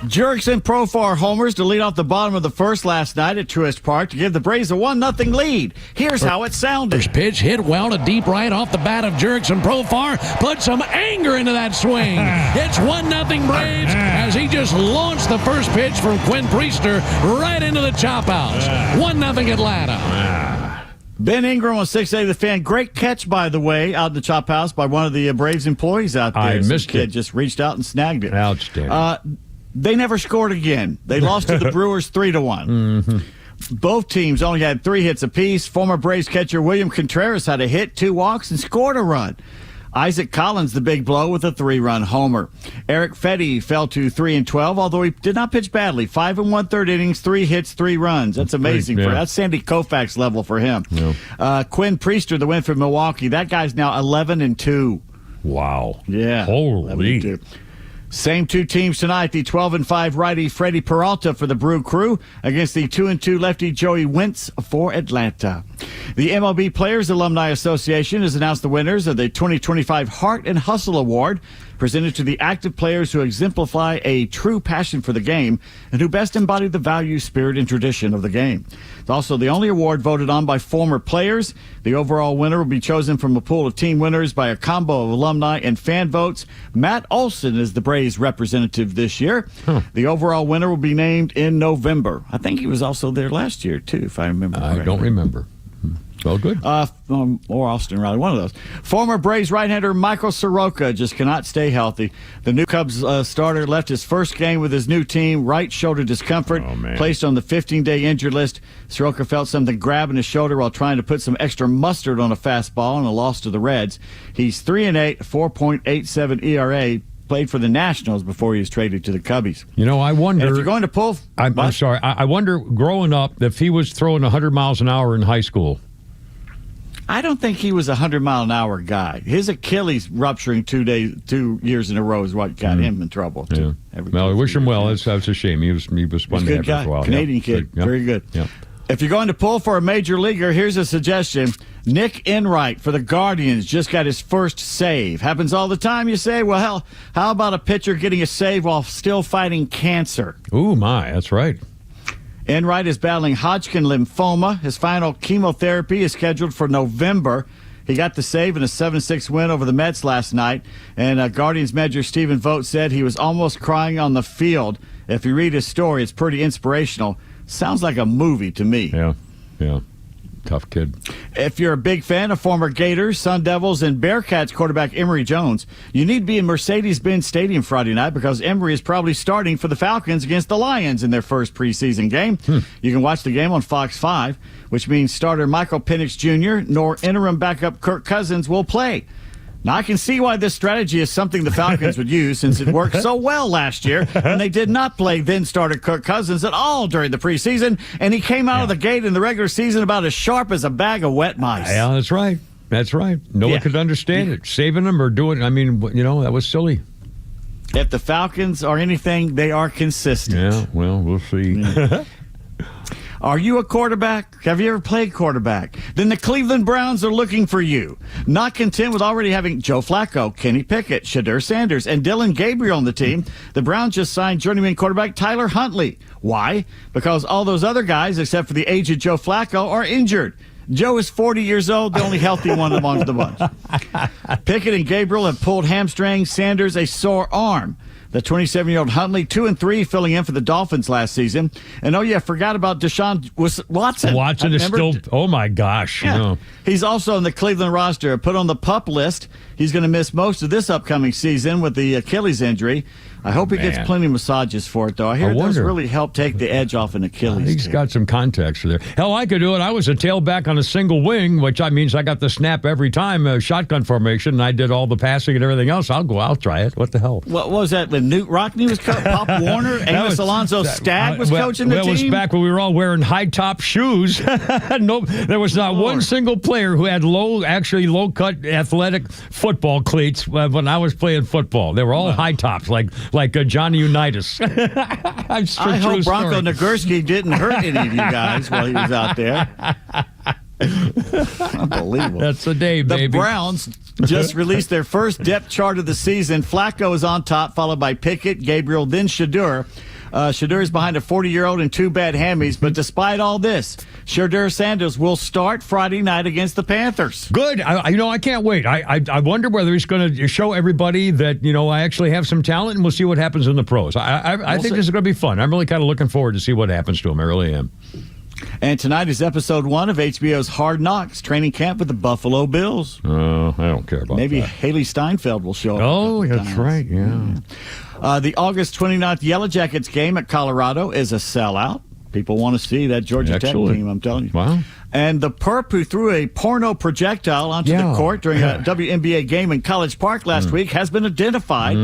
[SPEAKER 9] Jurickson Profar homers to lead off the bottom of the first last night at Truist Park to give the Braves a 1-0 lead. Here's how it sounded.
[SPEAKER 25] First pitch hit well to deep right off the bat of Jurickson Profar. Put some anger into that swing. It's 1-0 Braves as he just launched the first pitch from Quinn Priester right into the chop house. 1-0 Atlanta.
[SPEAKER 9] Ben Ingram on 680 The Fan. Great catch, by the way, out in the chop house by one of the Braves employees out there.
[SPEAKER 8] I missed it.
[SPEAKER 9] Just reached out and snagged it.
[SPEAKER 8] Outstanding.
[SPEAKER 9] They never scored again. They lost to the Brewers 3-1.
[SPEAKER 8] Mm-hmm.
[SPEAKER 9] Both teams only had 3 hits apiece. Former Braves catcher William Contreras had a hit, 2 walks, and scored a run. Isaac Collins, the big blow, with a 3-run homer. Eric Fetty fell to 3-12, although he did not pitch badly. 5 1/3 innings, 3 hits, 3 runs. That's amazing. That's Sandy Koufax level for him. Yeah. Quinn Priester, the win for Milwaukee. That guy's now 11-2.
[SPEAKER 8] Wow.
[SPEAKER 9] Yeah.
[SPEAKER 8] Holy.
[SPEAKER 9] 11-2. Same 2 teams tonight. The 12-5 righty Freddie Peralta for the Brew Crew against the 2-2 lefty Joey Wentz for Atlanta. The MLB Players Alumni Association has announced the winners of the 2025 Heart and Hustle Award, presented to the active players who exemplify a true passion for the game and who best embody the value, spirit, and tradition of the game. It's also the only award voted on by former players. The overall winner will be chosen from a pool of team winners by a combo of alumni and fan votes. Matt Olson is the Braves representative this year. The overall winner will be named in November. I think he was also there last year, too, if I remember correctly.
[SPEAKER 8] I don't remember. Well, good.
[SPEAKER 9] Or Austin Riley, one of those. Former Braves right-hander Michael Soroka just cannot stay healthy. The new Cubs starter left his first game with his new team, right shoulder discomfort, placed on the 15-day injured list. Soroka felt something grab in his shoulder while trying to put some extra mustard on a fastball and a loss to the Reds. He's 3-8, 4.87 ERA. Played for the Nationals before he was traded to the Cubbies.
[SPEAKER 8] You know, I wonder.
[SPEAKER 9] And if you're going to pull,
[SPEAKER 8] I'm sorry. I wonder, growing up, if he was throwing 100 miles an hour in high school.
[SPEAKER 9] I don't think he was a 100-mile-an-hour guy. His Achilles rupturing 2 years in a row is what got him in trouble, too.
[SPEAKER 8] Yeah. Well, I wish him well. That's a shame. He was fun to have for a while.
[SPEAKER 9] Canadian kid.
[SPEAKER 8] Yep.
[SPEAKER 9] Very good.
[SPEAKER 8] Yep.
[SPEAKER 9] If you're going to pull for a major leaguer, here's a suggestion. Nick Enright for the Guardians just got his first save. Happens all the time, you say? Well, hell, how about a pitcher getting a save while still fighting cancer?
[SPEAKER 8] Ooh, my. That's right.
[SPEAKER 9] Enright is battling Hodgkin lymphoma. His final chemotherapy is scheduled for November. He got the save in a 7-6 win over the Mets last night. And Guardians manager Stephen Vogt said he was almost crying on the field. If you read his story, it's pretty inspirational. Sounds like a movie to me.
[SPEAKER 8] Yeah. Tough kid.
[SPEAKER 9] If you're a big fan of former Gators, Sun Devils, and Bearcats quarterback Emory Jones, you need to be in Mercedes-Benz Stadium Friday night because Emory is probably starting for the Falcons against the Lions in their first preseason game. You can watch the game on Fox 5, which means starter Michael Penix Jr. nor interim backup Kirk Cousins will play. Now, I can see why this strategy is something the Falcons would use since it worked so well last year when they did not play then-starter Kirk Cousins at all during the preseason, and he came out of the gate in the regular season about as sharp as a bag of wet mice.
[SPEAKER 8] Yeah, that's right. That's right. No one could understand it. Saving them or doing, I mean, that was silly.
[SPEAKER 9] If the Falcons are anything, they are consistent.
[SPEAKER 8] Yeah, well, we'll see.
[SPEAKER 9] Yeah. Are you a quarterback? Have you ever played quarterback? Then the Cleveland Browns are looking for you. Not content with already having Joe Flacco, Kenny Pickett, Shadur Sanders, and Dylan Gabriel on the team, the Browns just signed journeyman quarterback Tyler Huntley. Why? Because all those other guys, except for the aged Joe Flacco, are injured. Joe is 40 years old, the only healthy one among the bunch. Pickett and Gabriel have pulled hamstrings, Sanders a sore arm. The 27-year-old Huntley, 2-3, filling in for the Dolphins last season. And, forgot about Deshaun Watson.
[SPEAKER 8] Watson is still, oh, my gosh.
[SPEAKER 9] Yeah. He's also on the Cleveland roster, put on the PUP list. He's going to miss most of this upcoming season with the Achilles injury. I hope he gets plenty of massages for it, though. I hear those really help take the edge off an Achilles.
[SPEAKER 8] He's got some context there. Hell, I could do it. I was a tailback on a single wing, which means I got the snap every time, shotgun formation, and I did all the passing and everything else. I'll try it. What the hell?
[SPEAKER 9] What was that when Newt Rockney was coaching? Pop Warner? Amos Alonzo Stagg was coaching the team?
[SPEAKER 8] That was back when we were all wearing high-top shoes. There was not one single player who had low-cut athletic football cleats when I was playing football. They were all high-tops, like Johnny Unitas.
[SPEAKER 9] I hope Bronco Nagurski didn't hurt any of you guys while he was out there. Unbelievable.
[SPEAKER 8] That's the day, baby.
[SPEAKER 9] The Browns just released their first depth chart of the season. Flacco is on top, followed by Pickett, Gabriel, then Shadur. Shadur is behind a 40-year-old and 2 bad hammies, but despite all this, Shadur Sanders will start Friday night against the Panthers.
[SPEAKER 8] Good. I can't wait. I wonder whether he's going to show everybody that, I actually have some talent, and we'll see what happens in the pros. I think this is going to be fun. I'm really kind of looking forward to see what happens to him. I really am.
[SPEAKER 9] And tonight is episode 1 of HBO's Hard Knocks training camp with the Buffalo Bills.
[SPEAKER 8] Oh, I don't care about
[SPEAKER 9] Maybe
[SPEAKER 8] that.
[SPEAKER 9] Haley Steinfeld will show up.
[SPEAKER 8] Oh, that's right, yeah.
[SPEAKER 9] The August 29th Yellow Jackets game at Colorado is a sellout. People want to see that Georgia Tech team, I'm telling you.
[SPEAKER 8] Wow.
[SPEAKER 9] And the perp who threw a porno projectile onto the court during a WNBA game in College Park last week has been identified.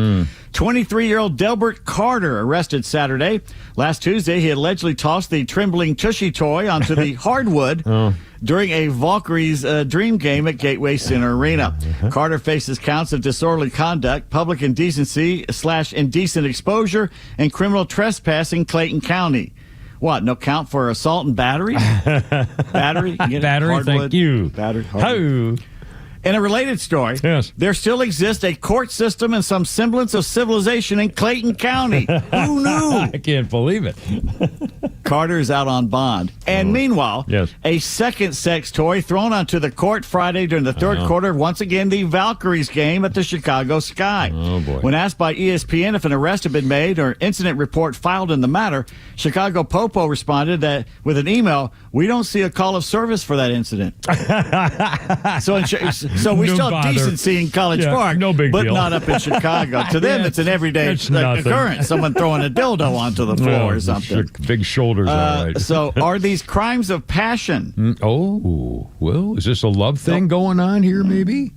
[SPEAKER 9] 23-year-old Delbert Carter arrested Saturday. Last Tuesday, he allegedly tossed the trembling Tushy toy onto the hardwood during a Valkyrie's Dream game at Gateway Center Arena. Carter faces counts of disorderly conduct, public indecency / indecent exposure, and criminal trespass in Clayton County. What, no count for assault and battery? Battery?
[SPEAKER 8] Battery, thank you.
[SPEAKER 9] Battery.
[SPEAKER 8] Ho.
[SPEAKER 9] In a related story, there still exists a court system and some semblance of civilization in Clayton County. Who knew?
[SPEAKER 8] I can't believe it.
[SPEAKER 9] Carter is out on bond. And meanwhile, a second sex toy thrown onto the court Friday during the third quarter, once again the Valkyries game at the Chicago Sky.
[SPEAKER 8] Oh, boy.
[SPEAKER 9] When asked by ESPN if an arrest had been made or incident report filed in the matter, Chicago Popo responded that with an email, "We don't see a call of service for that incident." So we still have decency in College Park,
[SPEAKER 8] no big
[SPEAKER 9] but
[SPEAKER 8] deal.
[SPEAKER 9] not up in Chicago. To them, it's an everyday occurrence. Someone throwing a dildo onto the floor or something.
[SPEAKER 8] Big shoulders, all right.
[SPEAKER 9] So are these crimes of passion?
[SPEAKER 8] Well, is this a love thing going on here, maybe?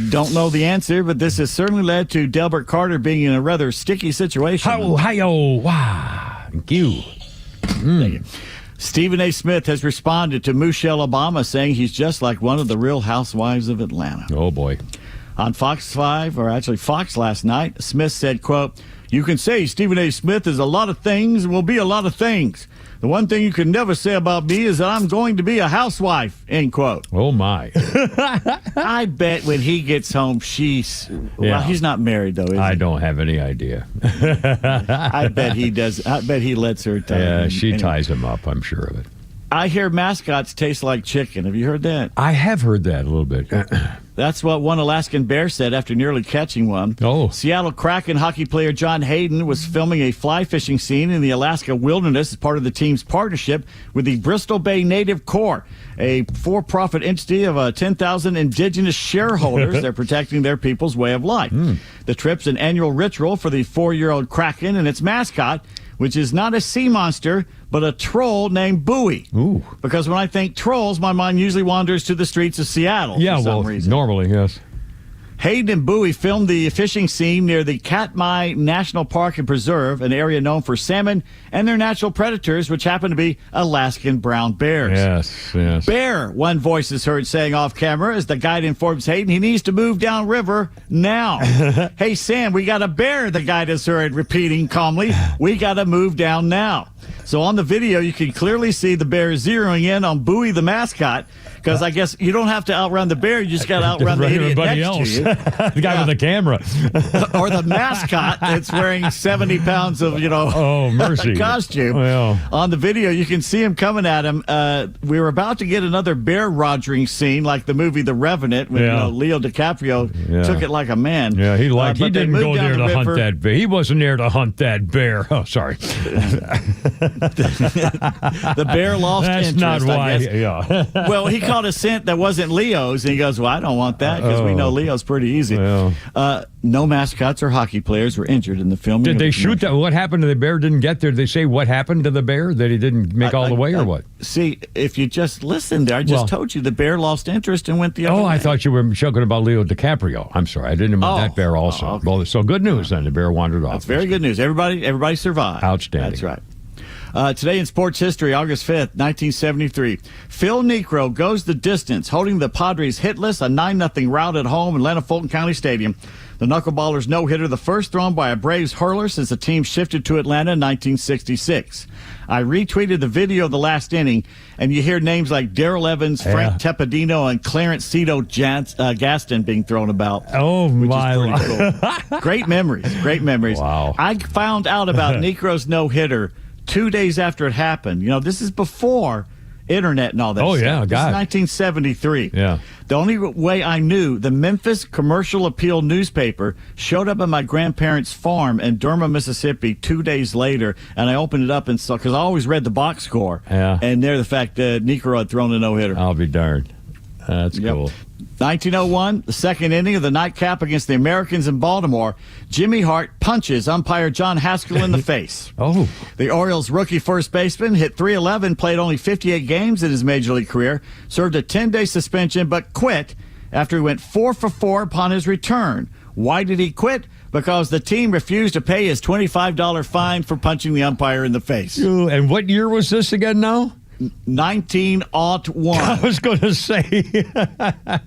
[SPEAKER 9] Don't know the answer, but this has certainly led to Delbert Carter being in a rather sticky situation.
[SPEAKER 8] Thank you.
[SPEAKER 9] Thank you. Stephen A. Smith has responded to Michelle Obama, saying he's just like one of the Real Housewives of Atlanta.
[SPEAKER 8] Oh, boy.
[SPEAKER 9] On Fox 5, or actually Fox last night, Smith said, quote, "You can say Stephen A. Smith is a lot of things and will be a lot of things. The one thing you can never say about me is that I'm going to be a housewife," end quote.
[SPEAKER 8] Oh, my.
[SPEAKER 9] I bet when he gets home, he's not married, though, is he?
[SPEAKER 8] I don't have any idea.
[SPEAKER 9] I bet he does. I bet he lets her tie him.
[SPEAKER 8] Yeah, she ties him up, I'm sure of it.
[SPEAKER 9] I hear mascots taste like chicken. Have you heard that?
[SPEAKER 8] I have heard that a little bit.
[SPEAKER 9] That's what one Alaskan bear said after nearly catching one. Seattle Kraken hockey player John Hayden was filming a fly fishing scene in the Alaska wilderness as part of the team's partnership with the Bristol Bay Native Corps, a for-profit entity of 10,000 indigenous shareholders. They're protecting their people's way of life. The trip's an annual ritual for the 4-year-old Kraken and its mascot, which is not a sea monster, but a troll named Bowie.
[SPEAKER 8] Ooh.
[SPEAKER 9] Because when I think trolls, my mind usually wanders to the streets of Seattle for some reason.
[SPEAKER 8] Normally, yes.
[SPEAKER 9] Hayden and Bowie filmed the fishing scene near the Katmai National Park and Preserve, an area known for salmon and their natural predators, which happen to be Alaskan brown bears.
[SPEAKER 8] Yes.
[SPEAKER 9] Bear, one voice is heard saying off camera as the guide informs Hayden he needs to move downriver now. "Hey, Sam, we got a bear," the guide is heard repeating calmly. "We got to move down now." So on the video, you can clearly see the bear zeroing in on Bowie the mascot, because I guess you don't have to outrun the bear, you just got to outrun the idiot
[SPEAKER 8] everybody
[SPEAKER 9] next
[SPEAKER 8] else.
[SPEAKER 9] to you.
[SPEAKER 8] The guy with the camera.
[SPEAKER 9] Or the mascot that's wearing 70 pounds of,
[SPEAKER 8] mercy.
[SPEAKER 9] costume.
[SPEAKER 8] Well.
[SPEAKER 9] On the video, you can see him coming at him. We were about to get another bear rogering scene like the movie The Revenant when Leo DiCaprio took it like a man.
[SPEAKER 8] Yeah, he didn't go there to hunt
[SPEAKER 9] river.
[SPEAKER 8] that bear. He wasn't there to hunt that bear. Oh, sorry.
[SPEAKER 9] The bear lost
[SPEAKER 8] That's
[SPEAKER 9] interest,
[SPEAKER 8] not why.
[SPEAKER 9] I guess.
[SPEAKER 8] Yeah.
[SPEAKER 9] Well, he caught a scent that wasn't Leo's, and he goes, "Well, I don't want that," because we know Leo's pretty easy. No mascots or hockey players were injured in the filming.
[SPEAKER 8] Did they shoot that? What happened to the bear? Didn't get there? Did they say what happened to the bear? That he didn't make all the way, or what?
[SPEAKER 9] See, if you just listened there, I just told you the bear lost interest and went the other way.
[SPEAKER 8] I thought you were talking about Leo DiCaprio. I'm sorry, I didn't know that bear also.
[SPEAKER 9] Okay.
[SPEAKER 8] Well, so good news then. The bear wandered off.
[SPEAKER 9] That's very good news. Everybody survived.
[SPEAKER 8] Outstanding.
[SPEAKER 9] That's right. Today in sports history, August 5th, 1973, Phil Niekro goes the distance, holding the Padres hitless, a 9-0 rout at home in Fulton County Stadium. The Knuckleballers no-hitter, the first thrown by a Braves hurler since the team shifted to Atlanta in 1966. I retweeted the video of the last inning, and you hear names like Darrell Evans, Frank Teppadino, and Clarence Cito Gaston being thrown about.
[SPEAKER 8] Oh, my.
[SPEAKER 9] Which is pretty cool. Great memories.
[SPEAKER 8] Wow.
[SPEAKER 9] I found out about Niekro's no-hitter 2 days after it happened. This is before internet and all that stuff.
[SPEAKER 8] Yeah,
[SPEAKER 9] This is 1973.
[SPEAKER 8] Yeah.
[SPEAKER 9] The only way I knew, the Memphis Commercial Appeal newspaper showed up at my grandparents' farm in Durham, Mississippi 2 days later, and I opened it up and saw, because I always read the box score, and there the fact that Niekro had thrown a no-hitter.
[SPEAKER 8] I'll be darned. That's cool.
[SPEAKER 9] 1901, the second inning of the nightcap against the Americans in Baltimore, Jimmy Hart punches umpire John Haskell in the face.
[SPEAKER 8] Oh.
[SPEAKER 9] The Orioles' rookie first baseman hit .311, played only 58 games in his major league career, served a 10-day suspension, but quit after he went 4 for 4 upon his return. Why did he quit? Because the team refused to pay his $25 fine for punching the umpire in the face.
[SPEAKER 8] Ooh, and what year was this again now?
[SPEAKER 9] 1901.
[SPEAKER 8] I was going to say.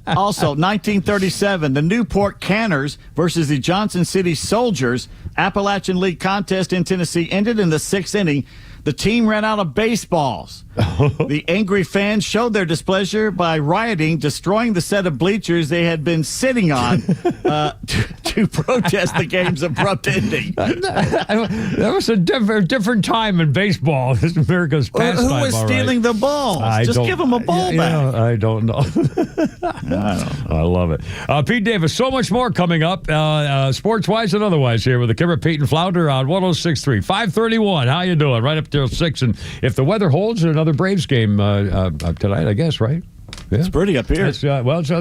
[SPEAKER 9] Also, 1937, the Newport Canners versus the Johnson City Soldiers Appalachian League contest in Tennessee ended in the 6th inning. The team ran out of baseballs. The angry fans showed their displeasure by rioting, destroying the set of bleachers they had been sitting on to protest the game's abrupt ending.
[SPEAKER 8] That was a different time in baseball. This is America's pastime.
[SPEAKER 9] Who was stealing the balls? Just give them a ball back.
[SPEAKER 8] I don't know. I love it. Pete Davis, so much more coming up, sports-wise and otherwise, here with the Kimmer, Pete, and Flounder on 106.3. 5:31. How you doing? Right up till 6. And if the weather holds, another Braves game tonight, I guess, right? Yeah.
[SPEAKER 9] It's pretty up here.
[SPEAKER 8] It's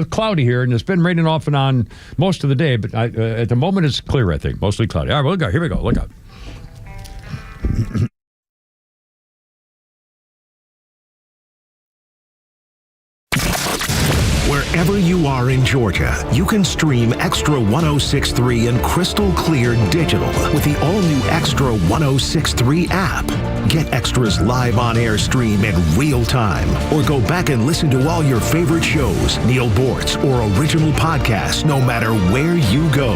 [SPEAKER 8] cloudy here, and it's been raining off and on most of the day, but at the moment it's clear, I think. Mostly cloudy. All right, well, here we go. Look out.
[SPEAKER 11] Wherever you are in Georgia, you can stream Extra 106.3 in crystal clear digital with the all-new Extra 106.3 app. Get Extra's live on-air stream in real time, or go back and listen to all your favorite shows, Neil Bortz, or original podcasts, no matter where you go.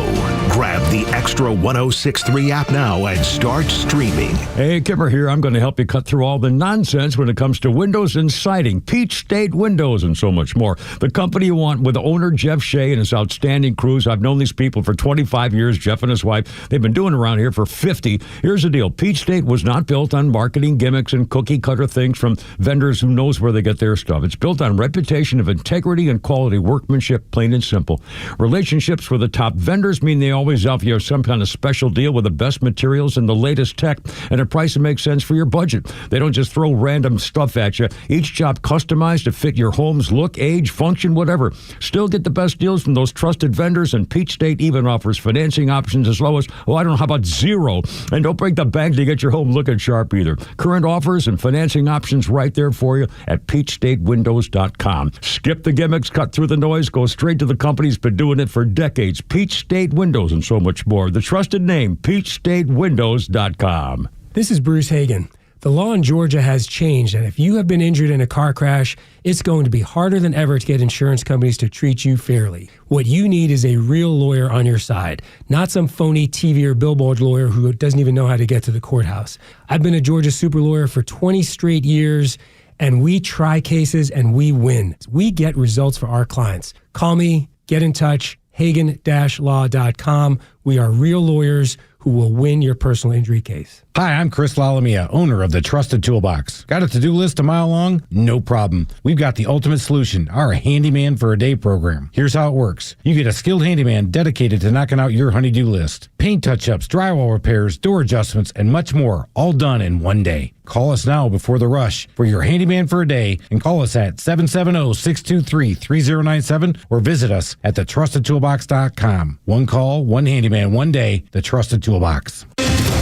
[SPEAKER 11] Grab the Extra 106.3 app now and start streaming.
[SPEAKER 8] Hey, Kimmer here. I'm going to help you cut through all the nonsense when it comes to windows and siding, Peach State Windows, and so much more. The company you want with owner Jeff Shea and his outstanding crews. I've known these people for 25 years, Jeff and his wife. They've been doing around here for 50. Here's the deal. Peach State was not built on marketing gimmicks and cookie-cutter things from vendors who knows where they get their stuff. It's built on reputation of integrity and quality workmanship, plain and simple. Relationships with the top vendors mean they always offer you some kind of special deal with the best materials and the latest tech and a price that makes sense for your budget. They don't just throw random stuff at you. Each job customized to fit your home's look, age, function, whatever. Still get the best deals from those trusted vendors, and Peach State even offers financing options as low as, how about zero? And don't break the bank to get your home looking sharp either. Current offers and financing options right there for you at peachstatewindows.com. Skip the gimmicks, cut through the noise, go straight to the company's been doing it for decades. Peach State Windows and so much more. The trusted name, peachstatewindows.com.
[SPEAKER 10] This is Bruce Hagan. The law in Georgia has changed, and if you have been injured in a car crash, it's going to be harder than ever to get insurance companies to treat you fairly. What you need is a real lawyer on your side, not some phony TV or billboard lawyer who doesn't even know how to get to the courthouse. I've been a Georgia super lawyer for 20 straight years, and we try cases and we win. We get results for our clients. Call me, get in touch, hagan-law.com. We are real lawyers who will win your personal injury case.
[SPEAKER 2] Hi, I'm Chris Lalamia, owner of the Trusted Toolbox. Got a to-do list a mile long? No problem. We've got the ultimate solution, our Handyman for a Day program. Here's how it works. You get a skilled handyman dedicated to knocking out your honey-do list. Paint touch-ups, drywall repairs, door adjustments, and much more, all done in one day. Call us now before the rush for your Handyman for a Day, and call us at 770-623-3097 or visit us at thetrustedtoolbox.com. One call, one handyman, one day, the Trusted Toolbox.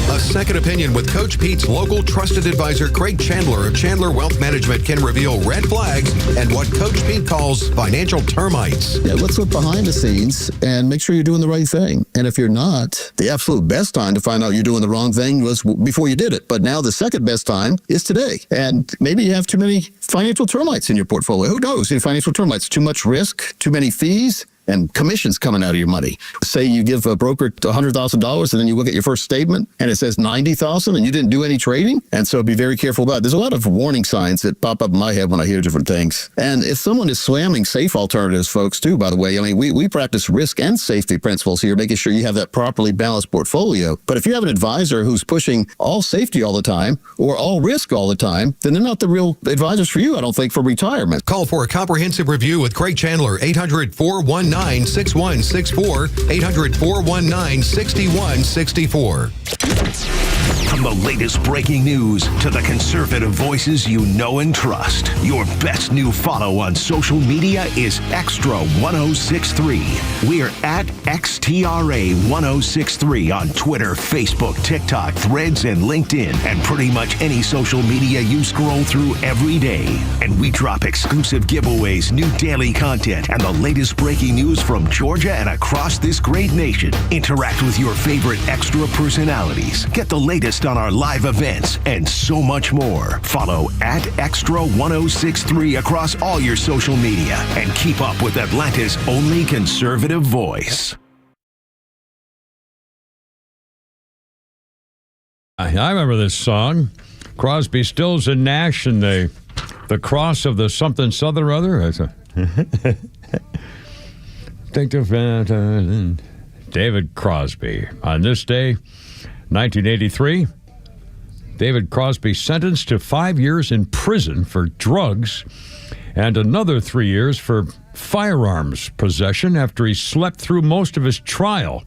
[SPEAKER 12] A second opinion with Coach Pete's local trusted advisor, Craig Chandler of Chandler Wealth Management, can reveal red flags and what Coach Pete calls financial termites.
[SPEAKER 18] Yeah, let's look behind the scenes and make sure you're doing the right thing. And if you're not, the absolute best time to find out you're doing the wrong thing was before you did it. But now the second best time is today. And maybe you have too many financial termites in your portfolio. Who knows? Financial termites, too much risk, too many fees, and commissions coming out of your money. Say you give a broker $100,000 and then you look at your first statement and it says $90,000 and you didn't do any trading. And so be very careful about it. There's a lot of warning signs that pop up in my head when I hear different things. And if someone is slamming safe alternatives, folks, too, by the way, I mean, we practice risk and safety principles here, making sure you have that properly balanced portfolio. But if you have an advisor who's pushing all safety all the time or all risk all the time, then they're not the real advisors for you, I don't think, for retirement.
[SPEAKER 12] Call for a comprehensive review with Craig Chandler, 800-419 800-419-6164, 800-419-6164.
[SPEAKER 11] From the latest breaking news to the conservative voices you know and trust, your best new follow on social media is XTRA 106.3. We're at XTRA 106.3 on Twitter, Facebook, TikTok, Threads, and LinkedIn, and pretty much any social media you scroll through every day. And we drop exclusive giveaways, new daily content, and the latest breaking news from Georgia and across this great nation. Interact with your favorite Extra personalities. Get the latest on our live events and so much more. Follow at XTRA 106.3 across all your social media and keep up with Atlanta's only conservative voice.
[SPEAKER 8] I remember this song. Crosby, Stills, and Nash and the cross of the something southern or other. Think of David Crosby. On this day, 1983, David Crosby sentenced to 5 years in prison for drugs and another 3 years for firearms possession after he slept through most of his trial.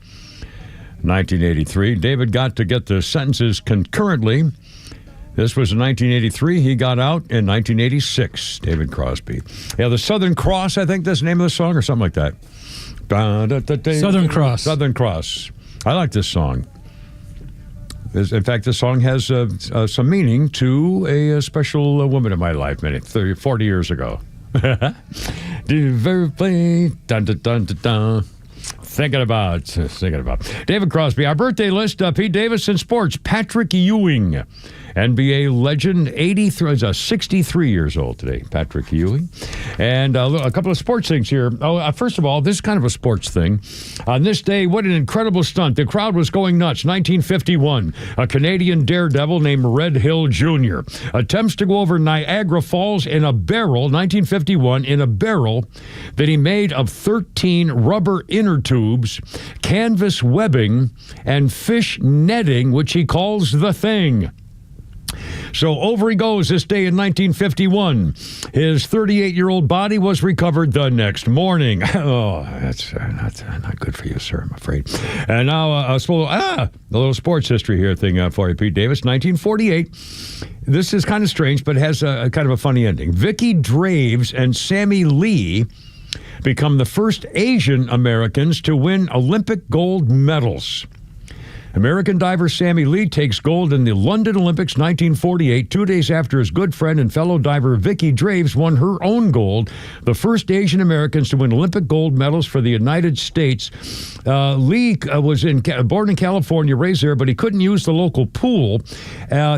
[SPEAKER 8] 1983, David got to get the sentences concurrently. This was in 1983. He got out in 1986, David Crosby. Yeah, the Southern Cross, I think that's the name of the song or something like that.
[SPEAKER 10] Southern Cross.
[SPEAKER 8] Southern Cross. I like this song. In fact, this song has some meaning to a special woman in my life, 40 years ago. Thinking about David Crosby. Our birthday list: Pete Davis in sports. Patrick Ewing, NBA legend, 63 years old today. Patrick Ewing, and a couple of sports things here. First of all, this is kind of a sports thing. On this day, what an incredible stunt! The crowd was going nuts. 1951, a Canadian daredevil named Red Hill Jr. attempts to go over Niagara Falls in a barrel. 1951, in a barrel that he made of 13 rubber inner tubes, canvas webbing, and fish netting, which he calls the Thing. So over he goes this day in 1951. His 38-year-old body was recovered the next morning. Oh, that's not good for you, sir, I'm afraid. And now a little sports history here thing for you, Pete Davis. 1948. This is kind of strange, but it has a kind of a funny ending. Vicky Draves and Sammy Lee become the first Asian Americans to win Olympic gold medals. American diver Sammy Lee takes gold in the London Olympics 1948, 2 days after his good friend and fellow diver Vicky Draves won her own gold, the first Asian Americans to win Olympic gold medals for the United States. Lee was born in California, raised there, but he couldn't use the local pool,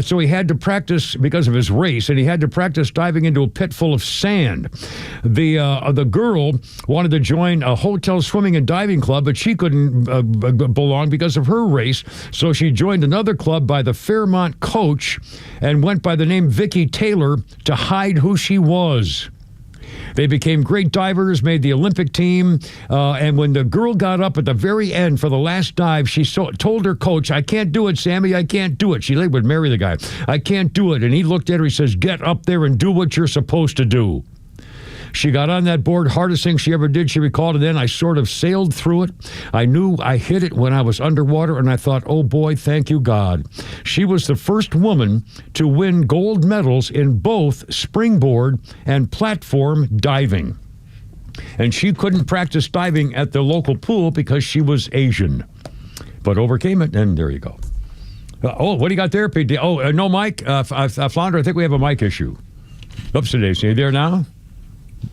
[SPEAKER 8] so he had to practice because of his race, and he had to practice diving into a pit full of sand. The girl wanted to join a hotel swimming and diving club, but she couldn't belong because of her race. So she joined another club by the Fairmont Coach and went by the name Vicky Taylor to hide who she was. They became great divers, made the Olympic team, and when the girl got up at the very end for the last dive, she told her coach, "I can't do it, Sammy, I can't do it." She would marry the guy. "I can't do it." And he looked at her, he says, "Get up there and do what you're supposed to do." She got on that board, hardest thing she ever did, she recalled, and then I sort of sailed through it. I knew I hit it when I was underwater, and I thought, oh boy, thank you, God. She was the first woman to win gold medals in both springboard and platform diving. And she couldn't practice diving at the local pool because she was Asian, but overcame it, and there you go. What do you got there, Pete? No mic? Flounder, I think we have a mic issue. Oops, Daisy, are you there now?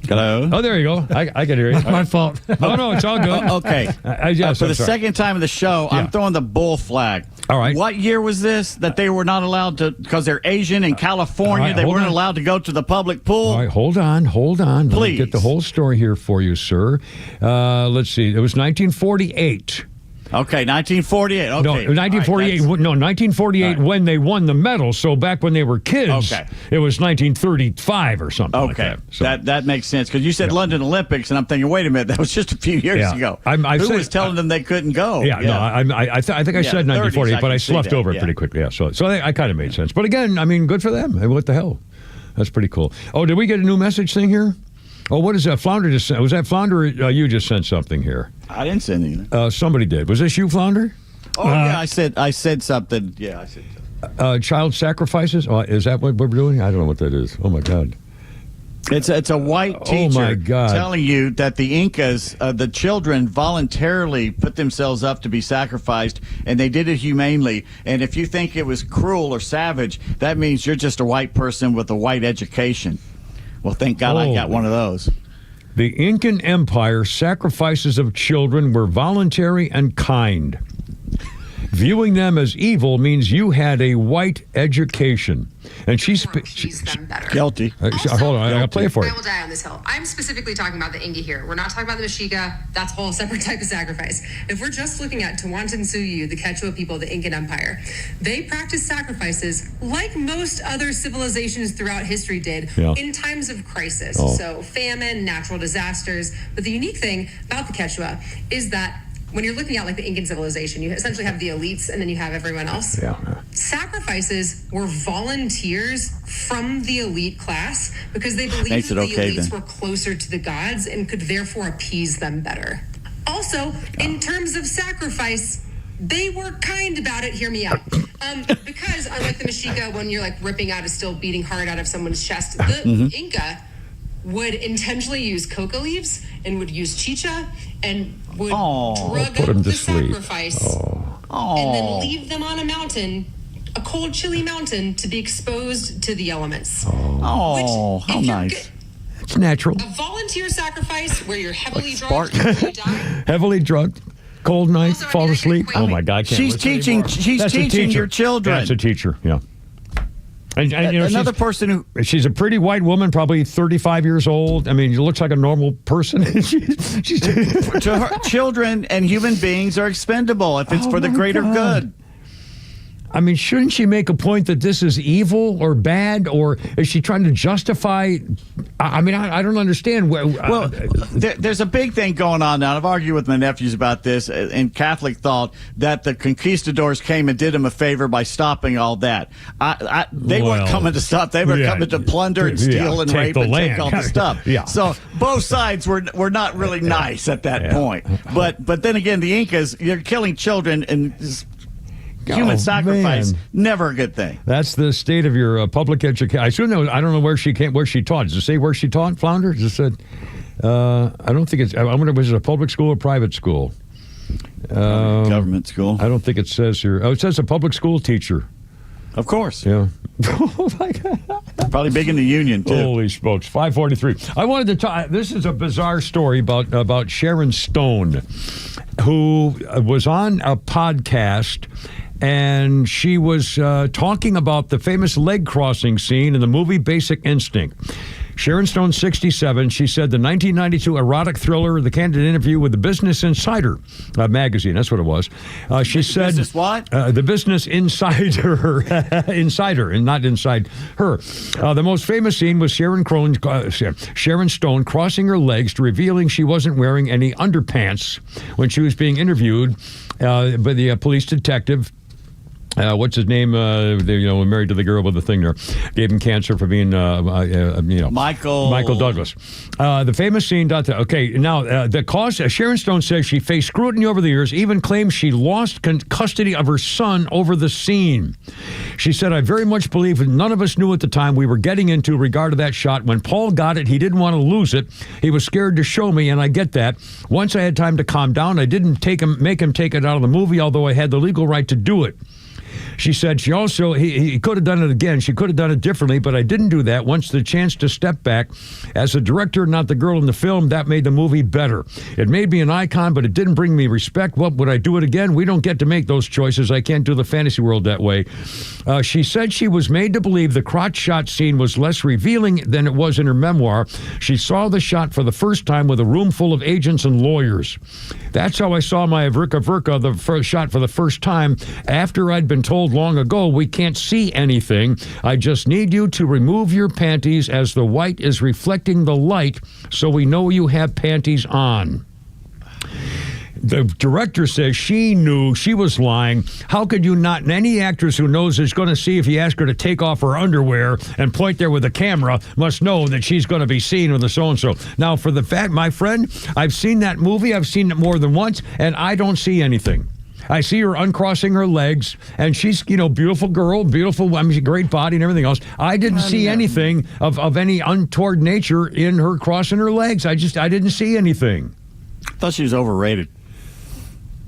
[SPEAKER 9] Hello.
[SPEAKER 8] Oh, there you go. I can hear you.
[SPEAKER 10] My fault.
[SPEAKER 8] Oh, no, it's all good.
[SPEAKER 9] Okay. For the second time of the show, I'm throwing the bull flag.
[SPEAKER 8] All right.
[SPEAKER 9] What year was this that they were not allowed to, because they're Asian in California,
[SPEAKER 8] right,
[SPEAKER 9] they weren't allowed to go to the public pool?
[SPEAKER 8] All right, hold on.
[SPEAKER 9] Please.
[SPEAKER 8] Let me get the whole story here for you, sir. Let's see. It was 1948.
[SPEAKER 9] Okay, 1948. Okay.
[SPEAKER 8] No, 1948.
[SPEAKER 9] Right,
[SPEAKER 8] 1948 when they won the medal. So back when they were kids, it was 1935 or something like that. So,
[SPEAKER 9] that makes sense, because you said London Olympics, and I'm thinking, wait a minute, that was just a few years ago. Who was telling them they couldn't go?
[SPEAKER 8] I think I said 1948, but I sloughed over it pretty quickly. Yeah, so I kind of made sense. But again, I mean, good for them. What the hell? That's pretty cool. Oh, did we get a new message thing here? Oh, what is that? Flounder just sent. Was that Flounder? Or, you just sent something here.
[SPEAKER 9] I didn't send anything.
[SPEAKER 8] Somebody did. Was this you, Flounder?
[SPEAKER 9] Oh yeah, I said something. Yeah, I said something.
[SPEAKER 8] Child sacrifices. Oh, is that what we're doing? I don't know what that is. Oh my God.
[SPEAKER 9] It's a white teacher
[SPEAKER 8] my God.
[SPEAKER 9] telling you that the Incas, the children voluntarily put themselves up to be sacrificed, and they did it humanely. And if you think it was cruel or savage, that means you're just a white person with a white education. Well, thank God I got one of those.
[SPEAKER 8] The Incan Empire sacrifices of children were voluntary and kind. Viewing them as evil means you had a white education. And she's
[SPEAKER 7] them better.
[SPEAKER 9] Guilty.
[SPEAKER 8] Hold on, I'll play it for you.
[SPEAKER 7] I will die on this hill. I'm specifically talking about the Inca here. We're not talking about the Mexica. That's a whole separate type of sacrifice. If we're just looking at Tawantinsuyu, the Quechua people, the Incan Empire, they practiced sacrifices like most other civilizations throughout history did in times of crisis. So famine, natural disasters. But the unique thing about the Quechua is that when you're looking at like the Incan civilization, you essentially have the elites and then you have everyone else. Sacrifices were volunteers from the elite class because they believed that the elites were closer to the gods and could therefore appease them better. Also, in terms of sacrifice, they were kind about it. Hear me out. Because unlike the Mexica, when you're like ripping out a still beating heart out of someone's chest, the Inca would intentionally use coca leaves and would use chicha and would drug up the sacrifice and then leave them on a mountain, a cold, chilly mountain, to be exposed to the elements.
[SPEAKER 9] How nice.
[SPEAKER 8] It's natural.
[SPEAKER 7] A volunteer sacrifice where you're heavily drugged and you die.
[SPEAKER 8] Heavily drugged. Cold night, fall asleep. Oh my God! I can't
[SPEAKER 9] She's teaching. She's teaching your children.
[SPEAKER 8] That's a teacher. Yeah. And you know,
[SPEAKER 9] another person who
[SPEAKER 8] she's a pretty white woman, probably 35 years old. I mean, she looks like a normal person. she's
[SPEAKER 9] to her, children and human beings are expendable if it's for the greater good.
[SPEAKER 8] I mean, shouldn't she make a point that this is evil or bad, or is she trying to justify? I mean, I don't understand.
[SPEAKER 9] Well, there's a big thing going on now. I've argued with my nephews about this, and Catholic thought that the conquistadors came and did them a favor by stopping all that. They weren't coming to stop. They were coming to plunder and steal and rape and take all the stuff. So both sides were not really nice at that point. But then again, the Incas, you're killing children and human sacrifice, never a good thing.
[SPEAKER 8] That's the state of your public education. I don't know where she taught. Does it say where she taught, Flounder? Does it said? I don't think it's. I wonder, was it a public school or private school?
[SPEAKER 9] Government school.
[SPEAKER 8] I don't think it says here. Oh, it says a public school teacher.
[SPEAKER 9] Of course.
[SPEAKER 8] Yeah.
[SPEAKER 9] Oh my God. Probably big in the union too.
[SPEAKER 8] Holy smokes! 5:43. I wanted to talk. This is a bizarre story about Sharon Stone, who was on a podcast. And she was talking about the famous leg crossing scene in the movie Basic Instinct. Sharon Stone, 67, she said the 1992 erotic thriller, The Candid Interview with the Business Insider magazine. That's what it was. She said...
[SPEAKER 9] Business what?
[SPEAKER 8] The Business Insider. Insider, and not inside her. The most famous scene was Sharon Stone crossing her legs, revealing she wasn't wearing any underpants when she was being interviewed by the police detective. What's his name? Married to the girl with the thing there. Gave him cancer for being, Michael Douglas. The famous scene. Okay, now the cause. Sharon Stone says she faced scrutiny over the years, even claims she lost custody of her son over the scene. She said, "I very much believe that none of us knew at the time we were getting into regard to that shot. When Paul got it, he didn't want to lose it. He was scared to show me, and I get that. Once I had time to calm down, I didn't make him take it out of the movie, although I had the legal right to do it." She said she also, he could have done it again. She could have done it differently, but I didn't do that. Once the chance to step back as a director, not the girl in the film, that made the movie better. It made me an icon, but it didn't bring me respect. What, would I do it again? We don't get to make those choices. I can't do the fantasy world that way. She said she was made to believe the crotch shot scene was less revealing than it was in her memoir. She saw the shot for the first time with a room full of agents and lawyers. That's how I saw my Verka, the first shot for the first time, after I'd been told long ago, we can't see anything. I just need you to remove your panties as the white is reflecting the light so we know you have panties on. the director says she knew she was lying. How could you not? And any actress who knows is going to see if he asks her to take off her underwear and point there with a camera must know that she's going to be seen with a so-and-so. Now, for the fact, my friend, I've seen that movie. I've seen it more than once, and I don't see anything. I see her uncrossing her legs, and she's, beautiful girl, great body and everything else. I didn't see anything of any untoward nature in her crossing her legs. I didn't see anything.
[SPEAKER 9] I thought she was overrated.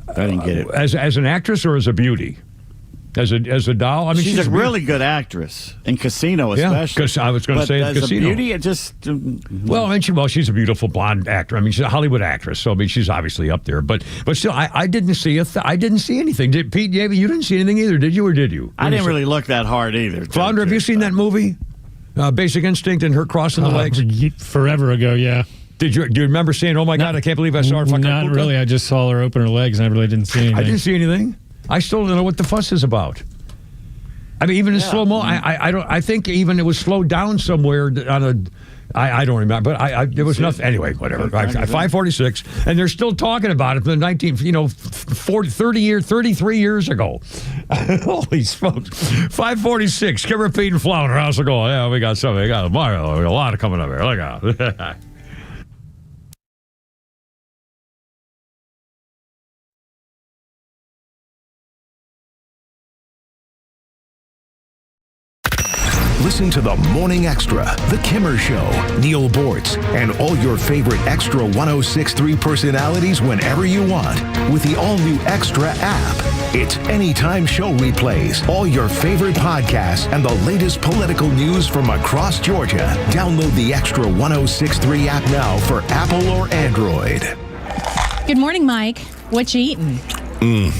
[SPEAKER 9] I didn't get it.
[SPEAKER 8] As an actress or as a beauty? As a doll? I mean,
[SPEAKER 9] she's a really good actress in Casino, especially.
[SPEAKER 8] Yeah, because I was going to say
[SPEAKER 9] as
[SPEAKER 8] Casino.
[SPEAKER 9] A beauty, it just
[SPEAKER 8] she's a beautiful blonde actor. I mean, she's a Hollywood actress, so I mean, she's obviously up there. But still, I didn't see I didn't see anything. Did Pete? You didn't see anything either, did you? Or did you?
[SPEAKER 9] I didn't really look that hard either.
[SPEAKER 8] Flounder, have you seen that movie, Basic Instinct, and her crossing the legs?
[SPEAKER 10] Forever ago, yeah.
[SPEAKER 8] Do you remember saying, "Oh my God, I can't believe I saw her"?
[SPEAKER 10] Not really. I just saw her open her legs, and I really didn't see anything.
[SPEAKER 8] I didn't see anything. I still don't know what the fuss is about. I mean, even in slow mo, I don't. I think even it was slowed down somewhere on a. I don't remember, but there was nothing. Anyway, whatever. 546, and they're still talking about it from the 33 years ago. Holy smokes! 546. Kimmer, Pete, and Flounder. How's it going? Yeah, we got something. We got a lot of coming up here. Look out.
[SPEAKER 11] Listen to the Morning Extra, The Kimmer Show, Neil Bortz, and all your favorite Extra 106.3 personalities whenever you want with the all-new Extra app. It's anytime show replays, all your favorite podcasts, and the latest political news from across Georgia. Download the Extra 106.3 app now for Apple or Android.
[SPEAKER 6] Good morning, Mike. What you eating?
[SPEAKER 15] You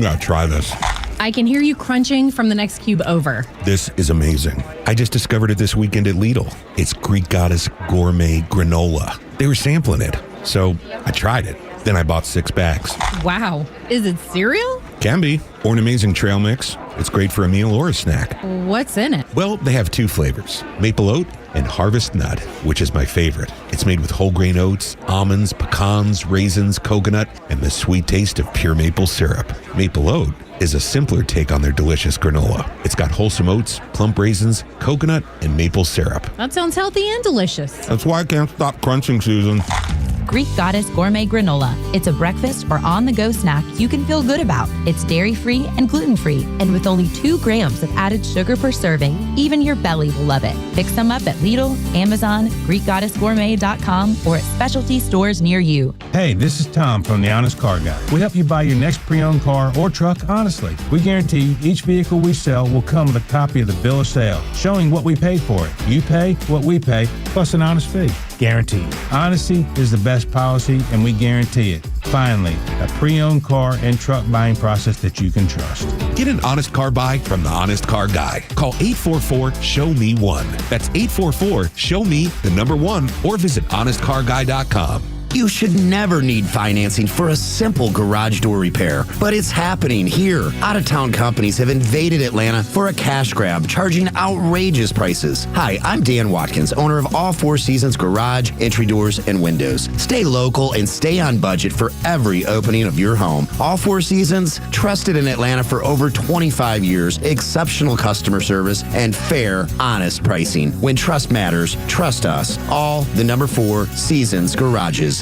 [SPEAKER 15] gotta try this.
[SPEAKER 6] I can hear you crunching from the next cube over.
[SPEAKER 15] This is amazing. I just discovered it this weekend at Lidl. It's Greek Goddess Gourmet Granola. They were sampling it, so I tried it. Then I bought 6 bags.
[SPEAKER 6] Wow. Is it cereal?
[SPEAKER 15] Can be. Or an amazing trail mix. It's great for a meal or a snack.
[SPEAKER 6] What's in it?
[SPEAKER 15] Well, they have 2 flavors, maple oat and harvest nut, which is my favorite. It's made with whole grain oats, almonds, pecans, raisins, coconut, and the sweet taste of pure maple syrup. Maple oat is a simpler take on their delicious granola. It's got wholesome oats, plump raisins, coconut, and maple syrup.
[SPEAKER 6] That sounds healthy and delicious.
[SPEAKER 15] That's why I can't stop crunching, Susan.
[SPEAKER 21] Greek Goddess Gourmet Granola. It's a breakfast or on-the-go snack you can feel good about. It's dairy-free and gluten-free, and with only 2 grams of added sugar per serving, even your belly will love it. Pick some up at Lidl, Amazon, GreekGoddessGourmet.com, or at specialty stores near you.
[SPEAKER 22] Hey, this is Tom from The Honest Car Guy. We help you buy your next pre-owned car or truck honestly. We guarantee each vehicle we sell will come with a copy of the bill of sale, showing what we paid for it. You pay what we pay, plus an honest fee. Guaranteed. Honesty is the best policy, and we guarantee it. Finally, a pre-owned car and truck buying process that you can trust.
[SPEAKER 15] Get an honest car buy from the Honest Car Guy. Call 844-SHOW-ME-1. That's 844-SHOW-ME-1, or visit honestcarguy.com.
[SPEAKER 24] You should never need financing for a simple garage door repair, but it's happening here. Out-of-town companies have invaded Atlanta for a cash grab, charging outrageous prices. Hi, I'm Dan Watkins, owner of All 4 Seasons Garage, Entry Doors, and Windows. Stay local and stay on budget for every opening of your home. All 4 Seasons, trusted in Atlanta for over 25 years, exceptional customer service, and fair, honest pricing. When trust matters, trust us. All the number 4 Seasons Garages.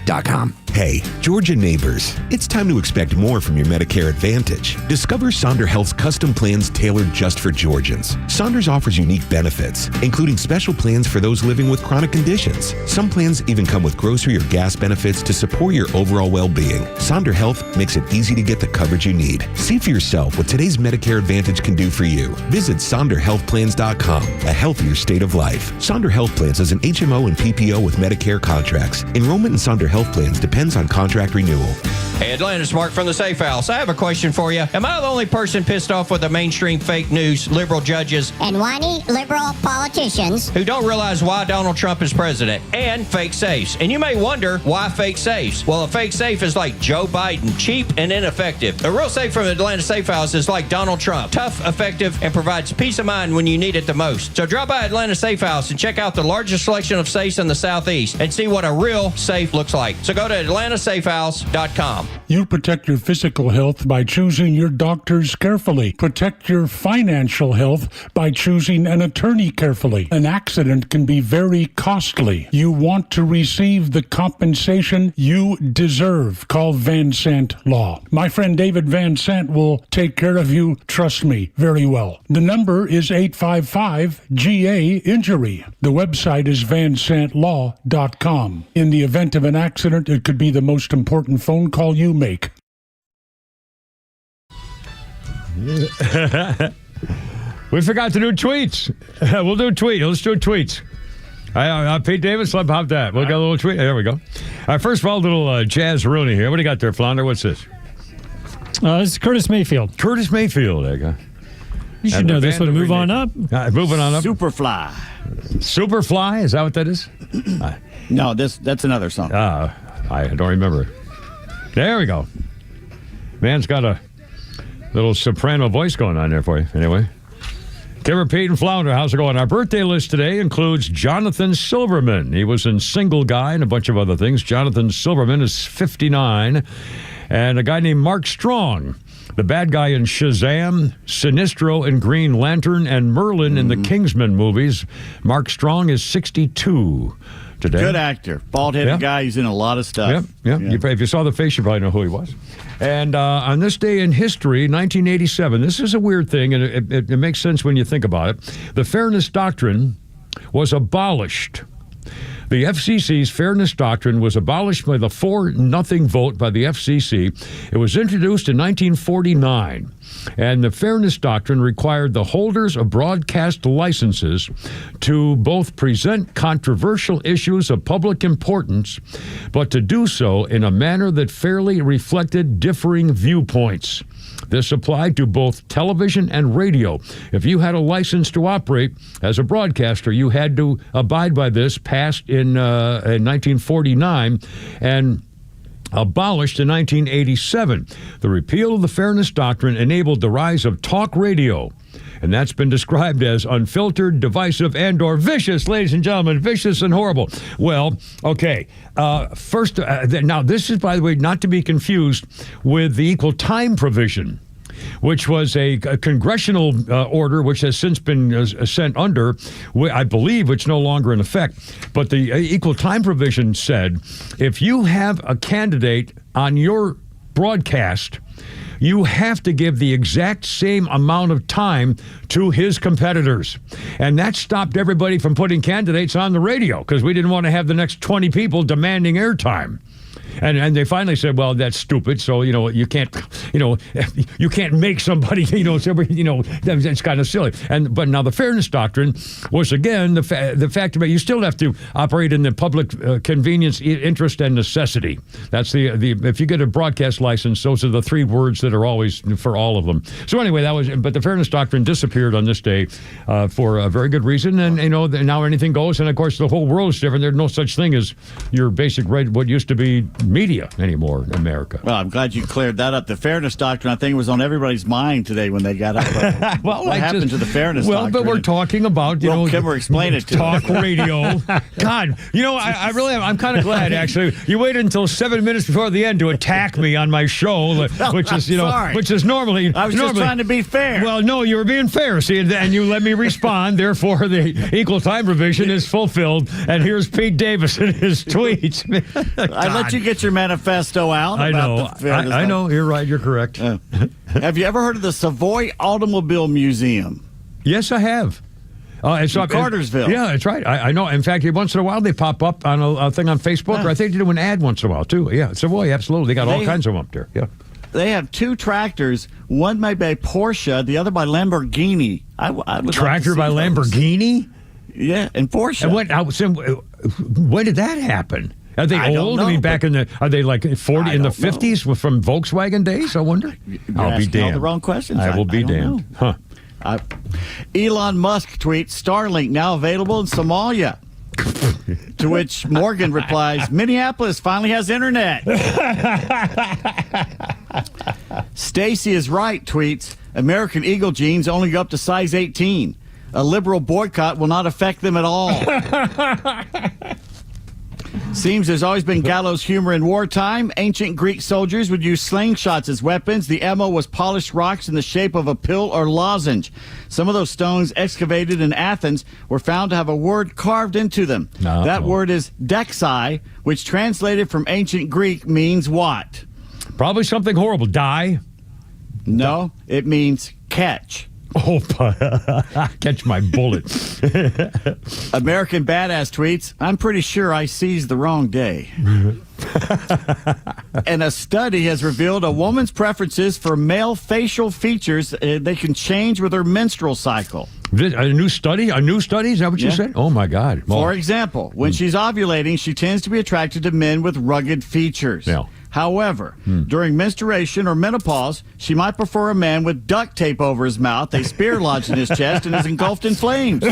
[SPEAKER 15] Hey, Georgia neighbors, it's time to expect more from your Medicare Advantage. Discover Sonder Health's custom plans tailored just for Georgians. Saunders offers unique benefits, including special plans for those living with chronic conditions. Some plans even come with grocery or gas benefits to support your overall well-being. Sonder Health makes it easy to get the coverage you need. See for yourself what today's Medicare Advantage can do for you. Visit SonderHealthPlans.com, a healthier state of life. Sonder Health Plans is an HMO and PPO with Medicare contracts. Enrollment in Sonder Health Plans depends on contract renewal.
[SPEAKER 26] Hey, Atlanta's Mark from the Safe House. I have a question for you. Am I the only person pissed off with the mainstream fake news, liberal judges,
[SPEAKER 27] and whiny liberal politicians
[SPEAKER 26] who don't realize why Donald Trump is president, and fake safes? And you may wonder, why fake safes? Well, a fake safe is like Joe Biden, cheap and ineffective. A real safe from the Atlanta Safe House is like Donald Trump, tough, effective, and provides peace of mind when you need it the most. So drop by Atlanta Safe House and check out the largest selection of safes in the Southeast and see what a real safe looks like. So go to AtlantaSafehouse.com.
[SPEAKER 1] You protect your physical health by choosing your doctors carefully. Protect your financial health by choosing an attorney carefully. An accident can be very costly. You want to receive the compensation you deserve. Call Van Sant Law. My friend David Van Sant will take care of you, trust me, very well. The number is 855-GA-INJURY. The website is vansantlaw.com. In the event of an accident, it could be the most important phone call you make.
[SPEAKER 8] We forgot to do tweets. We'll do tweet. Let's do tweets. Pete Davis, how about that? We'll get a little tweet. There we go. First of all, a little Jazz Rooney here. What do you got there, Flounder? What's this?
[SPEAKER 10] This is Curtis Mayfield.
[SPEAKER 8] Curtis Mayfield, there you go.
[SPEAKER 10] You should know this one. Move on up.
[SPEAKER 8] Moving on up.
[SPEAKER 9] Superfly.
[SPEAKER 8] Superfly? Is that what that is?
[SPEAKER 9] No, that's another song.
[SPEAKER 8] I don't remember. There we go. Man's got a little soprano voice going on there for you. Anyway. Kimmer, Pete, and Flounder, how's it going? Our birthday list today includes Jonathan Silverman. He was in Single Guy and a bunch of other things. Jonathan Silverman is 59. And a guy named Mark Strong, the bad guy in Shazam, Sinestro in Green Lantern, and Merlin in the Kingsman movies. Mark Strong is 62 today.
[SPEAKER 9] Good actor. Bald-headed guy. He's in a lot of stuff.
[SPEAKER 8] Yep. If you saw the face, you probably know who he was. And on this day in history, 1987, this is a weird thing, and it makes sense when you think about it. The Fairness Doctrine was abolished. The FCC's Fairness Doctrine was abolished by the 4-0 vote by the FCC. It was introduced in 1949, and the Fairness Doctrine required the holders of broadcast licenses to both present controversial issues of public importance, but to do so in a manner that fairly reflected differing viewpoints. This applied to both television and radio. If you had a license to operate as a broadcaster, you had to abide by this, passed in 1949 and abolished in 1987. The repeal of the Fairness Doctrine enabled the rise of talk radio, and that's been described as unfiltered, divisive, and/or vicious, ladies and gentlemen, vicious and horrible. Well, okay. First, now this is, by the way, not to be confused with the equal time provision, which was a congressional order which has since been sent under, I believe, which is no longer in effect. But the equal time provision said if you have a candidate on your broadcast, you have to give the exact same amount of time to his competitors. And that stopped everybody from putting candidates on the radio because we didn't want to have the next 20 people demanding airtime. And they finally said, well, that's stupid. So, you can't make somebody, that's kind of silly. But now the Fairness Doctrine was, again, the fact about you still have to operate in the public convenience, interest, and necessity. That's the if you get a broadcast license, those are the 3 words that are always for all of them. So anyway, but the Fairness Doctrine disappeared on this day for a very good reason. And, now anything goes. And of course, the whole world is different. There's no such thing as your basic what used to be media anymore in America.
[SPEAKER 9] Well, I'm glad you cleared that up. The Fairness Doctrine, I think, was on everybody's mind today when they got up. What happened to the Fairness Doctrine?
[SPEAKER 8] Well, but we're talking about,
[SPEAKER 9] Kimmer, explain it to
[SPEAKER 8] talk radio. God, I really am. I'm kind of glad, actually. You waited until 7 minutes before the end to attack me on my show, which is, which is normally.
[SPEAKER 9] I was just trying to be fair.
[SPEAKER 8] Well, no, you were being fair, see, and you let me respond. Therefore, the equal time provision is fulfilled. And here's Pete Davis in his tweets.
[SPEAKER 9] I let you get your manifesto out.
[SPEAKER 8] I know. I know. You're right. You're correct.
[SPEAKER 9] Have you ever heard of the Savoy Automobile Museum?
[SPEAKER 8] Yes, I have. It's
[SPEAKER 9] in Cartersville.
[SPEAKER 8] Yeah, that's right. I know. In fact, once in a while they pop up on a thing on Facebook, or I think they do an ad once in a while too. Yeah, Savoy, absolutely. They got all kinds of them up there. Yeah.
[SPEAKER 9] They have 2 tractors, one made by Porsche, the other by Lamborghini. I would
[SPEAKER 8] tractor by
[SPEAKER 9] those.
[SPEAKER 8] Lamborghini?
[SPEAKER 9] Yeah, and Porsche.
[SPEAKER 8] And when did that happen? Are they old? I mean, are they like 40 in the 50s from Volkswagen days? I wonder. I'll be damned.
[SPEAKER 9] All the wrong questions.
[SPEAKER 8] I will be damned. Huh.
[SPEAKER 9] Elon Musk tweets, Starlink now available in Somalia. To which Morgan replies, Minneapolis finally has internet. Stacy is right, tweets, American Eagle jeans only go up to size 18. A liberal boycott will not affect them at all. Seems there's always been gallows humor in wartime. Ancient Greek soldiers would use slingshots as weapons. The ammo was polished rocks in the shape of a pill or lozenge. Some of those stones excavated in Athens were found to have a word carved into them. That word is dexai, which translated from ancient Greek means what?
[SPEAKER 8] Probably something horrible. Die?
[SPEAKER 9] No, it means catch.
[SPEAKER 8] Oh, catch my bullet.
[SPEAKER 9] American Badass tweets, I'm pretty sure I seized the wrong day. And a study has revealed a woman's preferences for male facial features they can change with her menstrual cycle.
[SPEAKER 8] A new study? A new study? Is that what you said? Oh, my God. Well,
[SPEAKER 9] for example, when she's ovulating, she tends to be attracted to men with rugged features.
[SPEAKER 8] Yeah.
[SPEAKER 9] However, during menstruation or menopause, she might prefer a man with duct tape over his mouth, a spear lodged in his chest, and is engulfed in flames.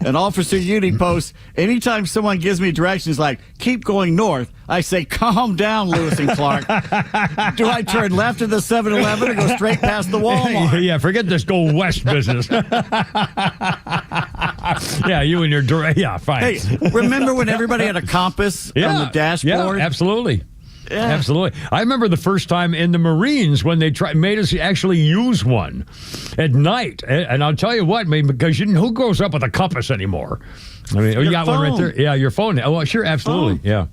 [SPEAKER 9] And Officer Udi posts, anytime someone gives me directions like, keep going north, I say, calm down, Lewis and Clark. Do I turn left at the 7-Eleven or go straight past the Walmart?
[SPEAKER 8] Yeah, forget this go west business. Yeah, you and your... Yeah, fine.
[SPEAKER 9] Hey, remember when everybody had a compass on the dashboard?
[SPEAKER 8] Yeah, absolutely.
[SPEAKER 9] Yeah.
[SPEAKER 8] Absolutely. I remember the first time in the Marines when they made us actually use one at night. And I'll tell you what, because who grows up with a compass anymore? I mean, you got one right there. Yeah, your phone. Oh, well, sure, absolutely. Yeah.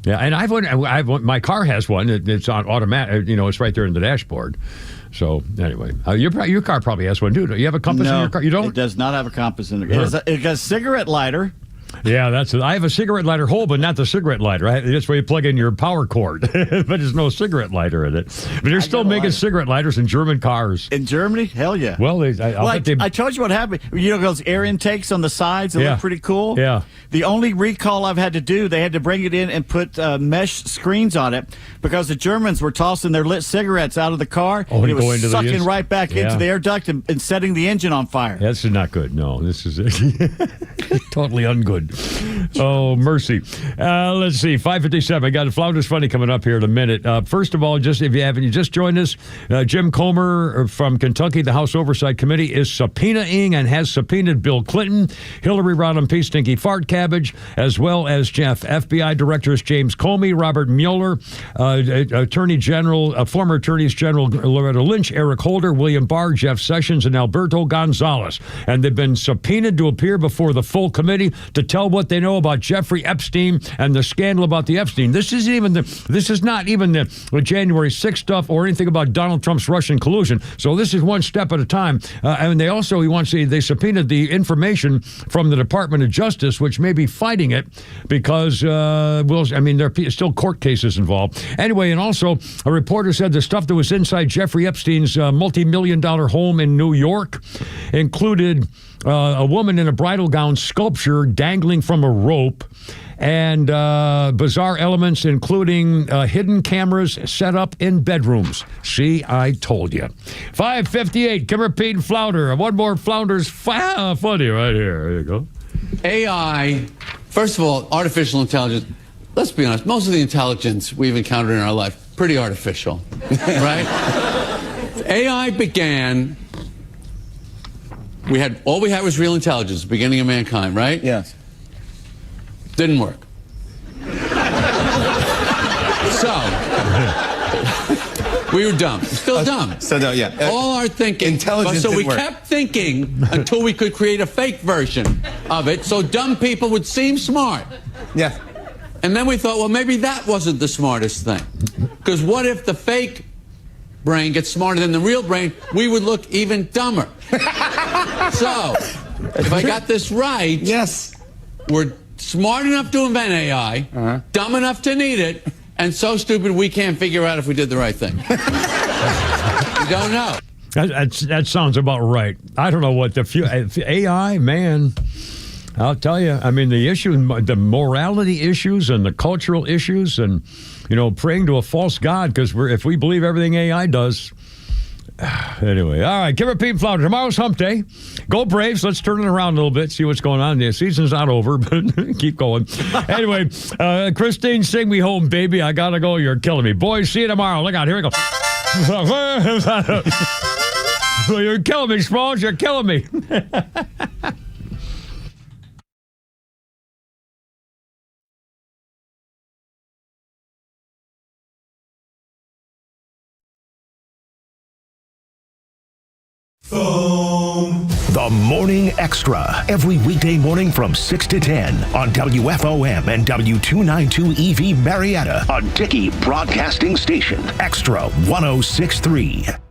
[SPEAKER 8] And my car has one. It's on automatic. It's right there in the dashboard. So anyway, your car probably has one too. Do you have a compass in your car? You don't?
[SPEAKER 9] It does not have a compass in it. It has a cigarette lighter.
[SPEAKER 8] Yeah, I have a cigarette lighter hole, but not the cigarette lighter. That's where you plug in your power cord, but there's no cigarette lighter in it. But they're still making cigarette lighters in German cars.
[SPEAKER 9] In Germany? Hell yeah.
[SPEAKER 8] Well,
[SPEAKER 9] I told you what happened. Those air intakes on the sides that look pretty cool?
[SPEAKER 8] Yeah.
[SPEAKER 9] The only recall I've had to do, they had to bring it in and put mesh screens on it because the Germans were tossing their lit cigarettes out of the car.
[SPEAKER 8] Oh,
[SPEAKER 9] and it was sucking right back into the air duct and setting the engine on fire.
[SPEAKER 8] This is not good. No, this is totally ungood. Oh, mercy. Let's see. 5:57. I got a Flounders Funny coming up here in a minute. First of all, just if you haven't just joined us, Jim Comer from Kentucky, the House Oversight Committee, is subpoenaing and has subpoenaed Bill Clinton, Hillary Rodham P. Stinky Fart Cabbage, as well as FBI Directors James Comey, Robert Mueller, former Attorneys General Loretta Lynch, Eric Holder, William Barr, Jeff Sessions, and Alberto Gonzalez. And they've been subpoenaed to appear before the full committee to tell what they know about Jeffrey Epstein and the scandal about the Epstein. This is not even the January 6th stuff or anything about Donald Trump's Russian collusion. So this is one step at a time. And they subpoenaed the information from the Department of Justice, which may be fighting it because, there are still court cases involved. Anyway, and also a reporter said the stuff that was inside Jeffrey Epstein's multi-million-dollar home in New York included a woman in a bridal gown sculpture dangling from a rope and bizarre elements, including hidden cameras set up in bedrooms. See, I told you. 5:58, Kimmer, Pete, and Flounder. One more Flounders funny right here. There you go.
[SPEAKER 3] AI, first of all, artificial intelligence. Let's be honest, most of the intelligence we've encountered in our life, pretty artificial, right? AI began... all we had was real intelligence, the beginning of mankind, right?
[SPEAKER 9] Yes.
[SPEAKER 3] Didn't work. So, we were dumb. Still dumb.
[SPEAKER 4] So no, yeah.
[SPEAKER 3] All our thinking.
[SPEAKER 4] Intelligence
[SPEAKER 3] So we
[SPEAKER 4] didn't work.
[SPEAKER 3] kept thinking until we could create a fake version of it, so dumb people would seem smart.
[SPEAKER 4] Yeah.
[SPEAKER 3] And then we thought, well, maybe that wasn't the smartest thing. Because what if the fake brain gets smarter than the real brain? We would look even dumber. So, if I got this right,
[SPEAKER 4] yes,
[SPEAKER 3] we're smart enough to invent AI, dumb enough to need it, and so stupid we can't figure out if we did the right thing. We don't know.
[SPEAKER 8] That sounds about right. I don't know what AI, man. I'll tell you. I mean, the morality issues and the cultural issues, and praying to a false god because if we believe everything AI does. Anyway, all right, Kimmer, Pete, and Flounder. Tomorrow's Hump Day. Go Braves. Let's turn it around a little bit, see what's going on. The season's not over, but keep going. Anyway, Christine, sing me home, baby. I gotta go. You're killing me. Boys, see you tomorrow. Look out. Here we go. You're killing me, Smalls. You're killing me.
[SPEAKER 11] The Morning Extra, every weekday morning from 6 to 10 on WFOM and W292 EV Marietta, a Dickey Broadcasting Station, Extra 106.3.